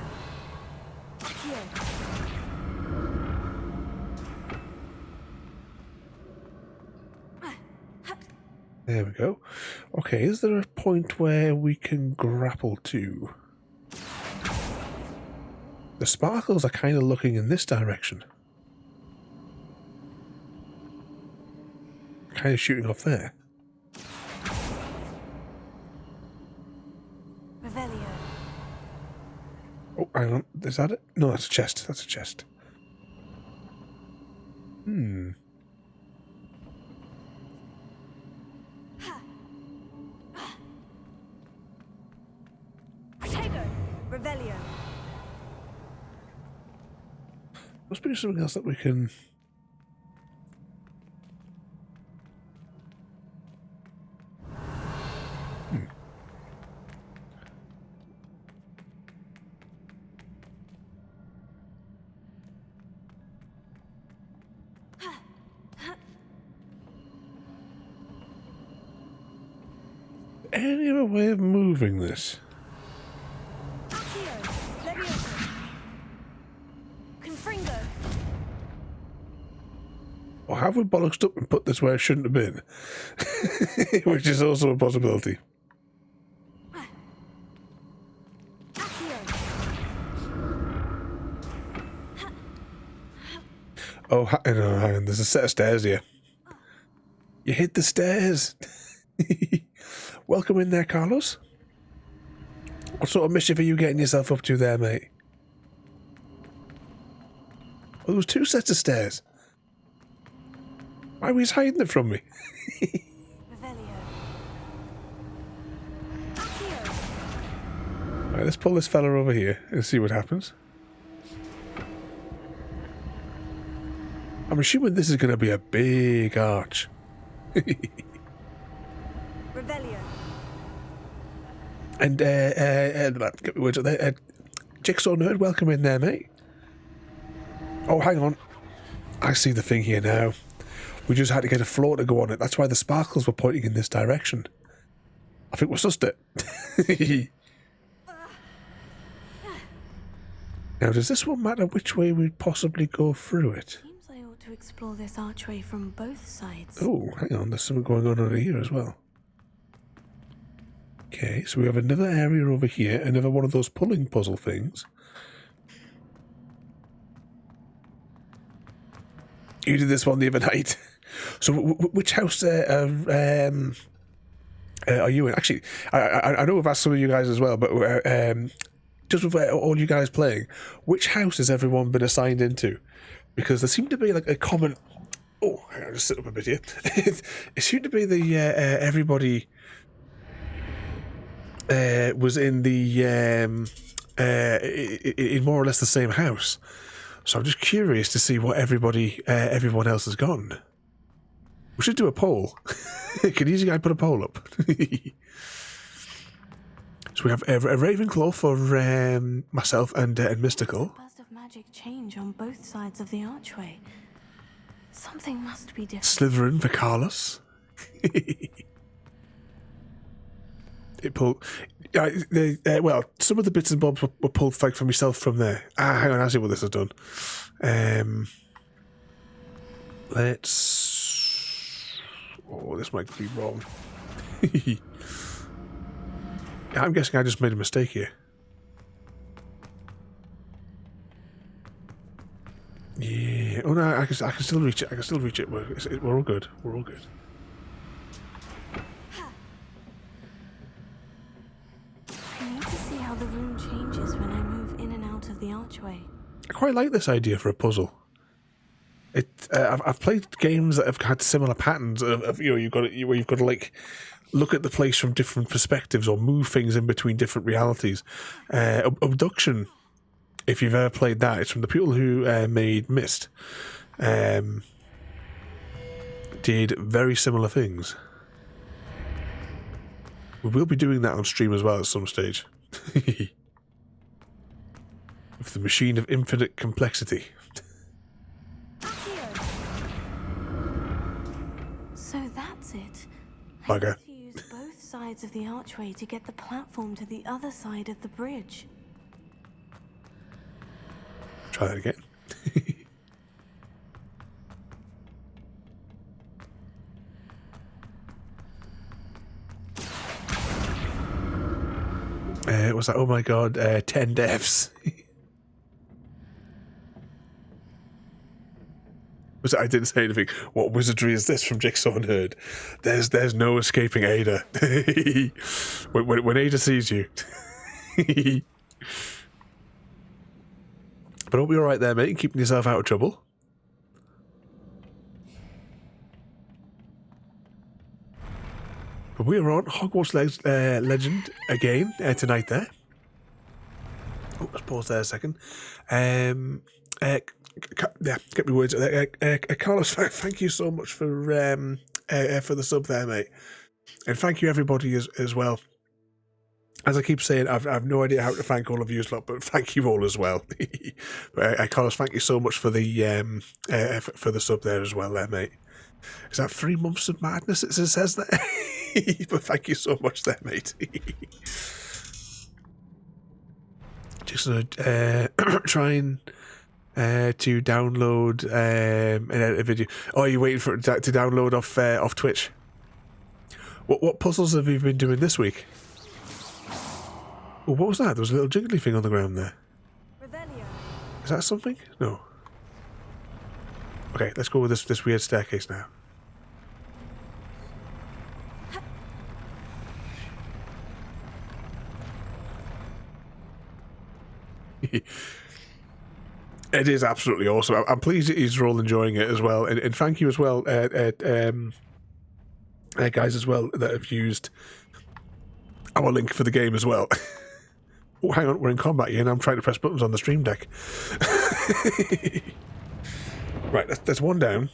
There we go. Okay, is there a point where we can grapple to? The sparkles are kind of looking in this direction. Kind of shooting off there. Revelio. Oh, hang on. Is that it? No, that's a chest. That's a chest. Hmm. Revelio. Must be something else that we can... Any other way of moving this? Or have we bollocksed up and put this where it shouldn't have been? Which is also a possibility. Oh, hang on, there's a set of stairs here. You hit the stairs. Welcome in there, Carlos. What sort of mischief are you getting yourself up to there, mate? Well, there was 2 sets of stairs. Why was he hiding it from me? Right, let's pull this fella over here and see what happens. I'm assuming this is going to be a big arch. Revelio. And, Jigsaw Nerd, welcome in there, mate. Oh, hang on. I see the thing here now. We just had to get a floor to go on it. That's why the sparkles were pointing in this direction. I think we sussed it. Now, does this one matter which way we'd possibly go through it? Seems I ought to explore this archway from both sides. Oh, hang on. There's something going on over here as well. Okay, so we have another area over here. Another one of those pulling puzzle things. You did this one the other night. So, which house are you in? Actually, I know we've asked some of you guys as well, but just with all you guys playing, which house has everyone been assigned into? Because there seemed to be like a common... Oh, hang on, just sit up a bit here. It seemed to be the everybody was in the in more or less the same house. So I'm just curious to see what everyone else has gone. We should do a poll. Can easy guy put a poll up? So we have a Ravenclaw for myself and Mystical. Burst of magic change on both sides of the archway. Something must be different. Slytherin for Carlos. It pulled. Well, some of the bits and bobs were pulled like for myself from there. Hang on, I see what this has done. Let's. Oh, this might be wrong. I'm guessing I just made a mistake here. Yeah. Oh no, I can still reach it. I can still reach it. We're all good. We're all good. I need to see how the room changes when I move in and out of the archway. I quite like this idea for a puzzle. I've played games that have had similar patterns of where you've got to like look at the place from different perspectives or move things in between different realities. Abduction, if you've ever played that, it's from the people who made Myst. Did very similar things. We will be doing that on stream as well at some stage. With the machine of infinite complexity. So that's it. I Bugger. need to use both sides of the archway to get the platform to the other side of the bridge. Try that again. Was that? Oh my god! 10 deaths. Was it, I didn't say anything. What wizardry is this from Jigsaw and Herd? There's no escaping Ada. when Ada sees you. But hope you're alright there, mate. Keeping yourself out of trouble. But we are on Hogwarts Legend again tonight there. Oh, let's pause there a second. Yeah, get me words. Carlos, thank you so much for the sub there, mate. And thank you everybody as well. As I keep saying, I've no idea how to thank all of you, lot, but thank you all as well. Carlos, thank you so much for the sub there as well, there, mate. Is that 3 months of madness? It says there. But thank you so much there, mate. Just gonna trying to download a video. Oh, are you waiting for it to download off Twitch? What puzzles have you been doing this week? Oh, what was that? There was a little jiggly thing on the ground there. Is that something? No. Okay, let's go with this weird staircase now. It is absolutely awesome. I'm pleased that you're all enjoying it as well, and thank you as well, guys as well that have used our link for the game as well. Oh, hang on, we're in combat here, and I'm trying to press buttons on the stream deck. Right, that's one down.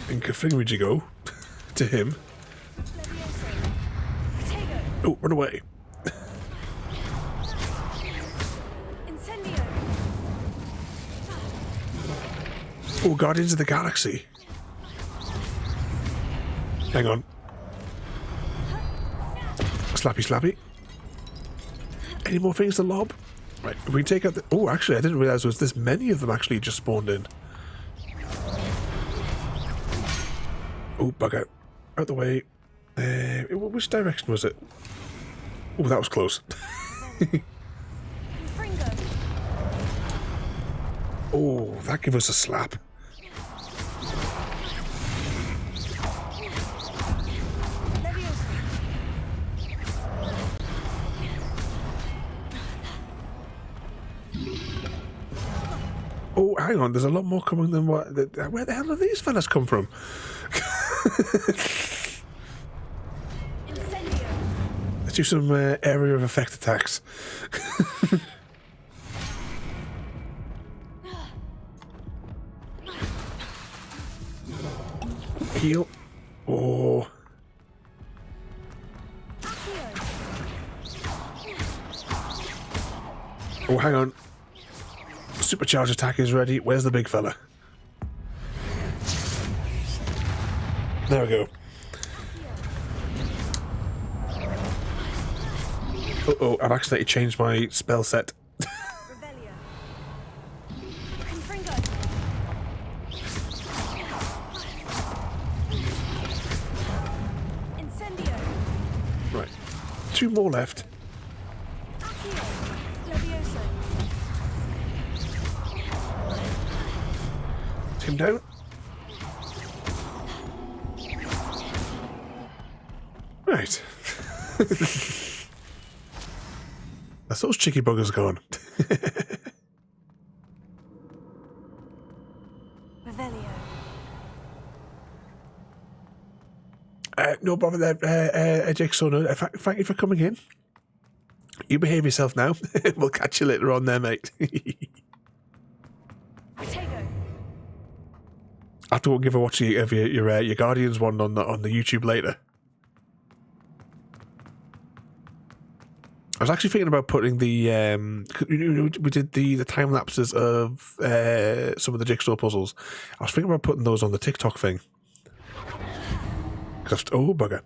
And Confringo you go to him. Oh, run away. Oh, Guardians of the Galaxy. Hang on. Slappy, slappy. Any more things to lob? Right, we take out the... Oh, actually, I didn't realise there was this many of them actually just spawned in. Oh, bug out. Out the way. Which direction was it? Oh, that was close. Oh, that gave us a slap. Oh, hang on, there's a lot more coming than what... Where the hell have these fellas come from? Let's do some area of effect attacks. Heal. Oh. Oh, hang on. Supercharge attack is ready. Where's the big fella? There we go. Uh-oh, I've accidentally changed my spell set. Right. 2 more left. Him down. Right. That's those cheeky buggers gone. No bother there, Jigsaw. Thank you for coming in. You behave yourself now. We'll catch you later on there, mate. I have to go and give a watch of your Guardians one on the YouTube later. I was actually thinking about putting the we did the time lapses of some of the jigsaw puzzles. I was thinking about putting those on the TikTok thing. Oh bugger!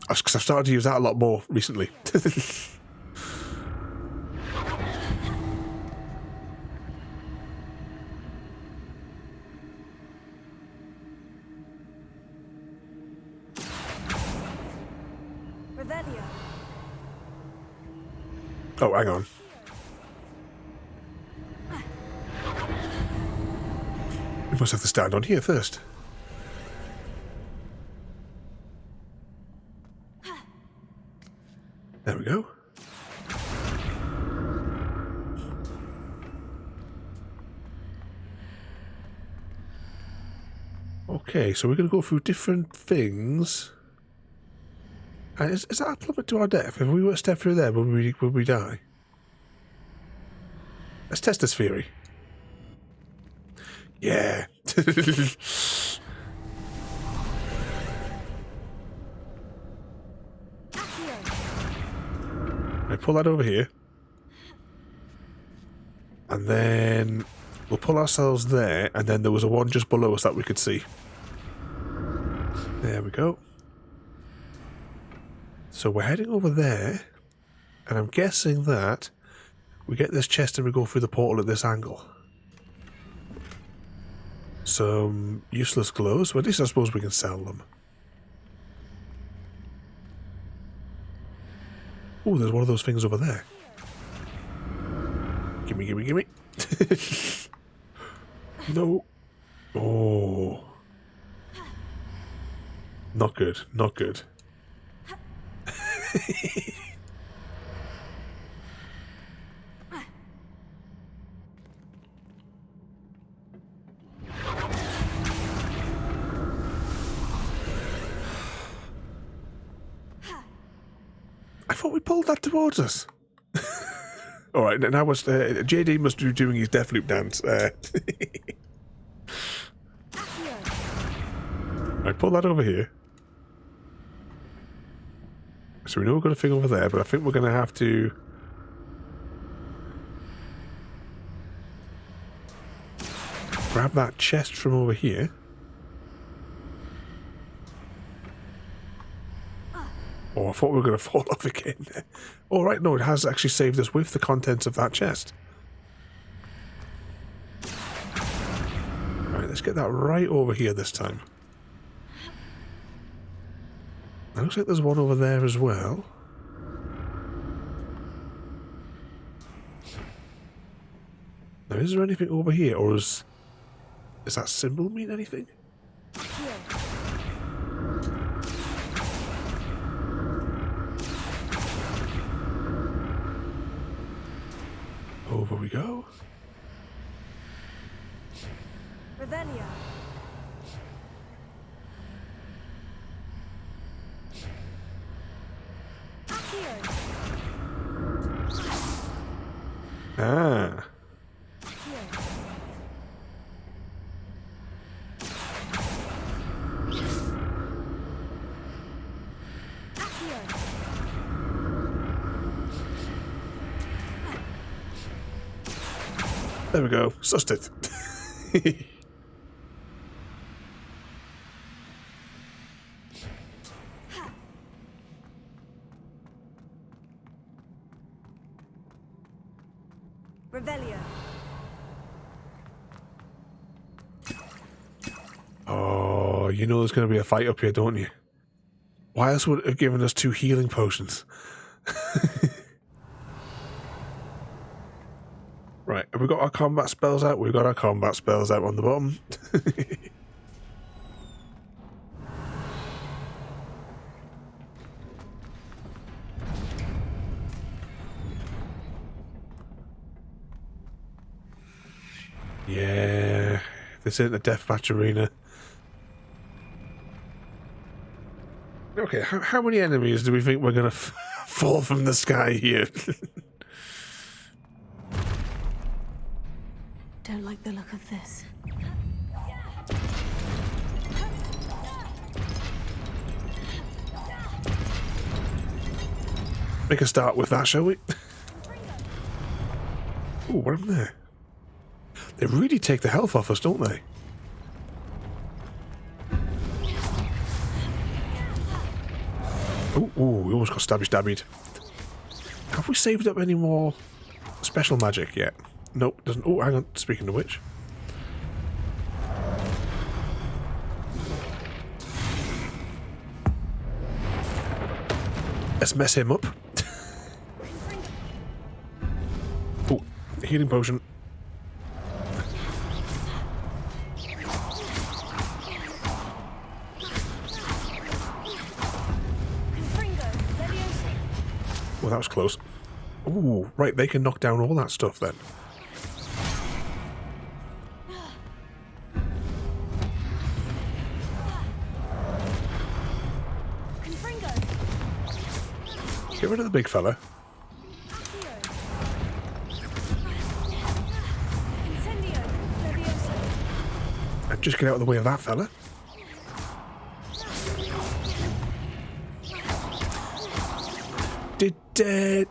Because I've started to use that a lot more recently. Revelio. Oh, hang on. We must have to stand on here first. There we go. Okay, so we're going to go through different things. And is that a plummet to our death? If we were to step through there, would we die? Let's test this theory. Yeah. I pull that over here. And then we'll pull ourselves there, and then there was a one just below us that we could see. There we go. So we're heading over there, and I'm guessing that we get this chest and we go through the portal at this angle. Some useless glows, well, at least I suppose we can sell them. Oh, there's one of those things over there. Gimme, gimme, gimme. No. Oh. Not good, not good. I thought we pulled that towards us. Alright, now was JD must be doing his Deathloop dance. I pull that over here. So we know we've got a thing over there, but I think we're going to have to... grab that chest from over here. Oh, I thought we were going to fall off again. Oh, right, no, it has actually saved us with the contents of that chest. Right, let's get that right over here this time. It looks like there's one over there as well. Now, is there anything over here, or does that symbol mean anything? Over we go. Revelio. Ah. There we go. Sussed it. Revelio. Oh, you know there's going to be a fight up here, don't you? Why else would it have given us 2 healing potions? Right, have we got our combat spells out? We've got our combat spells out on the bottom. Yeah, this isn't a deathmatch arena. Okay, how many enemies do we think we're going to fall from the sky here? Don't like the look of this. Make a start with that, shall we? Ooh, what happened there? They really take the health off us, don't they? Ooh, we almost got stabbied. Have we saved up any more special magic yet? Nope, doesn't. Oh, hang on. Speaking of which. Let's mess him up. Oh, healing potion. Well, that was close. Ooh, right, they can knock down all that stuff then. Get rid of the big fella. And just get out of the way of that fella. Did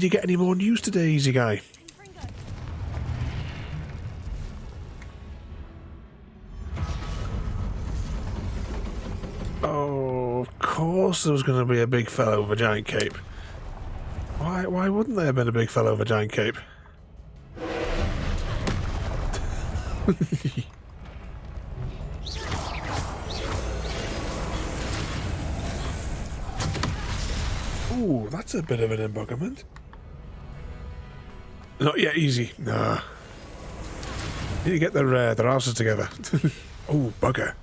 you get any more news today, Easy Guy? Oh, of course there was going to be a big fellow with a giant cape. Why wouldn't there have been a big fellow with a giant cape? Ooh, that's a bit of an embuggerment. Not yet easy. Nah. Need to get their asses together. Oh, bugger.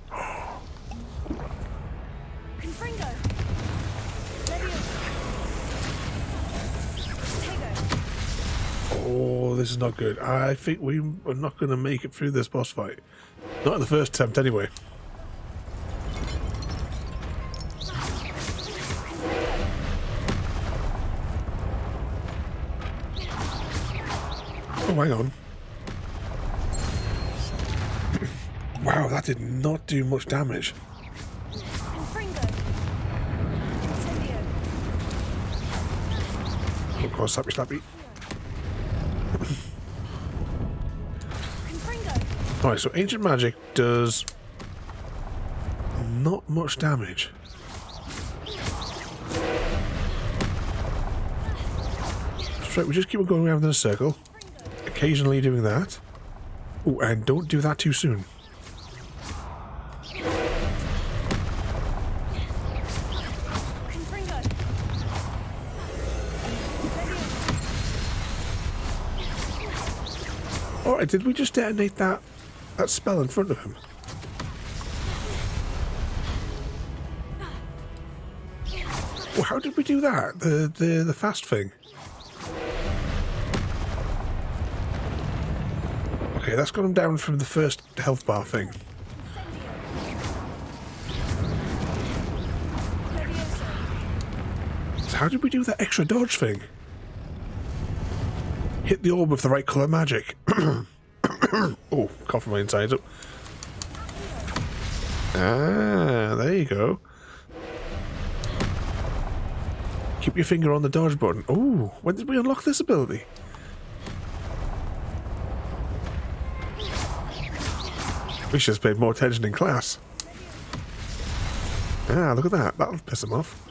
Oh, this is not good. I think we are not going to make it through this boss fight. Not in the first attempt, anyway. Oh, hang on. Wow, that did not do much damage. Of course, slappy. Alright, so ancient magic does not much damage. That's right, we just keep on going around in a circle. Occasionally doing that. Oh, and don't do that too soon. Alright, did we just detonate that spell in front of him? Well, how did we do that? The fast thing. Okay, that's got him down from the first health bar thing. So how did we do that extra dodge thing? Hit the orb with the right colour magic. Oh, coughing my insides up. Ah, there you go. Keep your finger on the dodge button. Oh, when did we unlock this ability? We should have paid more attention in class. Ah, look at that. That'll piss him off.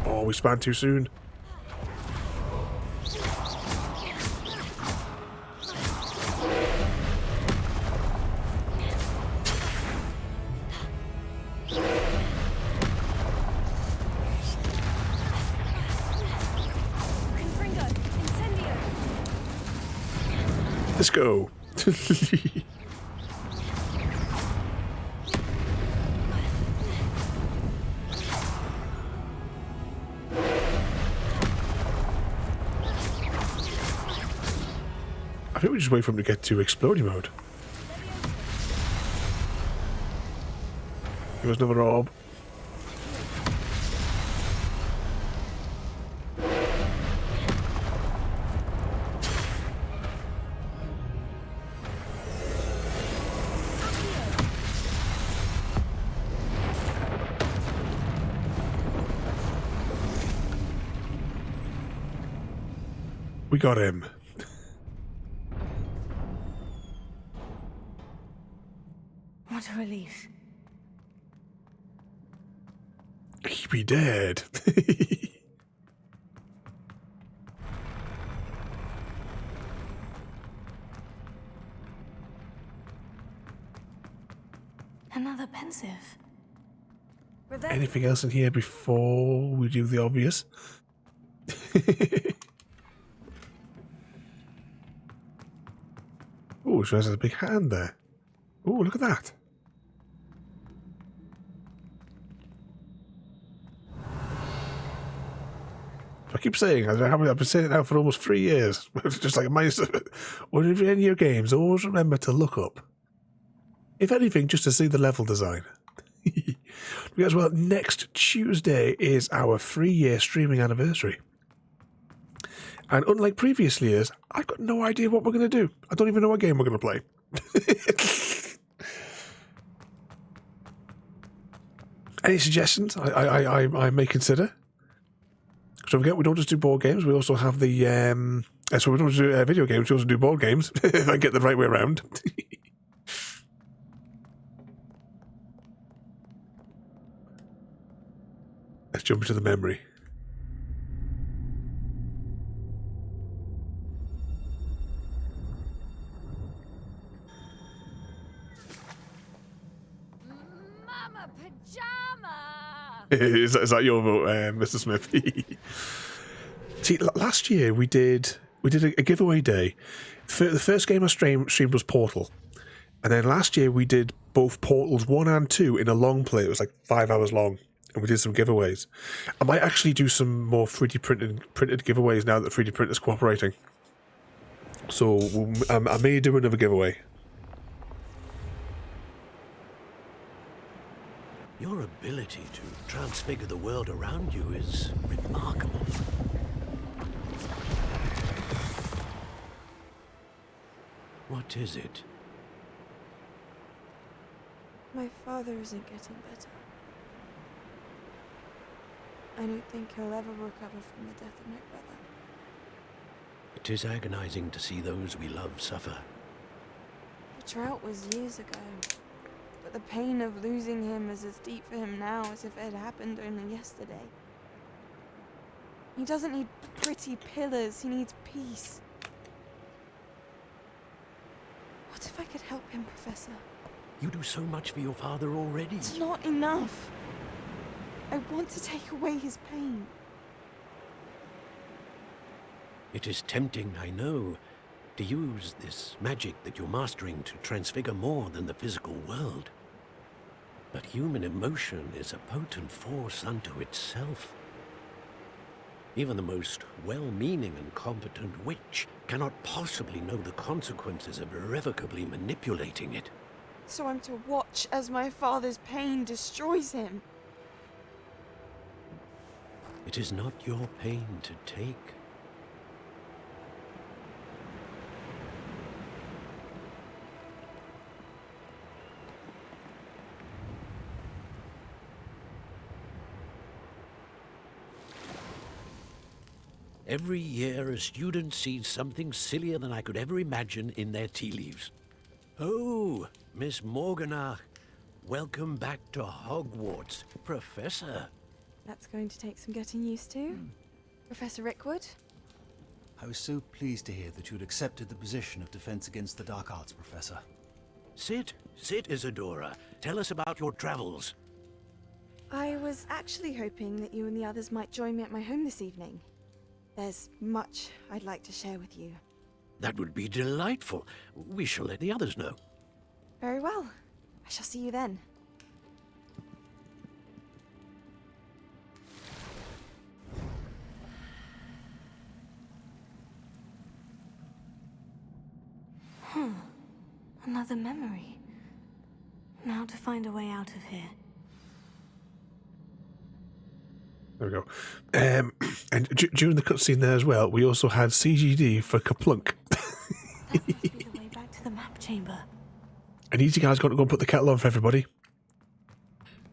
Oh, we spanned too soon. Let's go. I think we just wait for him to get to exploding mode. Give us another orb. We got him. What a relief. He be dead. Another pensive. Anything else in here before we do the obvious? Oh, she has a big hand there. Oh, look at that. I keep saying, I've been saying it now for almost 3 years. Just like whenever you're in your games, always remember to look up. If anything, just to see the level design. Because, well, next Tuesday is our 3-year streaming anniversary. And unlike previous years, I've got no idea what we're going to do. I don't even know what game we're going to play. Any suggestions I may consider? So we don't just do board games, we also have the... so we don't just do video games, we also do board games, if I get the right way around. Let's jump into the memory. Mama Pajama! Is that your vote, Mr. Smith? See, last year we did a giveaway day. The first game I streamed was Portal. And then last year we did both Portals 1 and 2 in a long play. It was like 5 hours long. And we did some giveaways. I might actually do some more 3D printed giveaways now that 3D print is cooperating. So I may do another giveaway. Your ability to transfigure the world around you is remarkable. What is it? My father isn't getting better. I don't think he'll ever recover from the death of my brother. It is agonizing to see those we love suffer. The drought was years ago, but the pain of losing him is as deep for him now as if it had happened only yesterday. He doesn't need pretty pillars, he needs peace. What if I could help him, Professor? You do so much for your father already. It's not enough. I want to take away his pain. It is tempting, I know, to use this magic that you're mastering to transfigure more than the physical world. But human emotion is a potent force unto itself. Even the most well-meaning and competent witch cannot possibly know the consequences of irrevocably manipulating it. So I'm to watch as my father's pain destroys him. It is not your pain to take. Every year, a student sees something sillier than I could ever imagine in their tea leaves. Oh, Miss Morganach, welcome back to Hogwarts, Professor. That's going to take some getting used to. Professor Rickwood? I was so pleased to hear that you'd accepted the position of Defense Against the Dark Arts, Professor. Sit, Isadora. Tell us about your travels. I was actually hoping that you and the others might join me at my home this evening. There's much I'd like to share with you. That would be delightful. We shall let the others know. Very well. I shall see you then. Another memory. Now to find a way out of here. There we go. And during the cutscene there as well, we also had CGD for Kaplunk. That must be the way back to the map chamber. And Easy Guy's got to go and put the kettle on for everybody.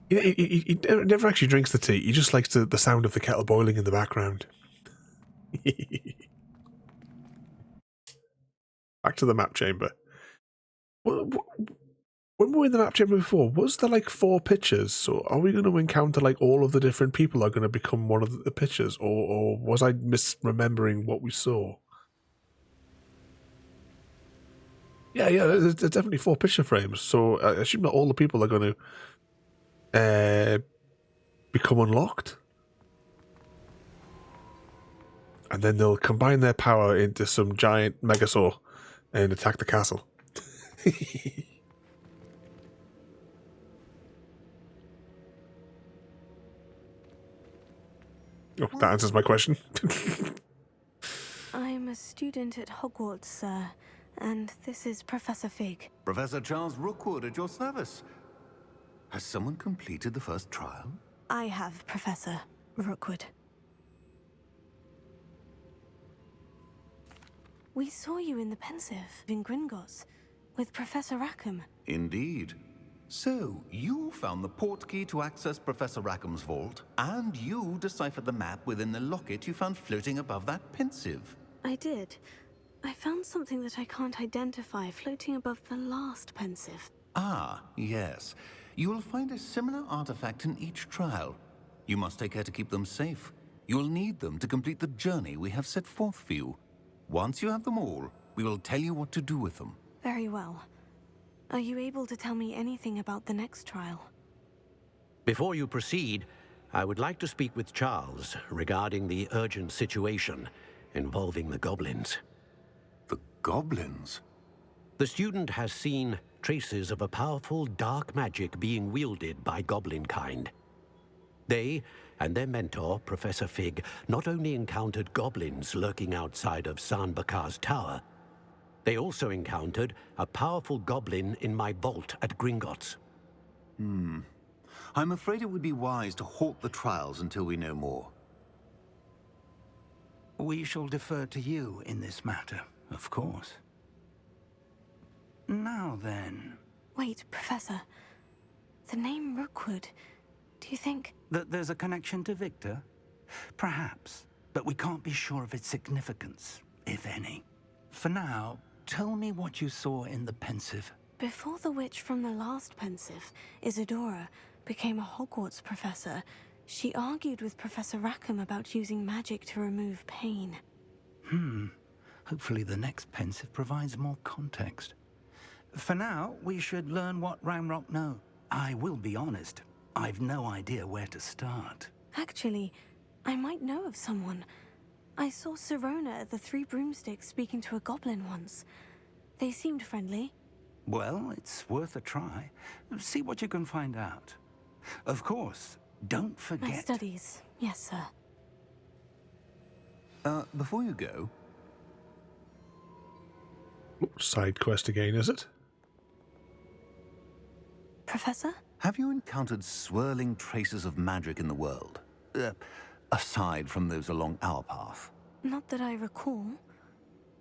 He never actually drinks the tea. He just likes the sound of the kettle boiling in the background. Back to the map chamber. When we were in the map chamber before, was there like 4 pictures? So are we going to encounter like all of the different people are going to become one of the pictures? Or was I misremembering what we saw? Yeah, there's definitely 4 picture frames. So I assume that all the people are going to become unlocked. And then they'll combine their power into some giant megasaur and attack the castle. Oh, that answers my question. I'm a student at Hogwarts, sir, and this is Professor Fig. Professor Charles Rookwood at your service. Has someone completed the first trial? I have, Professor Rookwood. We saw you in the Pensive in Gringotts with Professor Rackham. Indeed. So, you found the portkey to access Professor Rackham's vault, and you deciphered the map within the locket you found floating above that Pensive. I did. I found something that I can't identify floating above the last Pensive. Ah, yes. You will find a similar artifact in each trial. You must take care to keep them safe. You will need them to complete the journey we have set forth for you. Once you have them all, we will tell you what to do with them. Very well. Are you able to tell me anything about the next trial? Before you proceed, I would like to speak with Charles regarding the urgent situation involving the goblins. The goblins? The student has seen traces of a powerful dark magic being wielded by goblin kind. They and their mentor, Professor Fig, not only encountered goblins lurking outside of San Bakar's tower, they also encountered a powerful goblin in my vault at Gringotts. I'm afraid it would be wise to halt the trials until we know more. We shall defer to you in this matter, of course. Now then... Wait, Professor. The name Rookwood, do you think... That there's a connection to Victor? Perhaps, but we can't be sure of its significance, if any. For now, tell me what you saw in the Pensive. Before the witch from the last Pensive, Isadora, became a Hogwarts professor, she argued with Professor Rackham about using magic to remove pain. Hopefully the next Pensive provides more context. For now, we should learn what Ranrock know. I will be honest, I've no idea where to start. Actually, I might know of someone. I saw Sirona at the Three Broomsticks speaking to a goblin once. They seemed friendly. Well, it's worth a try. See what you can find out. Of course, don't forget... My studies, yes, sir. Before you go... Side quest again, is it? Professor? Have you encountered swirling traces of magic in the world? Aside from those along our path? Not that I recall.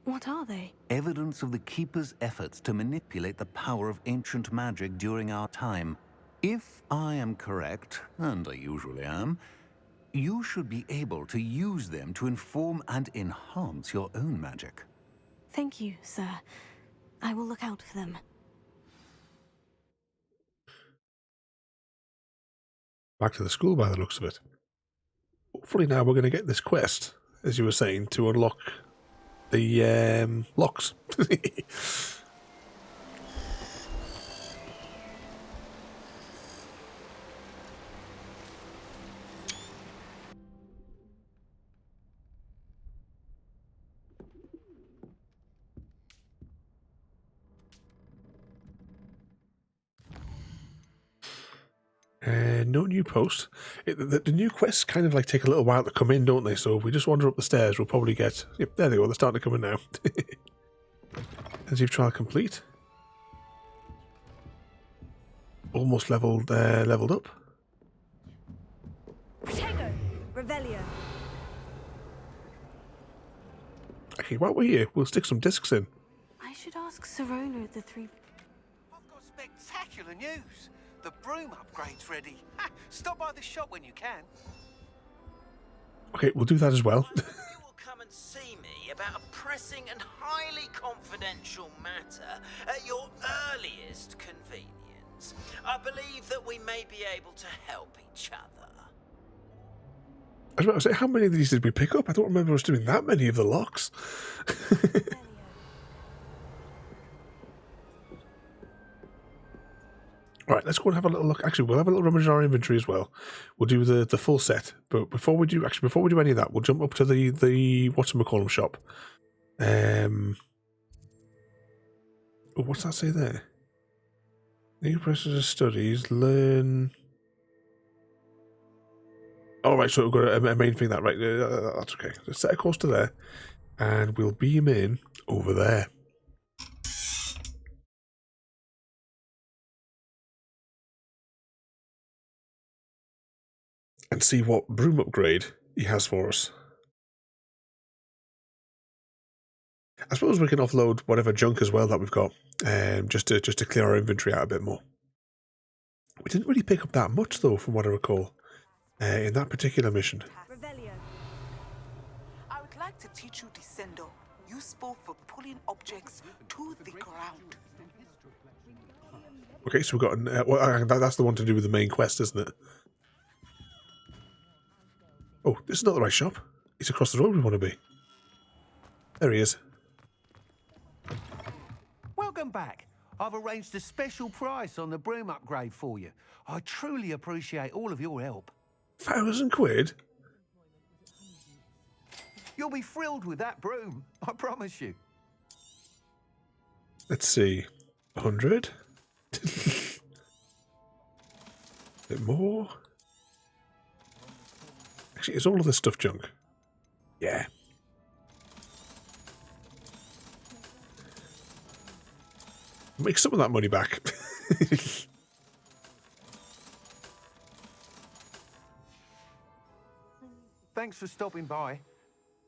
What are they? Evidence of the Keeper's efforts to manipulate the power of ancient magic during our time. If I am correct, and I usually am, you should be able to use them to inform and enhance your own magic. Thank you, sir. I will look out for them. Back to the school by the looks of it. Hopefully now we're going to get this quest, as you were saying, to unlock the locks. No new post. The new quests kind of like take a little while to come in, don't they? So if we just wander up the stairs, we'll probably get... Yep, there they go. They're starting to come in now. As you've trial complete. Almost leveled up. Protego, Revelio. Okay, while we're here, we'll stick some discs in. I should ask Sirona at the Three... I've got spectacular news. The broom upgrade's ready. Stop by the shop when you can. Okay, we'll do that as well. You will come and see me about a pressing and highly confidential matter at your earliest convenience, I believe that we may be able to help each other. I was about to say, how many of these did we pick up? I don't remember us doing that many of the locks. Alright, let's go and have a little look. Actually, we'll have a little rummage in our inventory as well. We'll do the full set. But before we do any of that, we'll jump up to the whatchamacallem shop. Oh, what's that say there? New process studies, learn... Oh, right, so we've got a main thing that, right, that's okay. Let's set a course to there, and we'll beam in over there. And see what broom upgrade he has for us. I suppose we can offload whatever junk as well that we've got, just to clear our inventory out a bit more. We didn't really pick up that much, though, from what I recall, in that particular mission. I would like to teach you Descendo, useful for pulling objects to the ground. Okay, so we've got well, that's the one to do with the main quest, isn't it? Oh, this is not the right shop. It's across the road we want to be. There he is. Welcome back. I've arranged a special price on the broom upgrade for you. I truly appreciate all of your help. £1,000? You'll be thrilled with that broom, I promise you. Let's see. 100? Bit more. Actually, is all of this stuff junk? Yeah. Make some of that money back. Thanks for stopping by.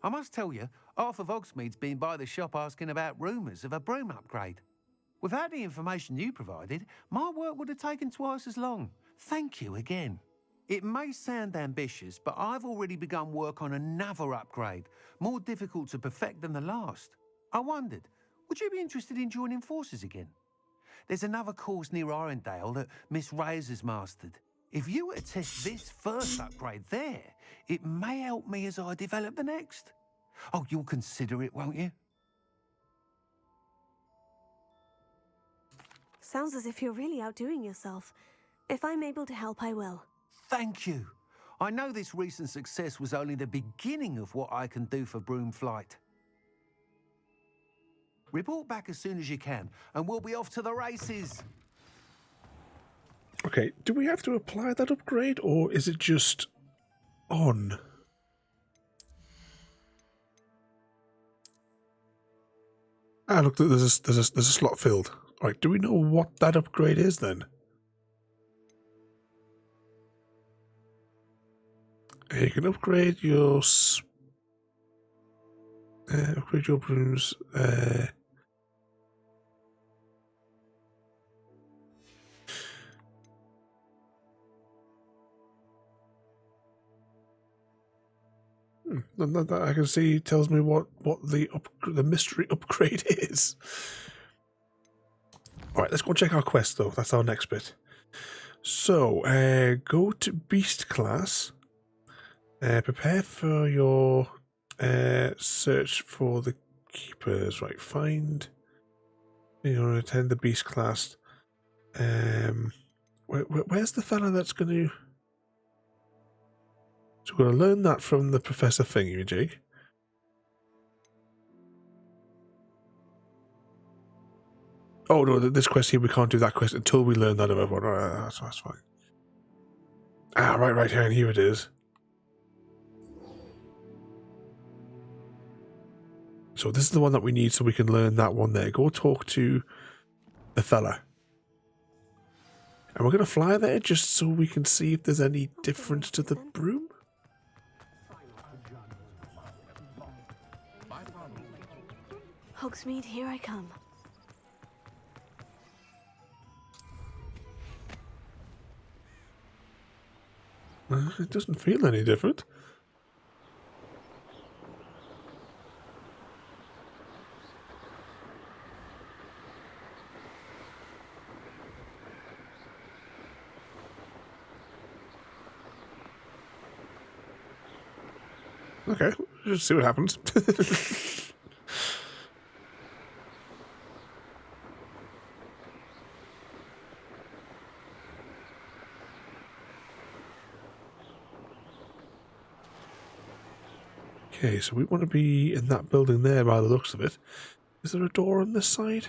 I must tell you, Arthur Vogsmead's been by the shop asking about rumours of a broom upgrade. Without the information you provided, my work would have taken twice as long. Thank you again. It may sound ambitious, but I've already begun work on another upgrade, more difficult to perfect than the last. I wondered, would you be interested in joining forces again? There's another course near Arendale that Miss Reyes has mastered. If you were to test this first upgrade there, it may help me as I develop the next. Oh, you'll consider it, won't you? Sounds as if you're really outdoing yourself. If I'm able to help, I will. Thank you. I know this recent success was only the beginning of what I can do for broom flight. Report back as soon as you can, and we'll be off to the races. Okay, do we have to apply that upgrade, or is it just on? Ah, look, there's a slot filled. All right, do we know what that upgrade is then? You can upgrade your brooms. That I can see tells me what the mystery upgrade is. All right, let's go check our quest though. That's our next bit. So, go to Beast class. Prepare for your search for the keepers. Right, find. You know, attend the Beast class. Where's the fella that's going to? So we're going to learn that from the Professor Thingy-Jig. Oh no, this quest here, we can't do that quest until we learn that of everyone. Right, that's fine. Ah, right here, and here it is. So this is the one that we need so we can learn that one there. Go talk to the fella. And we're going to fly there just so we can see if there's any difference to the broom. Hogsmeade, here I come. It doesn't feel any different. Okay, just see what happens. Okay, so we want to be in that building there by the looks of it. Is there a door on this side?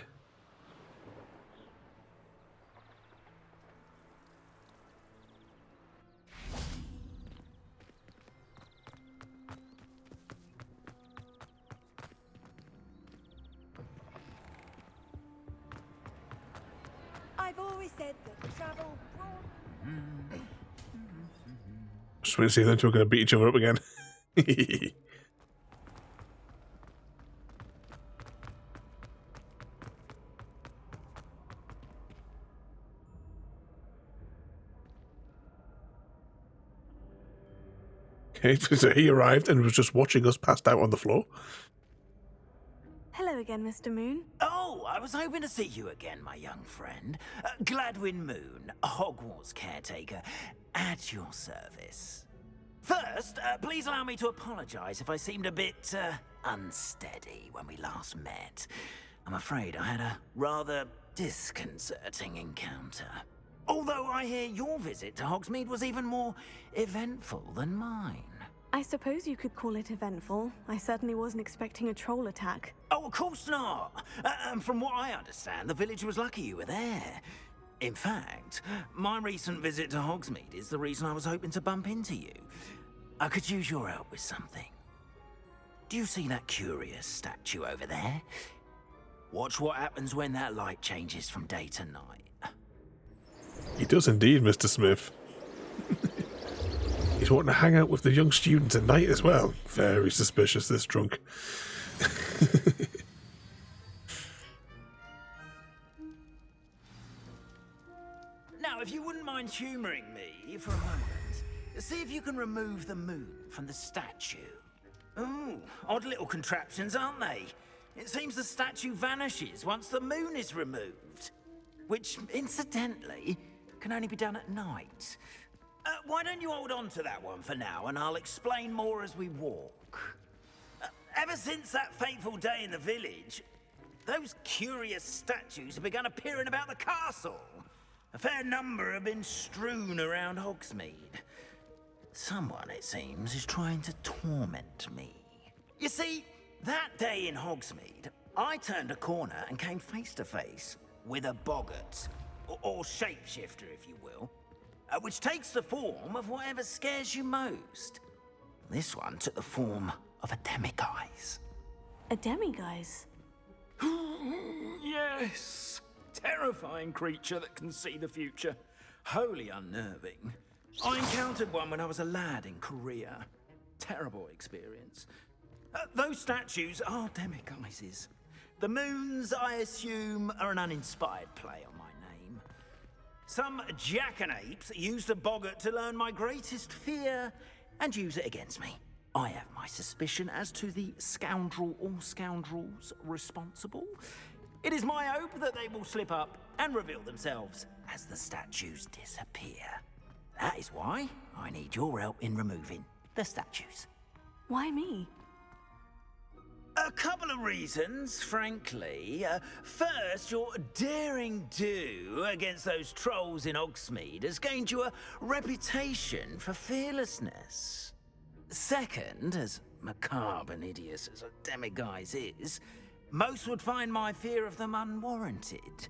I've always said that travel. Just wait to see them two are going to beat each other up again. Okay, so he arrived and was just watching us passed out on the floor. Hello again, Mr. Moon. Oh, I was hoping to see you again, my young friend. Gladwin Moon, Hogwarts caretaker, at your service. First, please allow me to apologise if I seemed a bit unsteady when we last met. I'm afraid I had a rather disconcerting encounter. Although I hear your visit to Hogsmeade was even more eventful than mine. I suppose you could call it eventful. I certainly wasn't expecting a troll attack. Oh, of course not. And from what I understand, the village was lucky you were there. In fact, my recent visit to Hogsmeade is the reason I was hoping to bump into you. I could use your help with something. Do you see that curious statue over there? Watch what happens when that light changes from day to night. He does indeed, Mr. Smith. He's wanting to hang out with the young students at night as well. Very suspicious, this drunk. Now, if you wouldn't mind humouring me for a moment, see if you can remove the moon from the statue. Ooh, odd little contraptions, aren't they? It seems the statue vanishes once the moon is removed. Which, incidentally, can only be done at night. Why don't you hold on to that one for now, and I'll explain more as we walk. Ever since that fateful day in the village, those curious statues have begun appearing about the castle. A fair number have been strewn around Hogsmeade. Someone, it seems, is trying to torment me. You see, that day in Hogsmeade, I turned a corner and came face to face with a boggart, or shapeshifter, if you will, which takes the form of whatever scares you most. This one took the form of a demiguise. A demiguise? Yes! Terrifying creature that can see the future. Wholly unnerving. I encountered one when I was a lad in Korea. Terrible experience. Those statues are demiguises. The moons, I assume, are an uninspired play on my name. Some jackanapes used a boggart to learn my greatest fear and use it against me. I have my suspicion as to the scoundrel or scoundrels responsible. It is my hope that they will slip up and reveal themselves as the statues disappear. That is why I need your help in removing the statues. Why me? A couple of reasons, frankly. First, your daring do against those trolls in Hogsmeade has gained you a reputation for fearlessness. Second, as macabre and hideous as a demiguise is, most would find my fear of them unwarranted.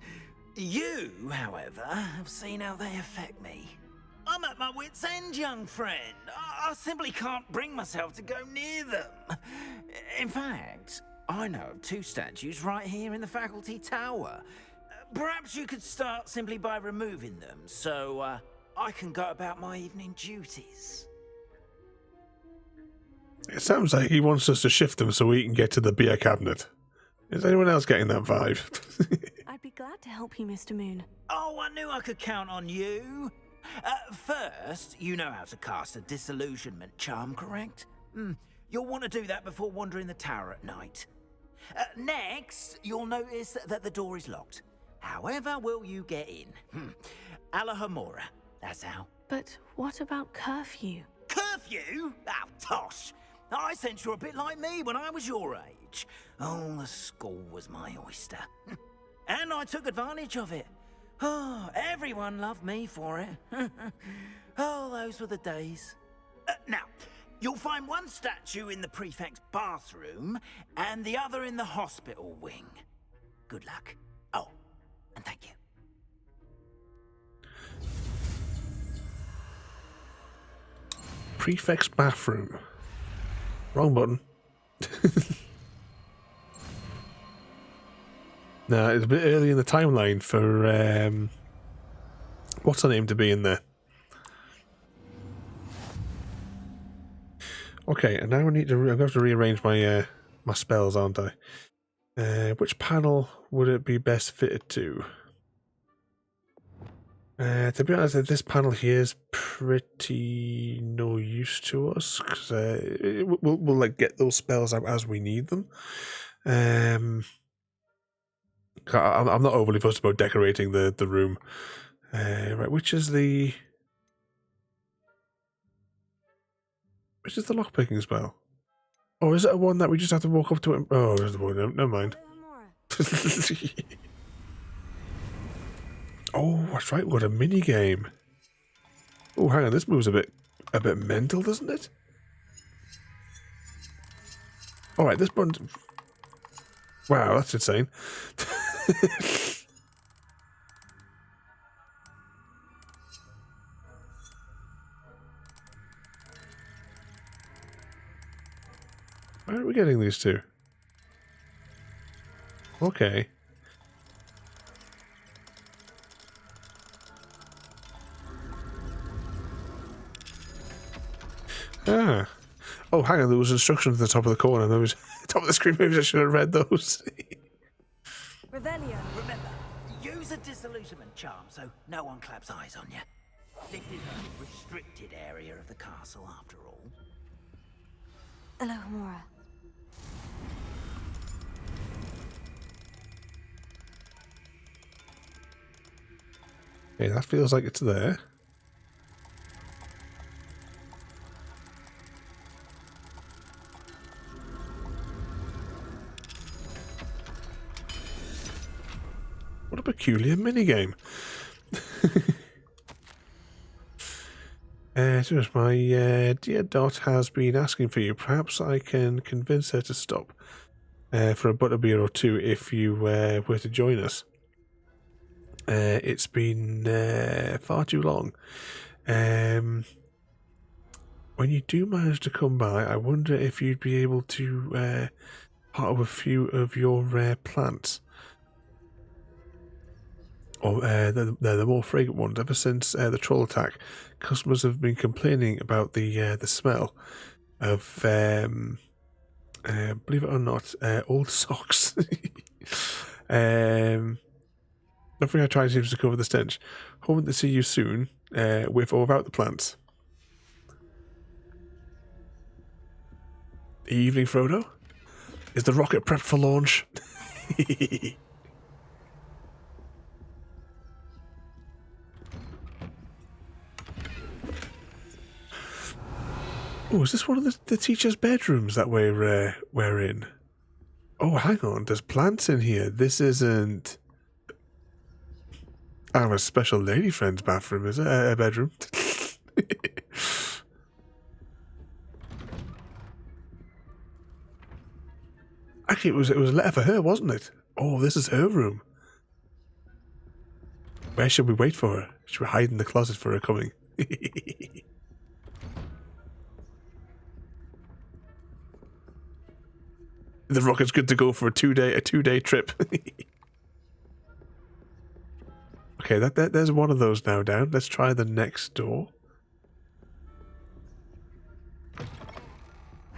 You, however, have seen how they affect me. I'm at my wit's end, young friend. I simply can't bring myself to go near them. In fact, I know of two statues right here in the faculty tower. Perhaps you could start simply by removing them, so I can go about my evening duties. It sounds like he wants us to shift them so we can get to the beer cabinet. Is anyone else getting that vibe? I'd be glad to help you, Mr. Moon. Oh, I knew I could count on you. First, you know how to cast a disillusionment charm, correct? You'll want to do that before wandering the tower at night. Next, you'll notice that the door is locked. However will you get in? Alohomora, that's how. But what about curfew? Curfew? Oh, tosh. I sense you're a bit like me when I was your age. Oh, the school was my oyster. And I took advantage of it. Oh, everyone loved me for it. Oh, those were the days. Now, you'll find one statue in the prefect's bathroom and the other in the hospital wing. Good luck. Oh, and thank you. Prefect's bathroom. Wrong button. No, it's a bit early in the timeline for what's her name to be in there. Okay, and now I need to. I'm going to have to rearrange my my spells, aren't I? Which panel would it be best fitted to? To be honest, this panel here is pretty no use to us because we'll like get those spells out as we need them. I'm not overly fussed about decorating the room. Right, which is the lockpicking spell? Oh, is it a one that we just have to walk up to it? Oh, there's the one. Never mind. Oh, that's right. What a mini game. Oh, hang on. This moves a bit mental, doesn't it? All right, this button. Wow, that's insane. Where are we getting these two? Okay. Ah. Oh, hang on, there was instructions at the top of the corner. There was top of the screen. Maybe I should have read those. Revelio. Remember, use a disillusionment charm so no one claps eyes on you. This is a restricted area of the castle, after all. Alohomora. Okay, that feels like it's there. What a peculiar minigame. So my dear Dot has been asking for you. Perhaps I can convince her to stop for a butterbeer or two if you were to join us. It's been far too long. When you do manage to come by, I wonder if you'd be able to part with a few of your rare plants. Or the more fragrant ones. Ever since the troll attack, customers have been complaining about the smell of, believe it or not, old socks. Nothing I try seems to cover the stench. Hoping to see you soon, with or without the plants. Evening, Frodo. Is the rocket prepped for launch? Oh, is this one of the teacher's bedrooms that we're in? Oh, hang on. There's plants in here. This isn't our special lady friend's bathroom, is it? A bedroom. Actually, it was a letter for her, wasn't it? Oh, this is her room. Where should we wait for her? Should we hide in the closet for her coming? The rocket's good to go for a two-day trip. Okay, there's one of those now down. Let's try the next door.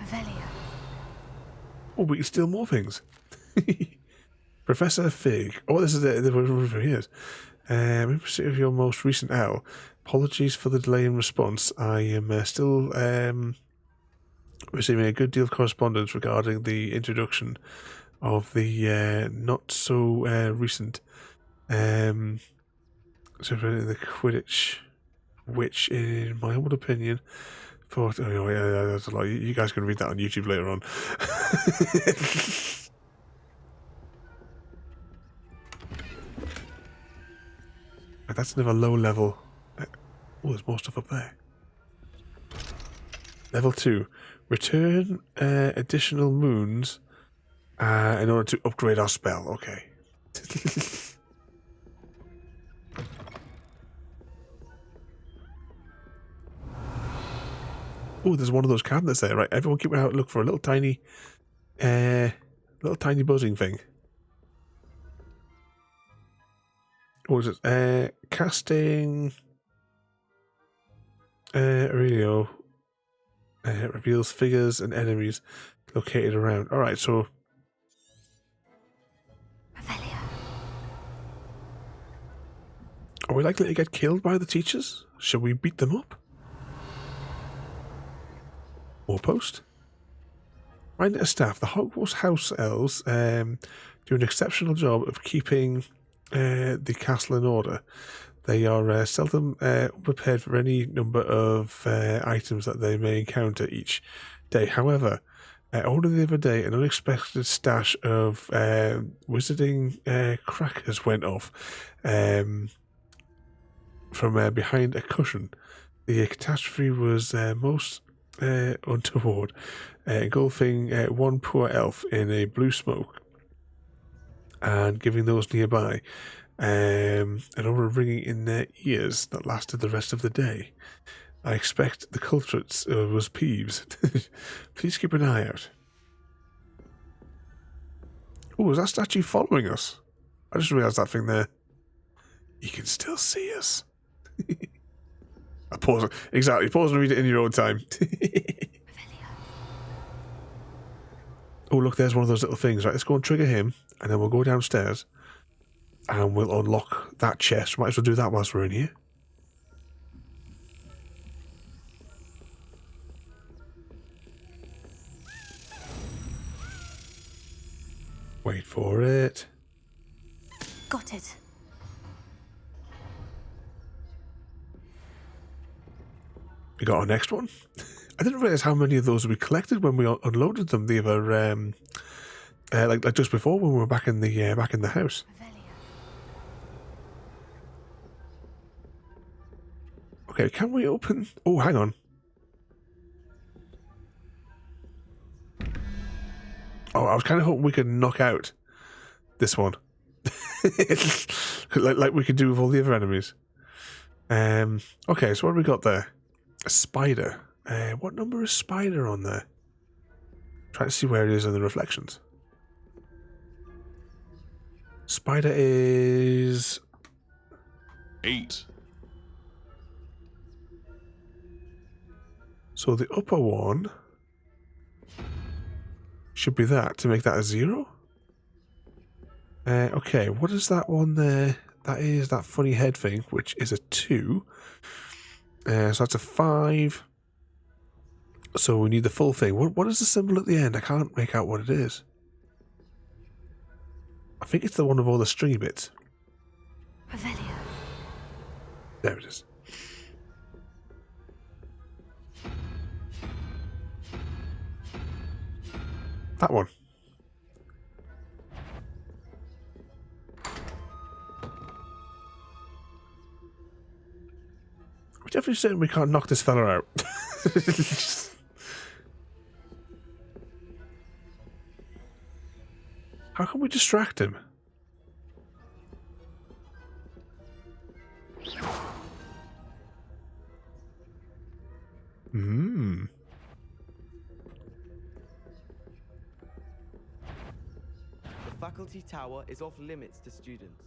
Revelio. Oh, we can steal more things. Professor Fig. Oh, this is the over here. In pursuit of your most recent owl. Apologies for the delay in response. I am still receiving a good deal of correspondence regarding the introduction of the not so recent so the Quidditch, which, in my humble opinion, Oh, yeah, that's a lot. You guys can read that on YouTube later on. That's another low level. Oh, there's more stuff up there. Level 2. Return additional moons in order to upgrade our spell. Okay. Oh, there's one of those cabinets there, right? Everyone keep out, look for a little tiny buzzing thing. What is it? Casting radio reveals figures and enemies located around. Alright, so are we likely to get killed by the teachers? Shall we beat them up? More post. Find a staff. The Hogwarts house elves do an exceptional job of keeping the castle in order. They are seldom prepared for any number of items that they may encounter each day. However, only the other day, an unexpected stash of wizarding crackers went off from behind a cushion. The catastrophe was most untoward, engulfing one poor elf in a blue smoke and giving those nearby an ringing in their ears that lasted the rest of the day. I expect the culprit was Peeves. Please keep an eye out. Oh, is that statue following us? I just realised that thing there. You can still see us. I pause it. Exactly. Pause and read it in your own time. Oh, look, there's one of those little things. Right, let's go and trigger him, and then we'll go downstairs, and we'll unlock that chest. Might as well do that whilst we're in here. Wait for it. Got it. We got our next one. I didn't realise how many of those we collected when we unloaded them the other, like just before when we were back in the house. Okay, can we open? Oh, hang on. Oh, I was kind of hoping we could knock out this one, like we could do with all the other enemies. Okay, so what have we got there? A spider. What number is spider on there? Trying to see where it is in the reflections. Spider is 8. So the upper one should be that to make that a 0. Okay, what is that one there? That is that funny head thing, which is a 2. So that's a 5. So we need the full thing. What is the symbol at the end? I can't make out what it is. I think it's the one with all the stringy bits. Revelio. There it is. That one. We're definitely certain we can't knock this fella out. How can we distract him? The faculty tower is off limits to students.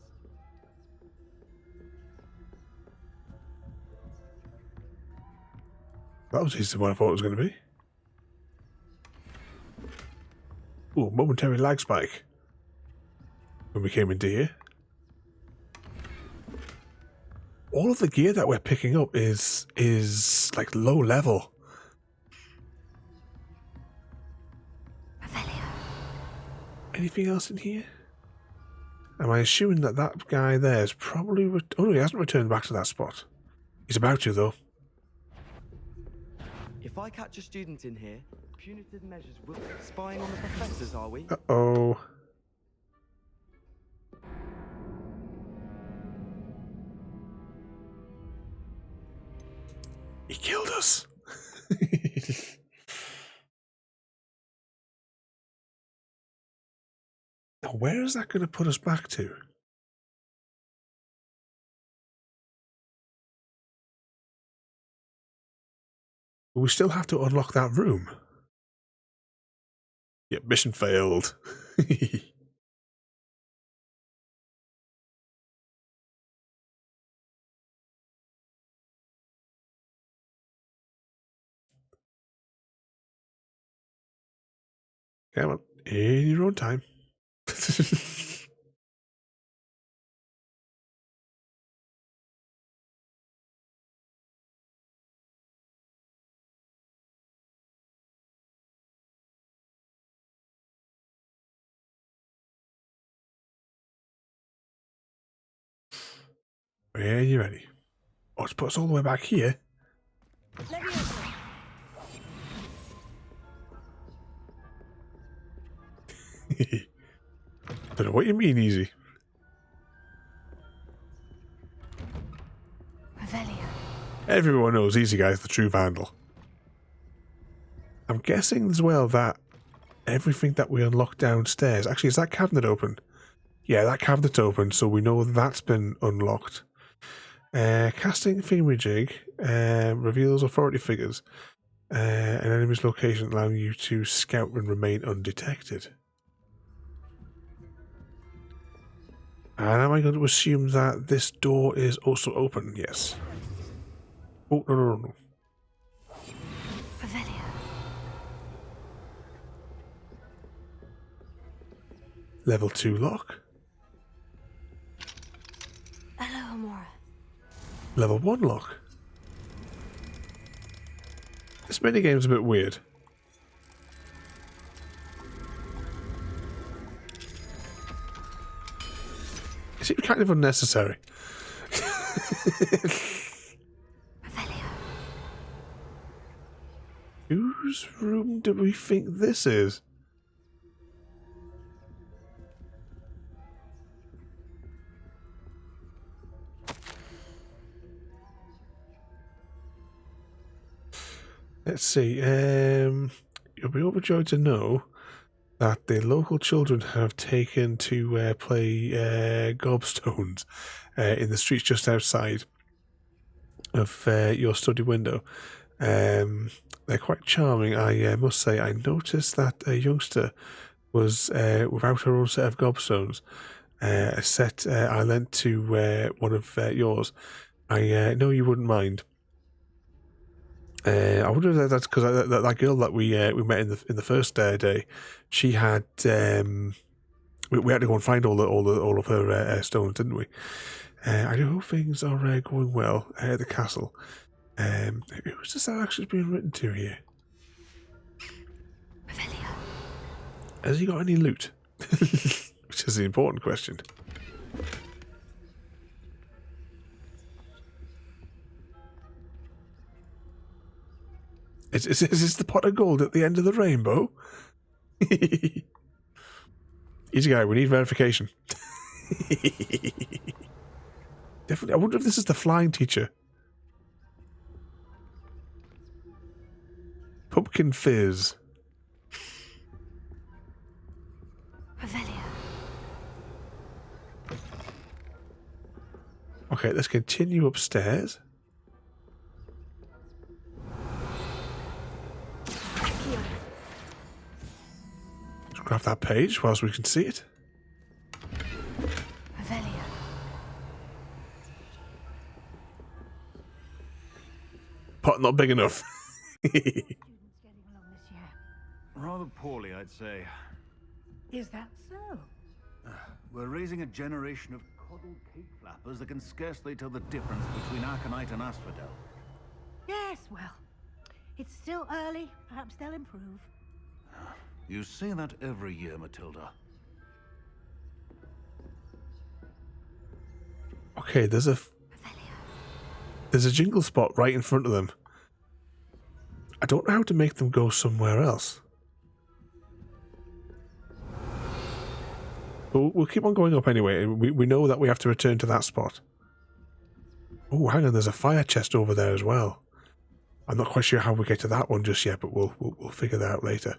That was easier than what I thought it was going to be. Ooh, momentary lag spike. When we came into here. All of the gear that we're picking up is like low level. Anything else in here? Am I assuming that that guy there is probably... oh no, he hasn't returned back to that spot. He's about to, though. If I catch a student in here, punitive measures will... Spying on the professors, are we? Uh-oh. He killed us. Now, where is that going to put us back to? We still have to unlock that room. Yep, mission failed. Come on, in your own time. When you're ready. Oh, it's put us all the way back here. Don't know what you mean, easy. Everyone knows Easy Guy's the true vandal. I'm guessing as well that everything that we unlocked downstairs... Actually, is that cabinet open? Yeah, that cabinet's open, so we know that's been unlocked. Casting thingamajig reveals authority figures. An enemy's location, allowing you to scout and remain undetected. And am I going to assume that this door is also open? Yes. Oh, no. Level 2 lock. Alohomora. Level 1 lock. This minigame's a bit weird. It seems kind of unnecessary. Whose room do we think this is? Let's see. You'll be overjoyed to know that the local children have taken to play gobstones in the streets just outside of your study window. They're quite charming, I must say. I noticed that a youngster was without her own set of gobstones. A set I lent to one of yours. I know you wouldn't mind. I wonder if that's because that girl that we met in the first day, she had we had to go and find all of her stones, didn't we? I hope things are going well at the castle. Who's this actually being written to here? Has he got any loot? Which is the important question. Is this the pot of gold at the end of the rainbow? Easy guy, we need verification. Definitely. I wonder if this is the flying teacher. Pumpkin fizz. Okay, let's continue upstairs. Let's grab that page whilst we can see it. Pot not big enough. Rather poorly, I'd say. Is that so? We're raising a generation of coddled cake flappers that can scarcely tell the difference between Aconite and Asphodel. Yes, well, it's still early. Perhaps they'll improve. You say that every year, Matilda. Okay, there's a jingle spot right in front of them. I don't know how to make them go somewhere else. But we'll keep on going up anyway. We know that we have to return to that spot. Oh, hang on, there's a fire chest over there as well. I'm not quite sure how we get to that one just yet, but we'll figure that out later.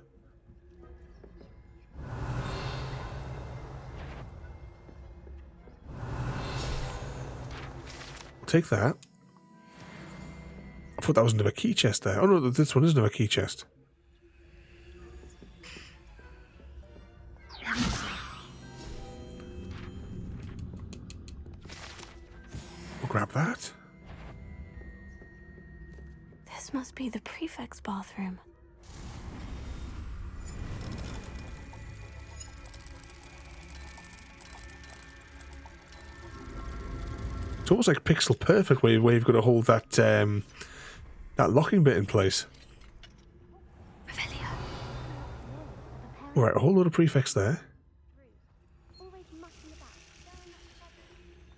We'll take that. I thought that was another key chest there. Oh no, this one is another key chest. We'll grab that. This must be the prefect's bathroom. It's almost like pixel perfect where you've got to hold that that locking bit in place. Alright, a whole load of prefects there.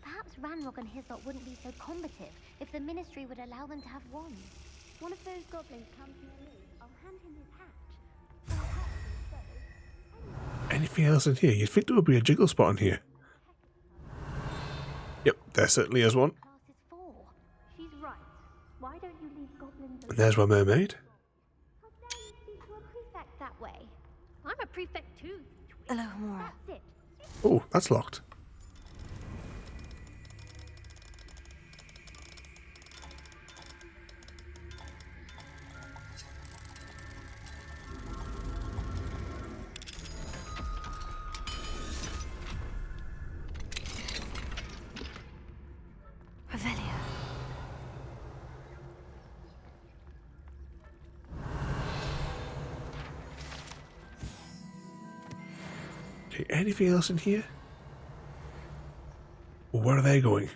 Perhaps Ranrock and his lot wouldn't be so combative if the Ministry would allow them to have wands. One of those goblins comes near me, I'll hand him his hatch. Anything else in here? You'd think there would be a jiggle spot in here. Yep, there certainly is one. She's right. Why don't you leave goblins And there's my mermaid. prefect that way? I'm a prefect too. Alohomora. That's it. Oh, that's locked. Okay, anything else in here? Well, where are they going?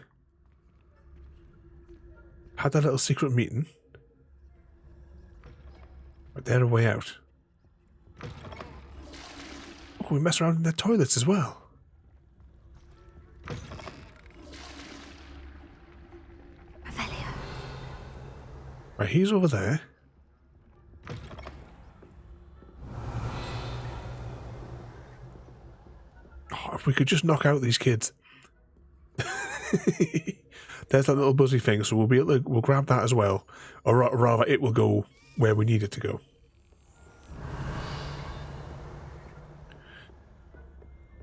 Had that little secret meeting. But they're a way out. Oh, we mess around in their toilets as well. Right, he's over there. Oh, if we could just knock out these kids. There's that little buzzy thing, so we'll be able to, we'll grab that as well. Or rather, it will go where we need it to go.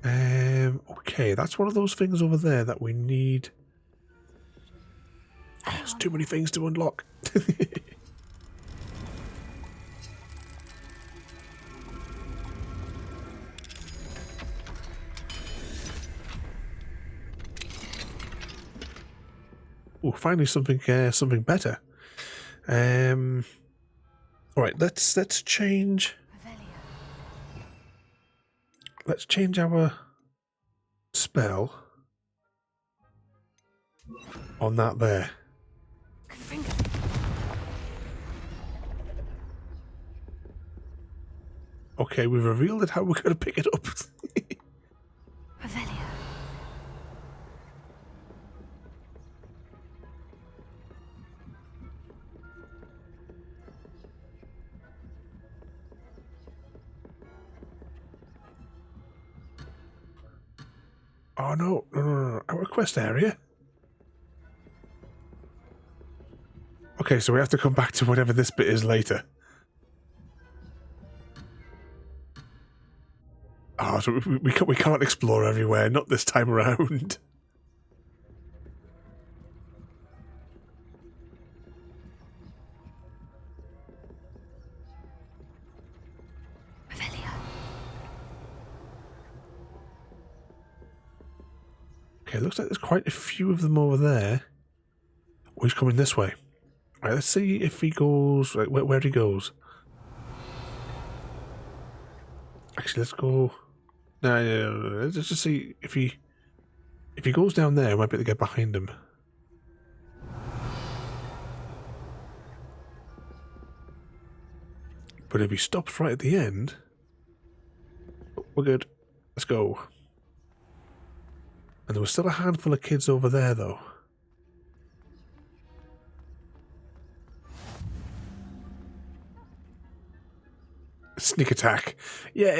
Okay, that's one of those things over there that we need. There's too many things to unlock. Oh, finally something better. All right, let's change. Let's change our spell on that there. Okay, we've revealed it. How we're going to pick it up. Oh no, no, our quest area. Okay, so we have to come back to whatever this bit is later. Oh, so we can't explore everywhere, not this time around. Okay, looks like there's quite a few of them over there. Oh, he's coming this way. Right, let's see if he goes... Right, where he goes. Actually, let's go... No, let's just see if he goes down there, I might be able to get behind him. But if he stops right at the end... Oh, we're good. Let's go. And there was still a handful of kids over there, though. Sneak attack. Yeah,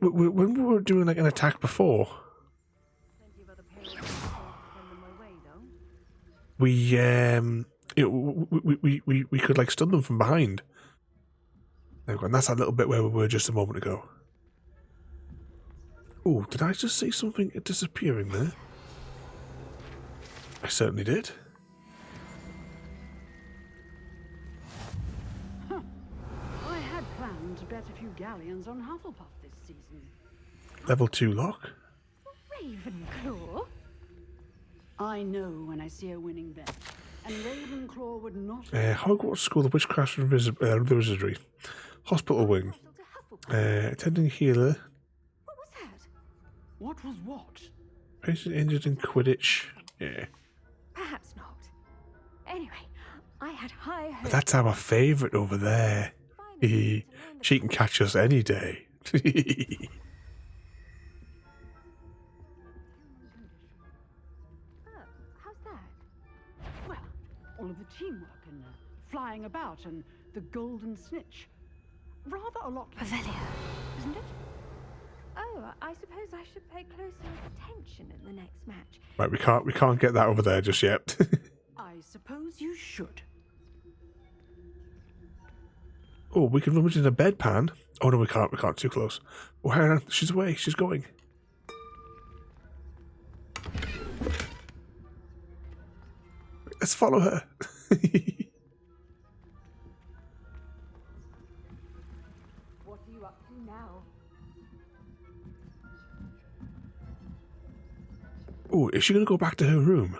when we were doing like an attack before, we could like stun them from behind. There we go. And that's that little bit where we were just a moment ago. Oh, did I just see something disappearing there? I certainly did. Huh. I had planned to bet a few galleons on Hufflepuff this season. Level 2 lock. Ravenclaw? I know when I see a winning bet, and Ravenclaw would not. Hogwarts School of Witchcraft and Wizardry. Hospital wing. Attending healer. What was that? What was what? Patient injured in Quidditch. Yeah. Perhaps not. Anyway, I had high hopes. But that's our favourite over there. She can catch us any day. How's that? Well, all of the teamwork and flying about and the golden snitch. Rather a lot. Revelio. Isn't it? Oh, I suppose I should pay closer attention in the next match. Right, we can't get that over there just yet. I suppose you should. Oh, we can rummage in a bedpan. Oh no, we can't. We can't. Too close. Oh, hang on. She's away. She's going. Let's follow her. What are you up to now? Oh, is she going to go back to her room?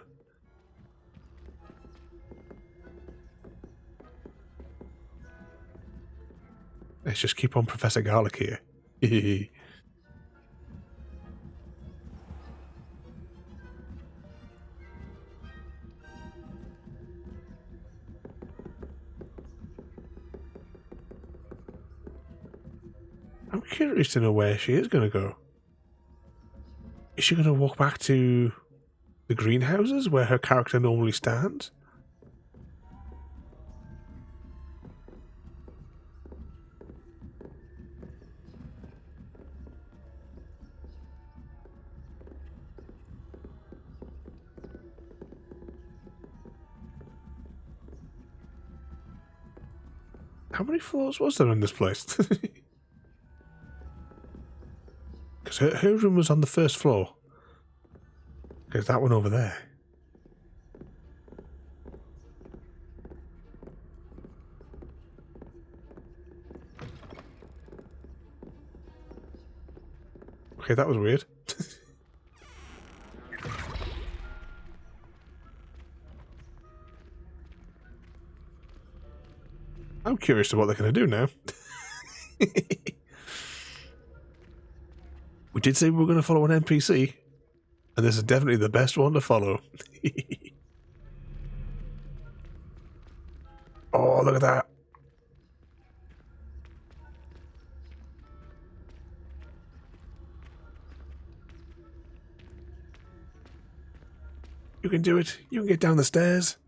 Let's just keep on Professor Garlic here. I'm curious to know where she is going to go. Is she going to walk back to the greenhouses where her character normally stands? How many floors was there in this place? Because her room was on the first floor. There's that one over there. Okay, that was weird. I'm curious to what they're going to do now. We did say we were going to follow an NPC, and this is definitely the best one to follow. Oh, look at that. You can do it. You can get down the stairs.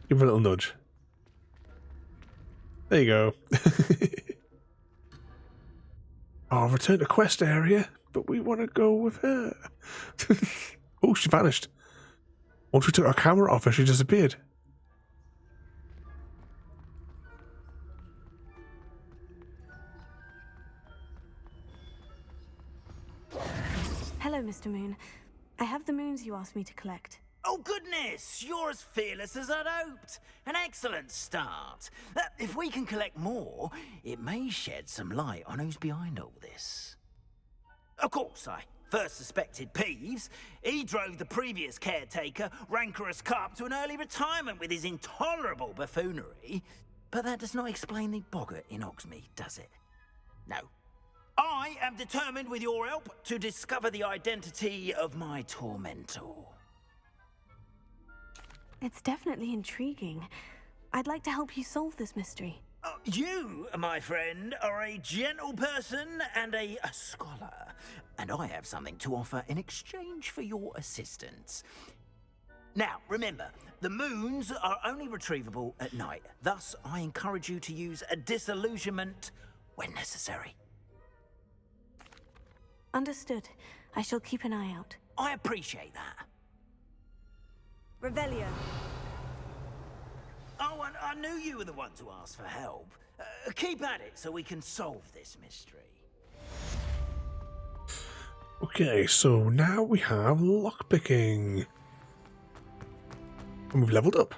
Give her a little nudge. There you go. Oh, return to quest area, but we want to go with her. Oh, she vanished. Once we took our camera off her, she disappeared. Hello, Mr. Moon. I have the moons you asked me to collect. Oh, goodness! You're as fearless as I'd hoped. An excellent start. If we can collect more, it may shed some light on who's behind all this. Of course, I first suspected Peeves. He drove the previous caretaker, Rancorous Carp, to an early retirement with his intolerable buffoonery. But that does not explain the boggart in Hogsmeade, does it? No. I am determined, with your help, to discover the identity of my tormentor. It's definitely intriguing. I'd like to help you solve this mystery. You, my friend, are a gentle person and a scholar, and I have something to offer in exchange for your assistance. Now, remember, the moons are only retrievable at night. Thus, I encourage you to use a disillusionment when necessary. Understood. I shall keep an eye out. I appreciate that. Revelio. Oh, and I knew you were the one to ask for help. Keep at it so we can solve this mystery. Okay, so now we have lockpicking. And we've leveled up.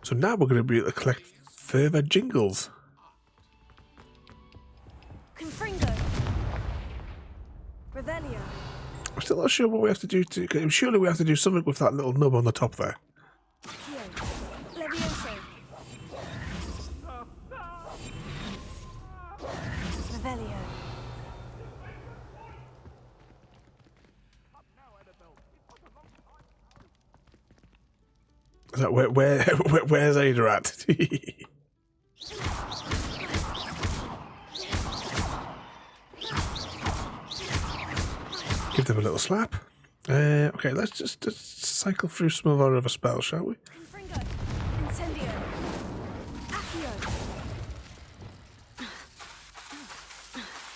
So now we're going to be able to collect further jingles. Confringo. Revelio. I'm still not sure what we have to do to... Surely we have to do something with that little nub on the top there. Levioso. Revelio. Is that where's Ada at? Give them a little slap. Okay, let's just cycle through some of our other spells, shall we? Confringo. Incendio. Accio.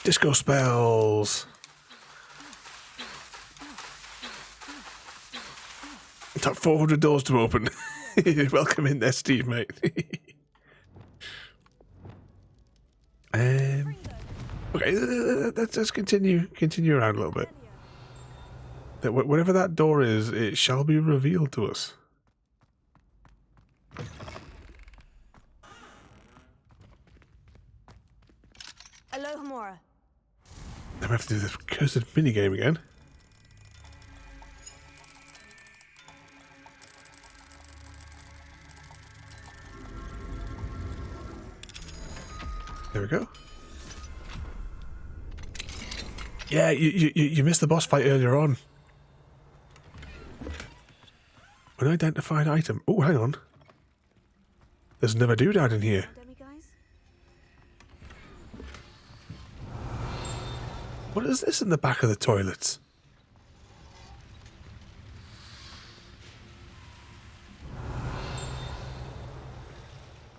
Disco spells. Top 400 doors to open. Welcome in there, Steve, mate. Okay, let's continue around a little bit. Whatever that door is, it shall be revealed to us. Alohomora. Then we have to do this cursed minigame again. There we go. Yeah, you missed the boss fight earlier on. Unidentified item. Oh, hang on. There's another doodad in here. What is this in the back of the toilets?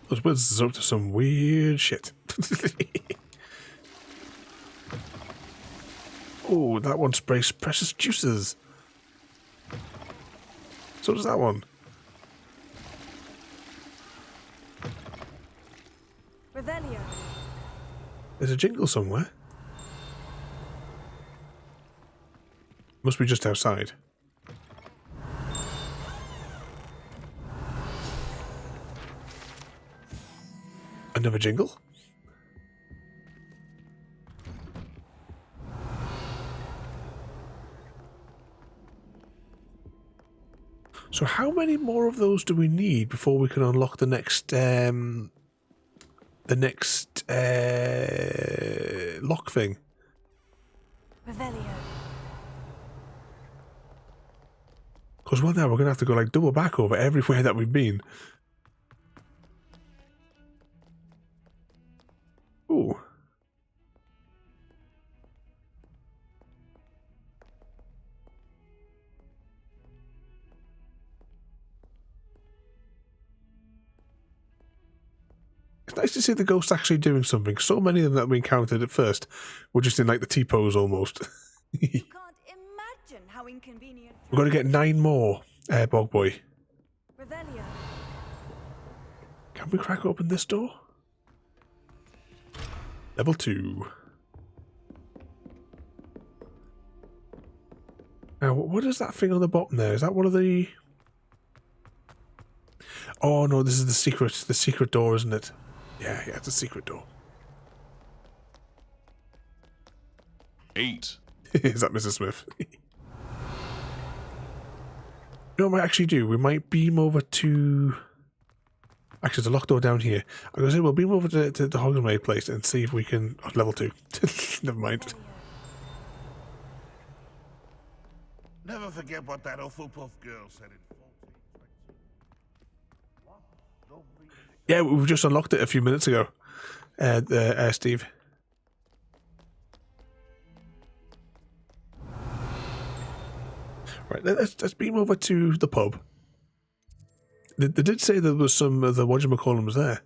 Those wizards are up to some weird shit. Oh, that one sprays precious juices. So does that one. Revelio. There's a jingle somewhere. Must be just outside. Another jingle? So how many more of those do we need before we can unlock the next lock thing? Revelio. Because well, now we're gonna have to go like double back over everywhere that we've been. Ooh. It's nice to see the ghosts actually doing something. So many of them that we encountered at first were just in like the T-pose almost. You can't imagine how inconvenient. We're going to get 9 more, Bog Boy. Revelio. Can we crack open this door? Level 2. Now, what is that thing on the bottom there? Is that one of the... Oh no, this is the secret door, isn't it? Yeah, it's a secret door. 8. Is that Mrs. Smith? You know what we might actually do? We might beam over to... Actually, there's a locked door down here. I'm going to say we'll beam over to the Hogwarts place and see if we can... Oh, level 2. Never mind. Never forget what that Hufflepuff girl said in 14. Yeah, we've just unlocked it a few minutes ago, Steve. Right, let's beam over to the pub. They did say there was some of the whatchamacallums there.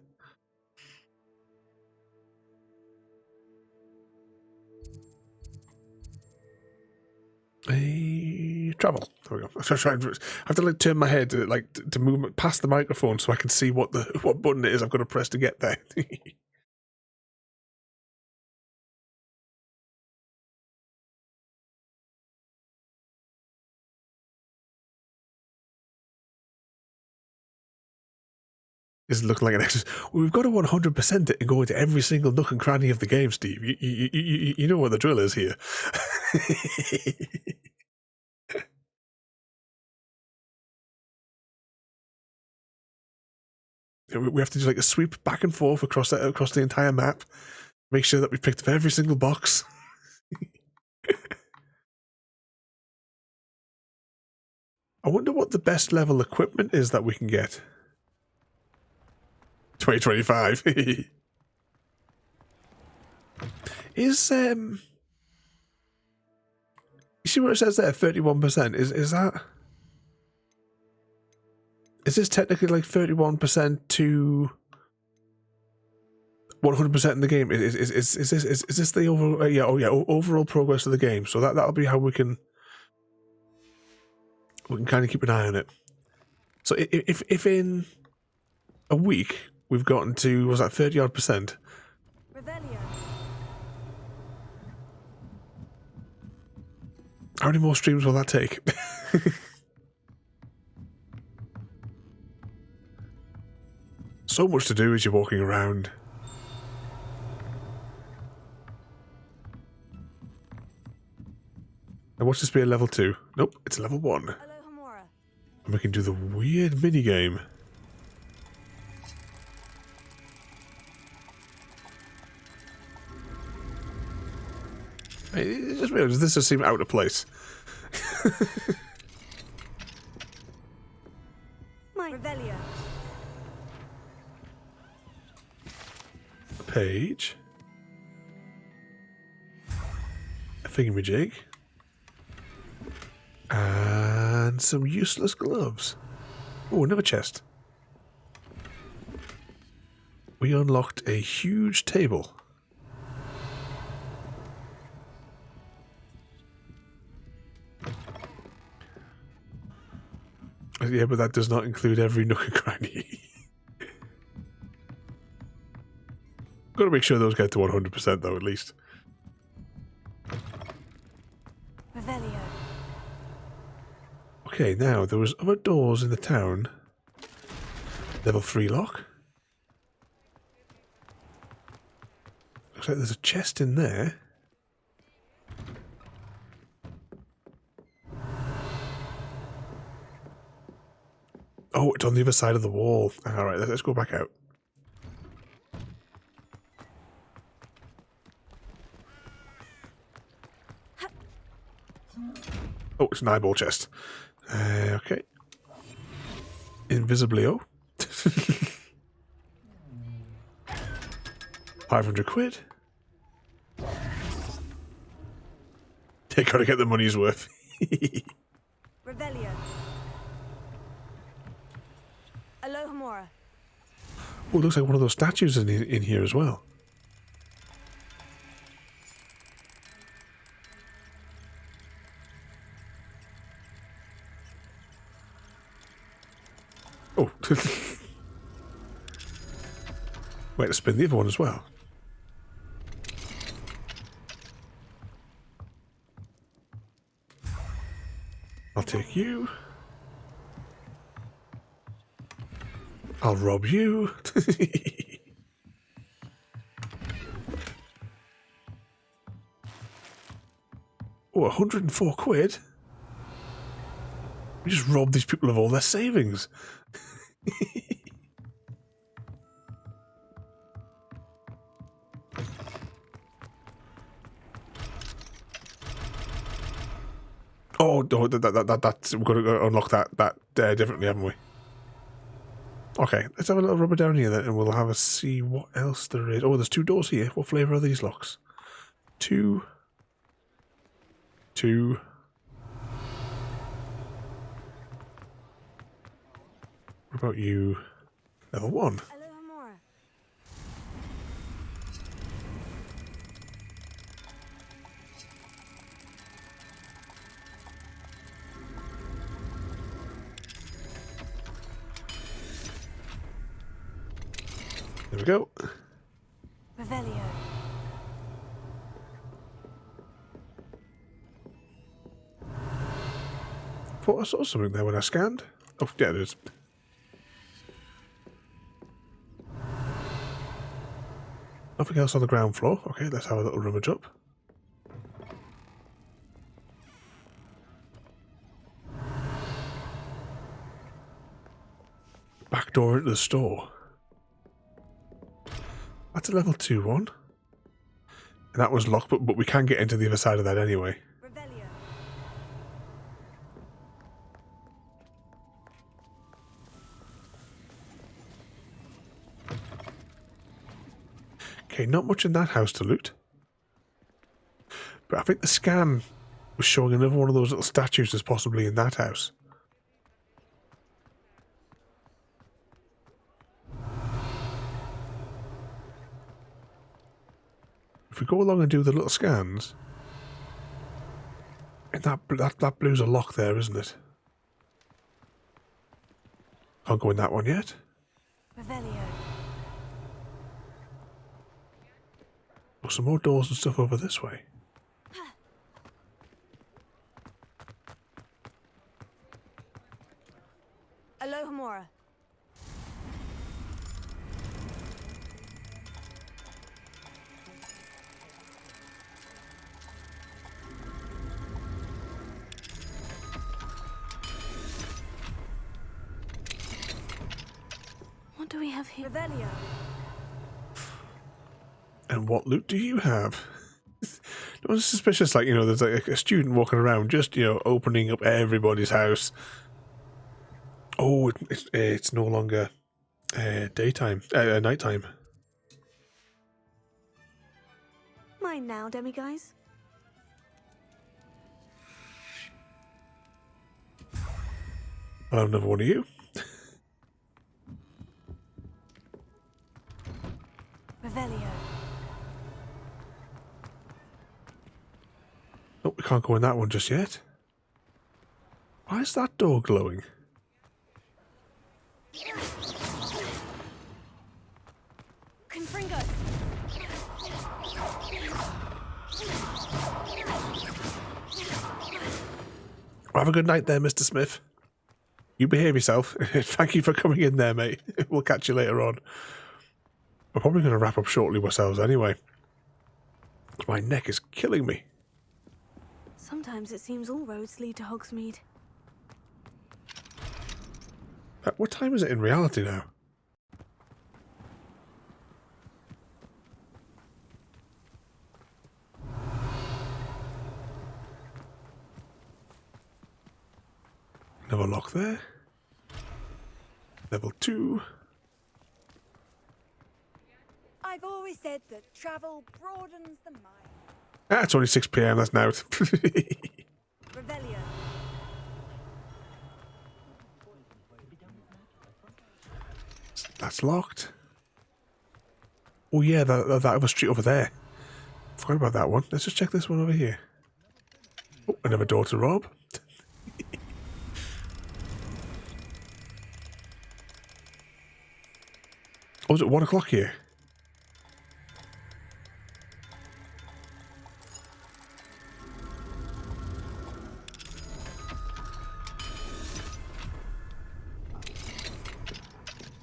Travel. There we go. I have to like turn my head to move past the microphone so I can see what button it is I've got to press to get there. It's looking like an exercise. Well, we've got to 100% it and go into every single nook and cranny of the game, Steve. You know what the drill is here. We have to do like a sweep back and forth across the entire map. Make sure that we've picked up every single box. I wonder what the best level equipment is that we can get. 2025. Is you see where it says there 31%? Is this technically like 31% to 100% in the game? Is this the overall overall progress of the game? So that'll be how we can kind of keep an eye on it. So if in a week we've gotten to, was that 30-odd%? How many more streams will that take? So much to do as you're walking around. And watch this be a level 2. Nope, it's a level 1. Alohomora. And we can do the weird minigame. It just weird. Does this just seem out of place? My Revelio. A page. A thingamajig. And some useless gloves. Oh, another chest. We unlocked a huge table. Yeah, but that does not include every nook and cranny. Got to make sure those get to 100% though, at least. Revelio. Okay, now there was other doors in the town. Level 3 lock. Looks like there's a chest in there. Oh, it's on the other side of the wall. Alright, let's go back out. Oh, it's an eyeball chest. Okay. Invisiblio. 500 quid. They gotta get the money's worth. Revelio. Alohomora. Oh, it looks like one of those statues in here as well. Oh. Wait to spin the other one as well. I'll take you. I'll rob you. Oh, 104 quid? We just robbed these people of all their savings. Oh, that's we've got to unlock that differently, haven't we? Okay, let's have a little rubber down here then, and we'll have a see what else there is. Oh, there's 2 doors here. What flavour are these locks? 2. What about you? Level 1. Alohomora. There we go. Revelio. Thought I saw something there when I scanned. Oh, yeah, it is. Nothing else on the ground floor. Okay, let's have a little rummage up. Back door into the store. That's a level 2 one. And that was locked, but we can get into the other side of that anyway. Revelio. Okay, not much in that house to loot. But I think the scan was showing another one of those little statues as possibly in that house. If we go along and do the little scans, and that blue's a lock there, isn't it? Can't go in that one yet. Revelio. Oh, some more doors and stuff over this way. Alohomora. What do we have here? Revelio. And what loot do you have? It was suspicious, like, you know, there's like a student walking around just, you know, opening up everybody's house. Oh, it's no longer nighttime. Mine now, demiguise. I'll have another one of you. Revelio. Oh, we can't go in that one just yet. Why is that door glowing? Confringo. Have a good night there, Mr. Smith. You behave yourself. Thank you for coming in there, mate. We'll catch you later on. We're probably going to wrap up shortly ourselves anyway. My neck is killing me. Sometimes it seems all roads lead to Hogsmeade. What time is it in reality now? Another lock there. Level 2. I've always said that travel broadens the mind. Ah, it's only 6 PM, that's now. Revelio. That's locked. Oh yeah, that other street over there. Forgot about that one. Let's just check this one over here. Oh, another door to rob. Oh, is it 1 o'clock here?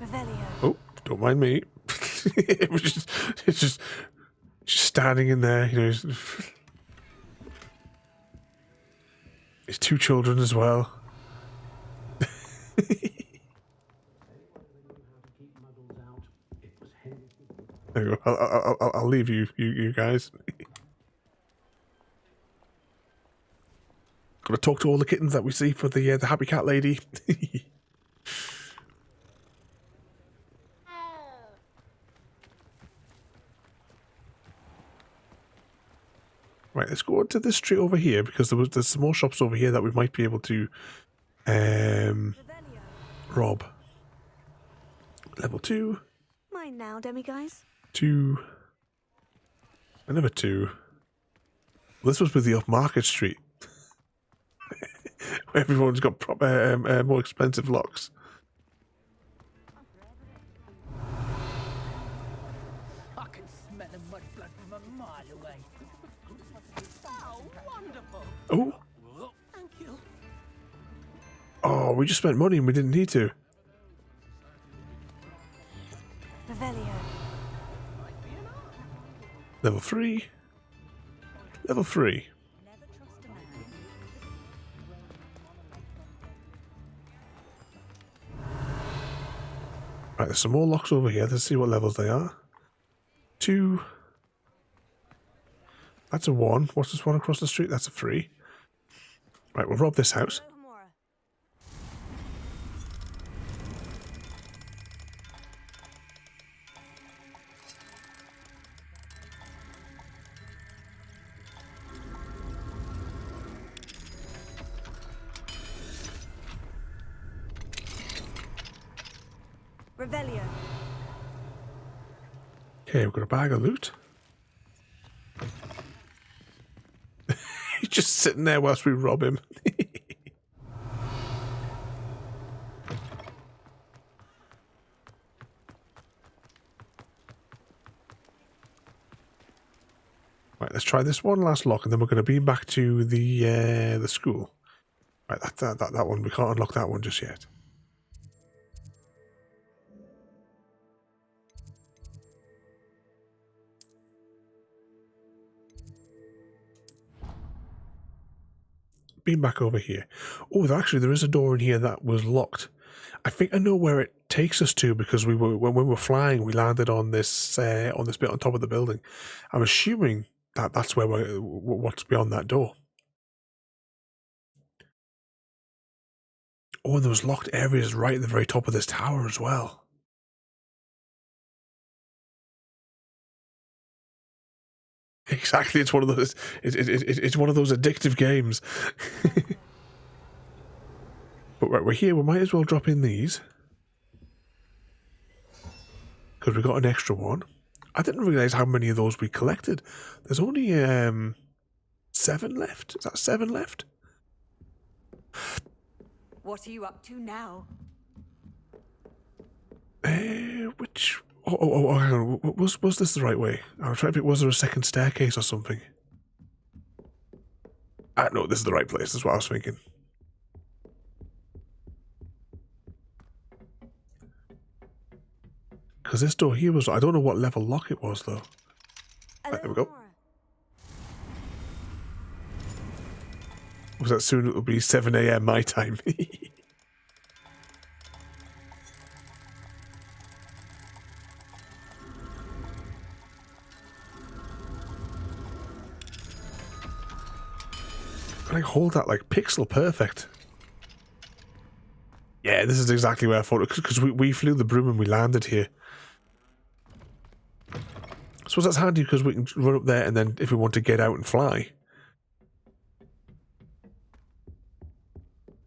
Revelio. Oh, don't mind me. It's just standing in there, you know. His 2 children as well. There you go. I'll leave you guys. Got to talk to all the kittens that we see for the Happy Cat Lady. Right, let's go to this street over here because there's some more shops over here that we might be able to rob. Level 2. Mine now, demiguise. 2. Another 2. Well, this was with the upmarket street. Everyone's got more expensive locks. I can smell the mud blood from a mile away. Oh, wonderful. Oh. Thank you. Oh, we just spent money and we didn't need to. Revelio. Level 3. Level 3. Right, there's some more locks over here. Let's see what levels they are. 2. That's a 1. What's this one across the street? That's a 3. Right, we'll rob this house. Revelio. Okay, we've got a bag of loot. He's just sitting there whilst we rob him. Right, let's try this one last lock, and then we're going to beam back to the school. Right, that one, we can't unlock that one just yet. Beam back over here. Oh, actually, there is a door in here that was locked. I think I know where it takes us to because when we were flying, we landed on this bit on top of the building. I'm assuming that's where what's beyond that door. Oh, and there was locked areas right at the very top of this tower as well. Exactly, it's one of those. It's one of those addictive games. But right, we're here. We might as well drop in these because we got an extra one. I didn't realize how many of those we collected. There's only 7 left. Is that 7 left? What are you up to now? Which? Oh, hang on. Was this the right way? I was trying to think, was there a second staircase or something? No, this is the right place. That's what I was thinking. Because this door here was... I don't know what level lock it was, though. Right, there we go. Was that soon? It'll be 7 AM my time. Can I hold that like pixel perfect? Yeah, this is exactly where I thought it, because we flew the broom and we landed here. I suppose that's handy because we can run up there and then if we want to get out and fly.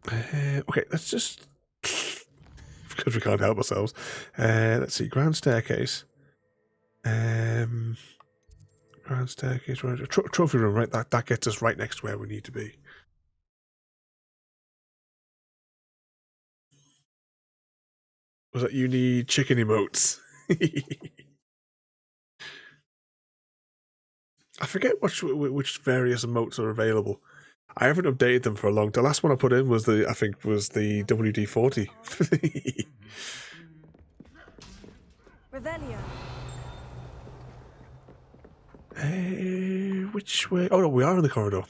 Okay, let's just... because we can't help ourselves. Let's see, grand staircase. Grand staircase, right? Trophy room, right? That gets us right next to where we need to be. Was that you need chicken emotes? I forget which various emotes are available. I haven't updated them for a long time. The last one I put in was the WD-40. Revelio. Which way? Oh no, we are in the corridor.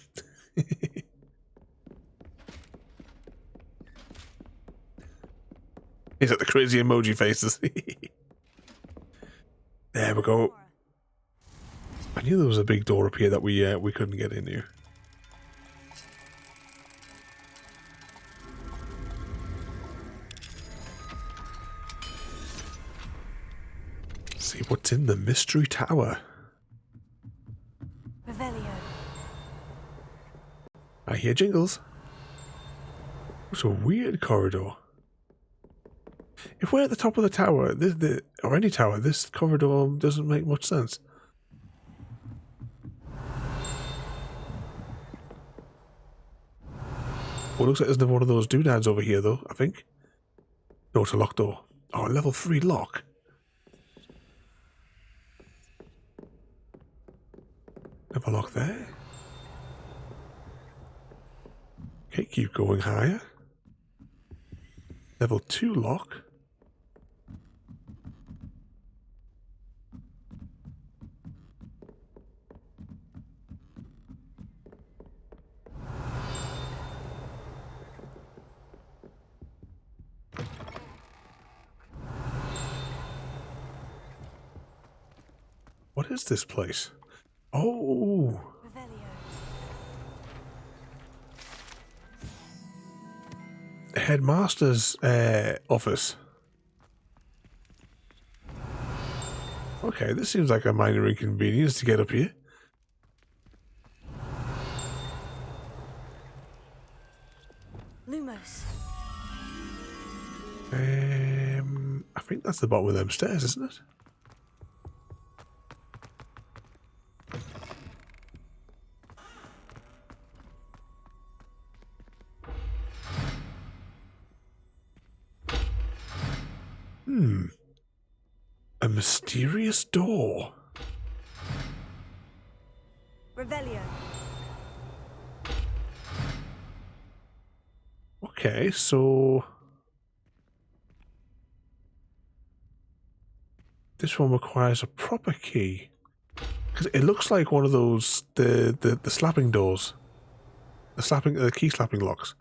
Is that the crazy emoji faces? There we go. I knew there was a big door up here that we couldn't get into. See what's in the mystery tower. Revelio. I hear jingles. It's a weird corridor. If we're at the top of the tower, or any tower, this corridor doesn't make much sense. Well, looks like there's another one of those doodads over here, though, I think. No, it's a locked door. Oh, level 3 lock. Never lock there. Okay, keep going higher. Level 2 lock. What is this place? Oh! Headmaster's office. Okay, this seems like a minor inconvenience to get up here. Lumos. I think that's the bottom of them stairs, isn't it? A mysterious door. Revelio. Okay, so this one requires a proper key. Because it looks like one of those the slapping doors. The key slapping locks.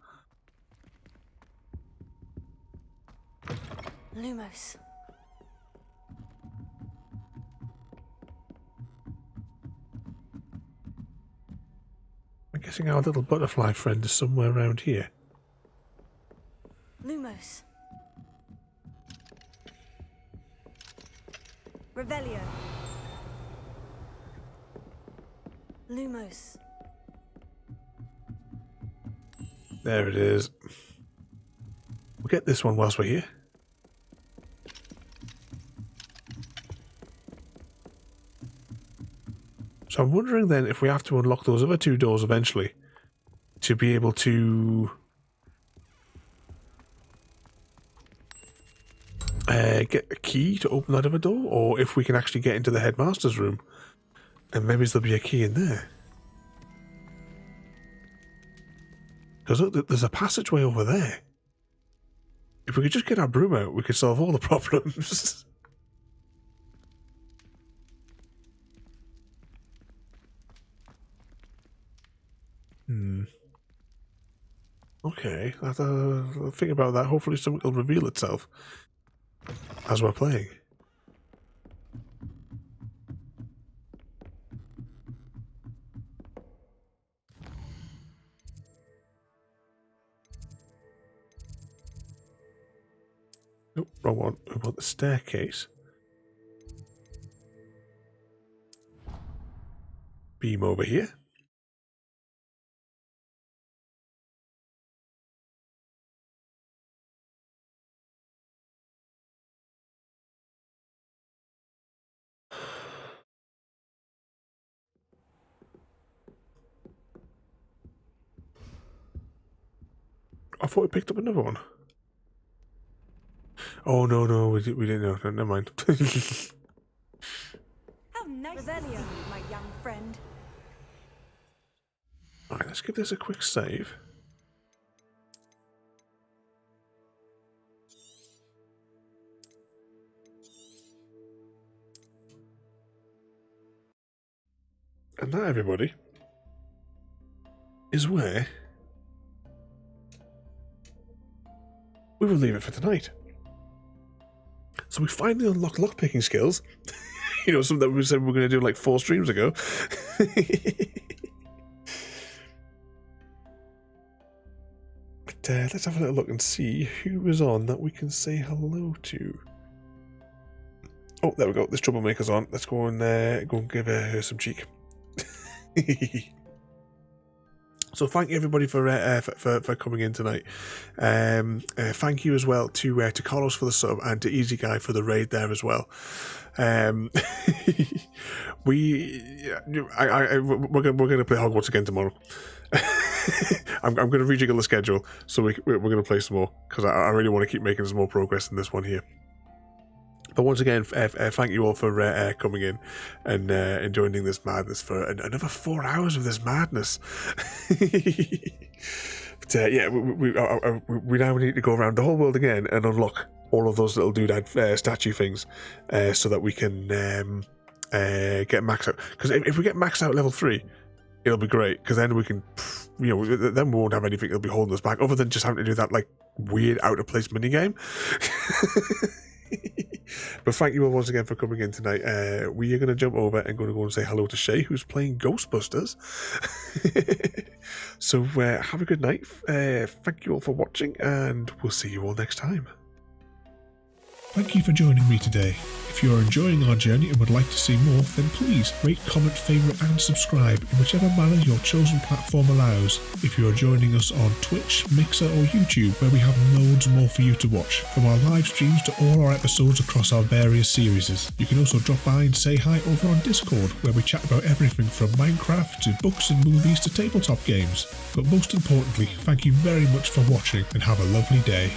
Lumos. I'm guessing our little butterfly friend is somewhere around here. Lumos. Revelio. Lumos. There it is. We'll get this one whilst we're here. So I'm wondering then if we have to unlock those other two doors eventually to be able to get a key to open that other door, or if we can actually get into the headmaster's room and maybe there'll be a key in there. Because look, there's a passageway over there. If we could just get our broom out, we could solve all the problems. Okay, I'll think about that. Hopefully something will reveal itself as we're playing. Nope, wrong one. We want the staircase. Beam over here. I thought we picked up another one. Oh no, we didn't know. Never mind. How nice to see you, my young friend. Alright, let's give this a quick save. And that, everybody, is where we will leave it for tonight. So we finally unlocked lockpicking skills. You know, something that we said we were going to do like 4 streams ago. But let's have a little look and see who is on that we can say hello to. Oh, there we go. This troublemaker's on. Let's go and give her some cheek. So thank you everybody for coming in tonight. Thank you as well to Carlos for the sub and to Easy Guy for the raid there as well. We're going to play Hogwarts again tomorrow. I'm going to rejiggle the schedule so we're going to play some more because I really want to keep making some more progress in this one here. But once again, thank you all for coming in and joining this madness for another 4 hours of this madness. But yeah, we now need to go around the whole world again and unlock all of those little doodad statue things so that we can get maxed out. Because if we get maxed out level 3, it'll be great because then we can, then we won't have anything that'll be holding us back other than just having to do that like weird out of place minigame. But thank you all once again for coming in tonight. We are going to jump over and going to go and say hello to Shay, who's playing Ghostbusters. So have a good night. Thank you all for watching, and we'll see you all next time. Thank you for joining me today. If you are enjoying our journey and would like to see more, then please rate, comment, favourite and subscribe in whichever manner your chosen platform allows. If you are joining us on Twitch, Mixer or YouTube, where we have loads more for you to watch, from our live streams to all our episodes across our various series. You can also drop by and say hi over on Discord, where we chat about everything from Minecraft to books and movies to tabletop games. But most importantly, thank you very much for watching and have a lovely day.